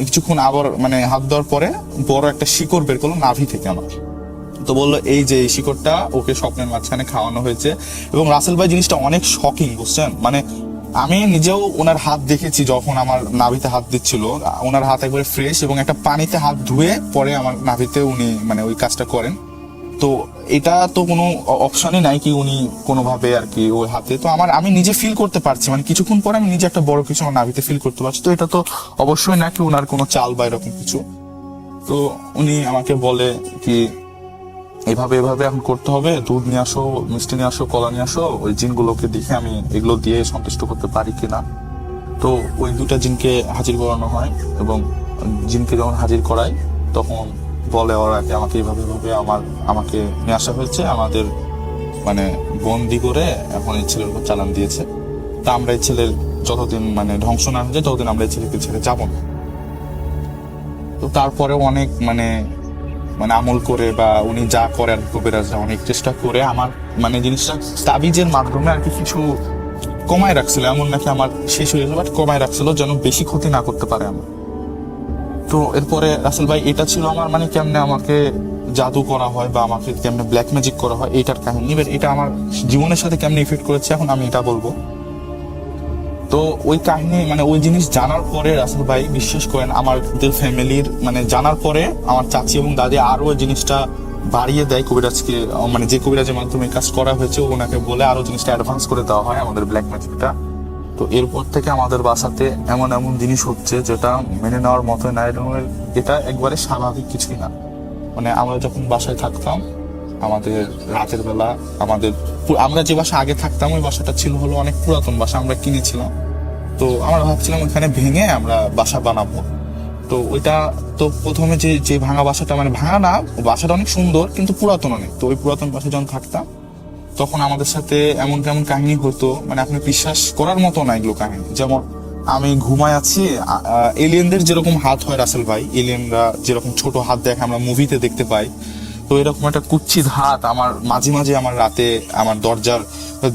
কিছুক্ষণ আবার মানে হাত দেওয়ার পরে বড় একটা শিকড় বের করলো নাভি থেকে আমার। তো বললো এই যে এই শিকড়টা ওকে স্বপ্নের মাঝখানে খাওয়ানো হয়েছে। এবং রাসেল ভাই জিনিসটা অনেক শকিং, বুঝছেন, মানে আমি নিজেও ওনার হাত দেখেছি যখন আমার নাভিতে হাত দিচ্ছিল, ওনার হাত একবারে ফ্রেশ, এবং একটা পানিতে হাত ধুয়ে পরে আমার নাভিতে উনি মানে ওই কাজটা করেন। তো এটা তো কোনো অপশনই নাই কি উনি কোনোভাবে আর কি ওই হাতে, তো আমি নিজে ফিল করতে পারছি, মানে কিছুক্ষণ পরে আমি নিজে একটা বড় কিছু আমার নাভিতে ফিল করতে পারছি। তো এটা তো অবশ্যই না কি ওনার কোনো চাল বা এরকম কিছু। তো উনি আমাকে বলে কি এভাবে এখন করতে হবে, দুধ নিয়ে আসো, মিষ্টি নিয়ে আসো, কলা নিয়ে আসো, ওই জিনগুলোকে দেখে আমি এগুলো দিয়ে সন্তুষ্ট করতে পারি কিনা। তো ওই দুটা জিনকে হাজির করানো হয়, এবং জিনকে যখন হাজির করায় তখন বলে ওরা আমাকে এইভাবে আমাকে নিয়ে আসা হয়েছে, আমাদের মানে বন্দি করে এখন এই ছেলের উপর চালান দিয়েছে। তা আমরা এই ছেলের যতদিন মানে ধ্বংস না হয়ে যায় ততদিন আমরা এই ছেলেকে ছেড়ে যাবো না। তো তারপরেও অনেক মানে আমল করে বা উনি যা করে আর কবিরাজ অনেক চেষ্টা করে আমার মানে জিনিসটা তাবিজের মাধ্যমে আর কি কিছু কমায় রাখছিল, এমন নাকি আমার শেষ হয়ে গেল, বাট কমায় রাখছিল যেন বেশি ক্ষতি না করতে পারে আমার। তো এরপরে রাসেল ভাই এটা ছিল আমার মানে কেমনে আমাকে জাদু করা হয় বা আমাকে কেমনে ব্ল্যাক ম্যাজিক করা হয় এইটার কাহিনী। এটা আমার জীবনের সাথে কেমনে ইফেক্ট করেছে এখন আমি এটা বলবো। তো ওই কাহিনী মানে ওই জিনিস জানার পরে রাসেল ভাই বিশ্বাস করেন আমাদের ফ্যামিলির মানে জানার পরে আমার চাচি এবং দাদি আরো ওই জিনিসটা বাড়িয়ে দেয় কবিরাজকে, মানে যে কবিরাজের মাধ্যমে কাজ করা হয়েছে ওনাকে বলে আরো জিনিসটা অ্যাডভান্স করে দেওয়া হয় আমাদের ব্ল্যাক ম্যাজিকটা। তো এরপর থেকে আমাদের বাসাতে এমন এমন জিনিস হচ্ছে যেটা মেনে নেওয়ার মতো না, এটা একবারে স্বাভাবিক কিছুই না। মানে আমরা যখন বাসায় থাকতাম আমাদের রাতের বেলা আমরা যে বাসা আগে থাকতাম ওই বাসাটা ছিল হলো অনেক পুরাতন বাসা, আমরা কিনেছিলাম। তো আমরা ভাবছিলাম ওখানে ভেঙে আমরা বাসা বানাবো। তো ওইটা তো প্রথমে যে ভাঙা বাসাটা, মানে ভাঙা না, বাসাটা অনেক সুন্দর কিন্তু পুরাতন অনেক। তো ওই পুরাতন বাসায় যখন থাকতাম তখন আমাদের সাথে এমন কেমন কাহিনী হতো, মানে আপনি বিশ্বাস করার মতো না এগুলো কাহিনী। যেমন আমি ঘুমায় আছি, এলিয়েনদের যেরকম হাত হয় রাসেল ভাই, এলিয়েনরা যেরকম ছোট হাত দেখে আমরা মুভিতে দেখতে পাই, তো এরকম একটা কুচ্ছিত হাত আমার মাঝে মাঝে আমার রাতে আমার দরজার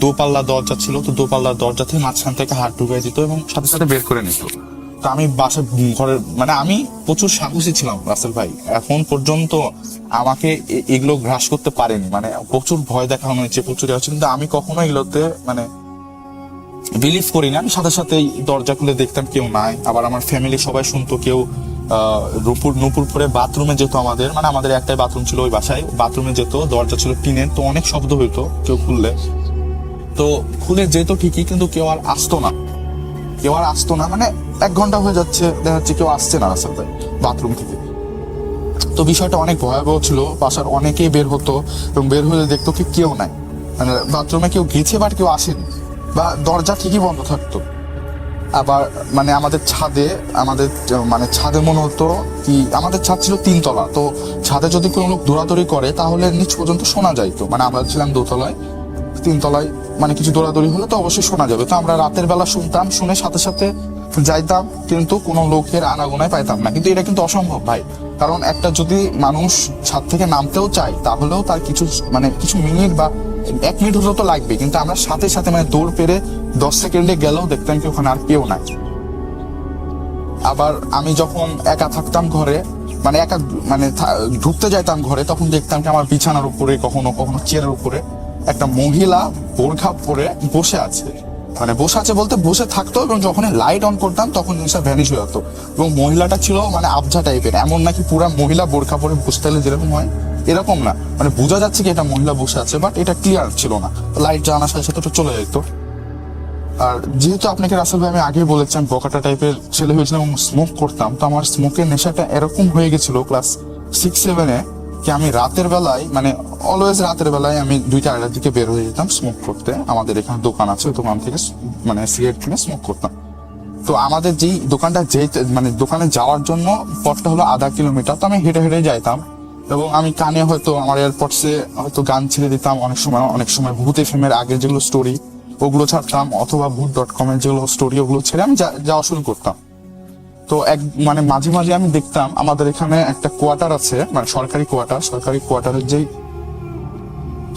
দোপাল্লা দরজা ছিল, তো দোপাল্লার দরজা থেকে মাঝখান থেকে হাত ঢুকিয়ে দিত এবং সাথে সাথে বের করে নিত। তো আমি বাসায় ঘরের মানে আমি প্রচুর সাহসী ছিলাম রাসেল ভাই, এখন পর্যন্ত আমাকে এগুলো গ্রাস করতে পারেনি। মানে প্রচুর ভয় দেখানো হয়েছে, প্রচুর হচ্ছে, কিন্তু আমি কখনো এগুলোতে মানে বিলিভ করি না। আমি সাথে সাথেই দরজা খুলে দেখতাম কেউ নাই। আবার আমার ফ্যামিলি সবাই শুনতো, কেউ নুপুরপুরে বাথরুমে যেত, আমাদের একটাই বাথরুম ছিল ওই বাসায়, বাথরুমে যেত, দরজা ছিল টিনের, তো অনেক শব্দ হইতো কেউ খুললে। তো খুলে যেত ঠিকই কিন্তু কেউ আর আসতো না, মানে 1 ঘন্টা হয়ে যাচ্ছে, দেখা যাচ্ছে কেউ আসছে না রাস্তা বাথরুম থেকে। তো বিষয়টা অনেক ভয়াবহ ছিল। বাসার অনেকেই বের হতো এবং বের হলে দেখতো কি কেউ নাই, মানে বাথরুমে কেউ গেছে বাট কেউ আসেনি, বা দরজা ঠিকই বন্ধ থাকতো। আবার মানে আমাদের ছাদে মনে হতো কি, আমাদের ছাদ ছিল 3 তলা, তো ছাদে যদি কোনো লোক দৌড়াদৌড়ি করে তাহলে নিচ পর্যন্ত শোনা যাইতো। মানে আমরা ছিলাম 2 তলায়, 3 তলায় মানে কিছু দৌড়াদৌড়ি হলে তো অবশ্যই শোনা যাবে। তো আমরা রাতের বেলা শুনতাম, শুনে সাথে সাথে যাইতাম, কিন্তু কোনো লোকের আনাগোনায় পাইতাম না। কিন্তু এটা কিন্তু অসম্ভব ভাই, কারণ একটা যদি মানুষ ছাদ থেকে নামতেও চায় তাহলেও তার কিছু মিনিট বা 1 মিনিট হলেও তো লাগবে, কিন্তু আমরা সাথে সাথে মানে দৌড় পেরে 10 সেকেন্ডে গেলেও দেখতাম কি ওখানে আর কেউ নাই। আবার আমি যখন একা থাকতাম ঘরে, মানে ঢুকতে যাইতাম ঘরে, তখন দেখতাম কি আমার বিছানার উপরে কখনো কখনো চেয়ারের উপরে একটা মহিলা বোরখা পরে বসে আছে, মানে বলতে বসে থাকতো, এবং যখন লাইট অন করতাম তখন জিনিসটা ভ্যানিশ হয়ে যেত। এবং মহিলাটা ছিল মানে আবঝা টাইপের, এমন নাকি পুরা মহিলা বোরখা পরে বসে থাকলে যেরকম হয় এরকম না, মানে বোঝা যাচ্ছে কি এটা মহিলা বসে আছে, বাট এটা ক্লিয়ার ছিল না। লাইট জ্বালানোর সাথে সাথে চলে যেত। আর যেহেতু আপনাকে রাসেল ভাই আমি আগে বলেছেন বকাটা টাইপের ছেলে হয়েছিলাম এবং স্মোক করতাম, তো আমার স্মোকের নেশাটা এরকম হয়ে গেছিল ক্লাস 6-7-এ কি আমি রাতের বেলায়, মানে অলওয়েজ রাতের বেলায় আমি 2টা-2:30 দিকে বের হয়ে যেতাম স্মোক করতে। আমাদের এখানে দোকান আছে, দোকান থেকে মানে সিগারেট কিনে স্মোক করতাম। তো আমাদের যেই দোকানটা মানে দোকানে যাওয়ার জন্য পথটা হলো 1/2 কিলোমিটার, তো আমি হেঁটে হেঁটে যাইতাম এবং আমি কানে হয়তো আমার এয়ারপডসে হয়তো গান ছেড়ে দিতাম, অনেক সময় ভূত এফএম-এর আগের যেগুলো স্টোরি ওগুলো ছাড়তাম, অথবা ভূত.com-এর যেগুলো স্টোরি ওগুলো ছেড়ে আমি যাওয়া শুরু করতাম। তো মানে মাঝে মাঝে আমি দেখতাম আমাদের এখানে একটা কোয়ার্টার আছে, মানে সরকারি কোয়ার্টারের যেই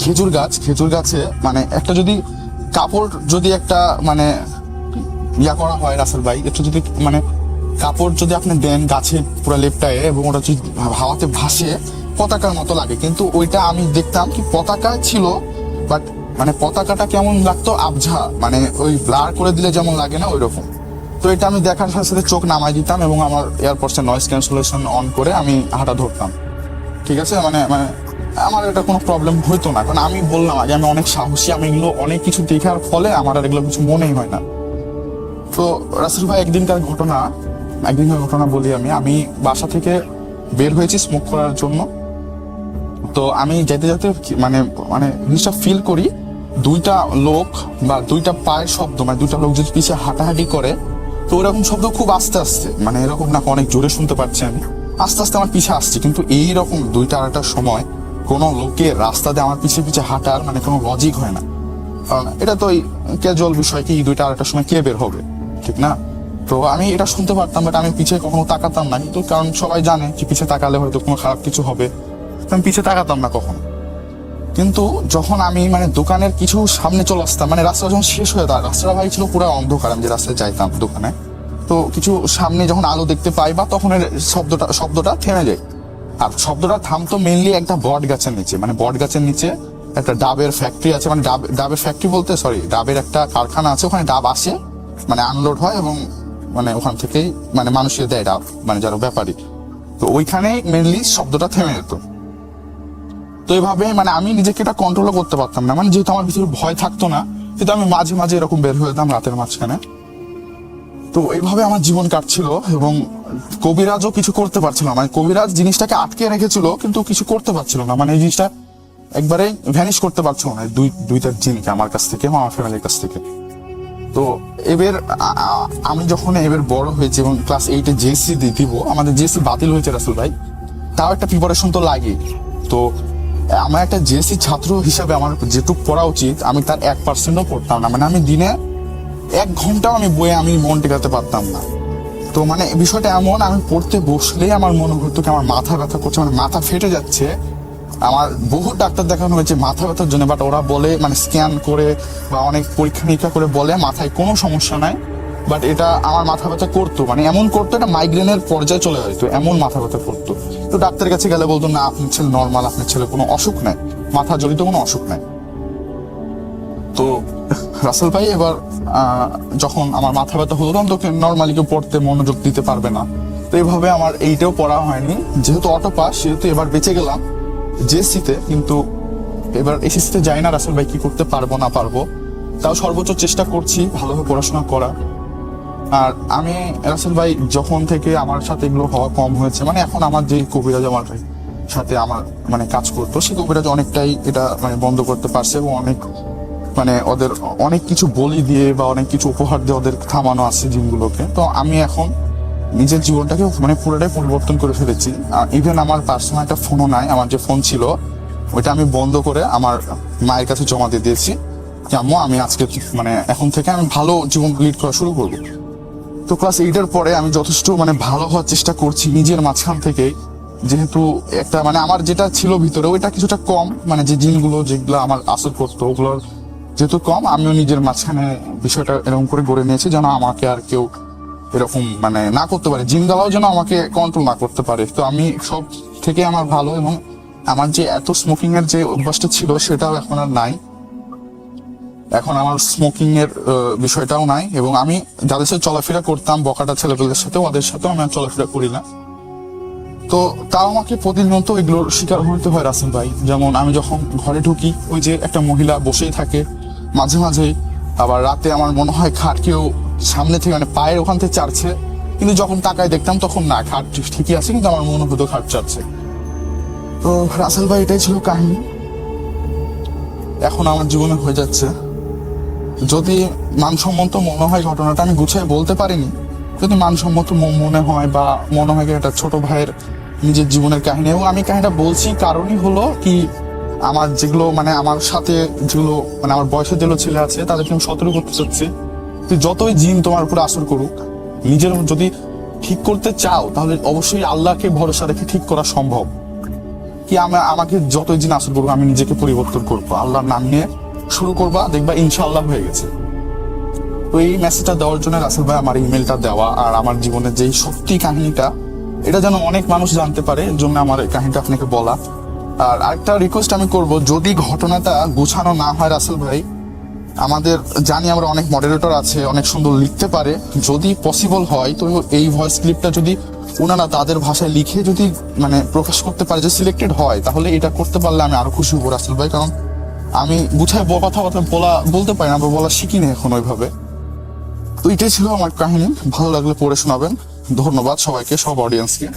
খেজুর গাছে মানে একটা যদি কাপড় যদি একটা মানে ইয়া করা হয় রাসেল ভাই, একটু যদি মানে কাপড় যদি আপনি দেন গাছে পুরো লেপটায় এবং ওটা যদি হাওয়াতে ভাসে পতাকার মতো লাগে, কিন্তু ওইটা আমি দেখতাম কি পতাকা ছিল, বাট মানে পতাকাটা কেমন লাগতো আবঝা, মানে ওই ব্লার করে দিলে যেমন লাগে না ওই রকম। তো এটা আমি দেখার সাথে সাথে চোখ নামাই দিতাম এবং আমার এয়ারপডসে নয়েজ ক্যান্সেলেশন অন করে আমি হাঁটা ধরতাম, ঠিক আছে। মানে আমার এটা কোনো প্রবলেম হইতো না, কারণ আমি বললাম আগে আমি অনেক সাহসী, আমি এগুলো অনেক কিছু দেখার ফলে আমার আর এগুলো কিছু মনেই হয় না। তো রাসেল ভাই একদিনকার ঘটনা বলি আমি বাসা থেকে বের হয়েছি স্মোক করার জন্য। তো আমি যেতে যেতে মানে জিনিসটা ফিল করি 2টা লোক বা 2টা পায়ের শব্দ, মানে 2টা লোক যদি পিছিয়ে হাঁটাহাঁটি করে, তো ওরকম শব্দ খুব আস্তে আস্তে, মানে এরকম না অনেক জোরে শুনতে পাচ্ছি আমি, আস্তে আস্তে আমার পিছিয়ে আসছে। কিন্তু এইরকম 2টা-2:30টার সময় কোনো লোকের রাস্তাতে আমার পিছিয়ে পিছিয়ে হাঁটার মানে কোনো লজিক হয় না, কারণ এটা তো ক্যাজুয়াল বিষয় কি 2টা-2:30টার সময় কে বের হবে, ঠিক না? তো আমি এটা শুনতে পারতাম, বাট আমি পিছিয়ে কখনো তাকাতাম না, কিন্তু কারণ সবাই জানে যে পিছিয়ে তাকালে হয়তো কোনো খারাপ কিছু হবে, আমি পিছিয়ে তাকাতাম না কখনো। কিন্তু যখন আমি মানে দোকানের কিছু সামনে চলে আসতাম, মানে রাস্তা যখন শেষ হয়ে যায়, রাস্তাটা ভাই ছিল পুরো অন্ধকার, আমি যে রাস্তায় যাইতাম দোকানে, তো কিছু সামনে যখন আলো দেখতে পাই বা তখন শব্দটা থেমে যায়। আর শব্দটা থামতো মেইনলি একটা বট গাছের নিচে, মানে বট গাছের নিচে একটা ডাবের ফ্যাক্টরি আছে, মানে ডাবের ফ্যাক্টরি বলতে ডাবের একটা কারখানা আছে, ওখানে ডাব আসে মানে আনলোড হয় এবং মানে ওখান থেকেই মানে মানুষের দেয় ডাব, মানে যারা ব্যাপারী। তো ওইখানেই মেনলি শব্দটা থেমে যেত। তো এইভাবে মানে আমি নিজেকে এটা কন্ট্রোলও করতে পারতাম না, মানে যেহেতু আমার ভিতরে ভয় থাকতো না, কিন্তু আমি মাঝে মাঝে এরকম বের হয়ে যেতাম রাতের মাঝখানে। তো এইভাবে আমার জীবন কাটছিল এবং কবিরাজও কিছু করতে পারছিল না। মানে কবিরাজ জিনিসটাকে আটকে রেখেছিল কিন্তু কিছু করতে পারছিল না, মানে এই জিনিসটা একবারে ভ্যানিশ করতে পারছিল না দুইটা জিনকে আমার কাছ থেকে, আমার ফ্যামিলির কাছ থেকে। তো এবার আমি যখন এবার বড় হয়েছি এবং ক্লাস 8-এ জেএসসি দিব, আমাদের জেএসসি বাতিল হয়েছে রাসেল ভাই, তাও একটা প্রিপারেশন তো লাগে। তো আমার একটা জেএসসি ছাত্র হিসাবে আমার যেটুকু পড়া উচিত আমি তার 1%ও পড়তাম না। মানে আমি দিনে 1 ঘন্টাও আমি বইয়ে আমি মন টেকাতে পারতাম না। তো মানে বিষয়টা এমন, আমি পড়তে বসলেই আমার মনে হতো কি আমার মাথা ব্যথা করছে, মানে মাথা ফেটে যাচ্ছে। আমার বহু ডাক্তার দেখানো হয়েছে মাথা ব্যথার জন্য, বাট ওরা বলে মানে স্ক্যান করে বা অনেক পরীক্ষা নিরীক্ষা করে বলে মাথায় কোনো সমস্যা নাই, বাট এটা আমার মাথা ব্যথা করতো, মানে এমন করতো এটা মাইগ্রেনের পর্যায়ে চলে যেত, এমন মাথা ব্যথা করতো। তো ডাক্তারের কাছে গেলে বলতো না আপনার ছেলে নর্মাল, আপনার ছেলে কোনো অসুখ নাই, মাথা জড়িত কোনো অসুখ নাই। তো রাসেল ভাই এবার যখন আমার মাথা ব্যথা হতো তখন তো নর্মালি কেউ পড়তে মনোযোগ দিতে পারবে না। তো এইভাবে আমার এইটাও পড়া হয়নি, যেহেতু অটো পাস সেহেতু এবার বেঁচে গেলাম জেএসসিতে। কিন্তু এবার এসএসসিতে যাই না রাসেল ভাই, কি করতে পারবো না পারবো, তাও সর্বোচ্চ চেষ্টা করছি ভালোভাবে পড়াশোনা করা। আর আমি রাসেল ভাই যখন থেকে আমার সাথে এগুলো হওয়া কম হয়েছে, মানে এখন আমার যে কবিরাজ আমার সাথে আমার মানে কাজ করতো, সেই কবিরাজ অনেকটাই এটা মানে বন্ধ করতে পারছে এবং অনেক মানে ওদের অনেক কিছু বলি দিয়ে বা অনেক কিছু উপহার দিয়ে ওদের থামানো আছে জিনগুলোকে। তো আমি এখন নিজের জীবনটাকে মানে পুরোটাই পরিবর্তন করে ফেলেছি। ইভেন আমার পার্সোনাল একটা ফোনও নাই, আমার যে ফোন ছিল ওইটা আমি বন্ধ করে আমার মায়ের কাছে জমা দিয়ে দিয়েছি যে আম্মু আমি আজকে মানে এখন থেকে আমি ভালো জীবন লিড করা শুরু করবো। তো ক্লাস 8-এর পরে আমি যথেষ্ট মানে ভালো হওয়ার চেষ্টা করছি নিজের মাঝখান থেকে, যেহেতু একটা মানে আমার যেটা ছিল ভিতরে ওইটা কিছুটা কম, মানে যে জিনগুলো যেগুলো আমার আসর করতো ওগুলোর যেহেতু কম, আমিও নিজের মাঝখানে বিষয়টা এরকম করে গড়ে নিয়েছি যেন আমাকে আর কেউ এরকম মানে না করতে পারে, জিনগুলোও যেন আমাকে কন্ট্রোল না করতে পারে। তো আমি সব থেকে আমার ভালো, এবং আমার যে এত স্মোকিং এর যে অভ্যাসটা ছিল সেটাও এখন আর নাই, এখন আমার স্মোকিং এর বিষয়টাও নাই। এবং আমি যাদের সাথে চলাফেরা করতাম বকাটা ছেলেপেলেদের সাথে, ওদের সাথেও আমি আর চলাফেরা করি না। তো তাও আমাকে প্রতিনিয়ত এগুলোর শিকার হতে হয় রাসেল ভাই। যেমন আমি যখন ঘরে ঢুকি ওই যে একটা মহিলা বসেই থাকে মাঝে মাঝে, আবার রাতে আমার মনে হয় খাট কেউ সামনে থেকে মানে পায়ের ওখান থেকে চাড়ছে, কিন্তু যখন তাকায় দেখতাম তখন না, খাট ঠিকই আছে কিন্তু আমার মনে হতো খাট চাড়ছে। তো রাসেল ভাই এটাই ছিল কাহিনী, এখন আমার জীবনে হয়ে যাচ্ছে। যদি মানসম্মত মনে হয় ঘটনাটা আমি গুছিয়ে বলতে পারিনি, যদি মানসম্মত মনে হয় বা মনে হয় একটা ছোট ভাইয়ের নিজের জীবনের কাহিনী, এবং আমি কাহিনীটা বলছি কারণই হলো কি আমার যেগুলো মানে আমার সাথে যেগুলো মানে আমার বয়সের যেগুলো ছেলে আছে তাদেরকে আমি সতর্ক করতে চাচ্ছি, তুই যতই জিন তোমার উপরে আসর করুক, নিজের যদি ঠিক করতে চাও তাহলে অবশ্যই আল্লাহকে ভরসা রেখে ঠিক করা সম্ভব। কি আমাকে যতই জিন আসর করুক আমি নিজেকে পরিবর্তন করবো, আল্লাহর নাম নিয়ে শুরু করবা, দেখবা ইনশাআল্লাহ হয়ে গেছে। তো এই মেসেজটা দেওয়ার জন্য রাসেল ভাই আমার ইমেলটা দেওয়া, আর আমার জীবনের যেই সত্যি কাহিনীটা এটা যেন অনেক মানুষ জানতে পারে, এর জন্য আমার এই কাহিনীটা আপনাকে বলা। আর আরেকটা রিকোয়েস্ট আমি করব, যদি ঘটনাটা গোছানো না হয় রাসেল ভাই, আমাদের জানি আমরা অনেক মডারেটর আছে অনেক সুন্দর লিখতে পারে, যদি পসিবল হয় তো এই ভয়েস ক্লিপটা যদি ওনারা তাদের ভাষায় লিখে যদি মানে প্রকাশ করতে পারে, যে সিলেক্টেড হয়, তাহলে এটা করতে পারলে আমি আরো খুশি হবো রাসেল ভাই। কারণ আমি গুছায় কথা বলতে পারি না বা বলা শিখিনি এখন ওইভাবে। তো এটাই ছিল আমার কাহিনী, ভালো লাগলে পড়ে শোনাবেন। ধন্যবাদ সবাইকে, সব অডিয়েন্সকে।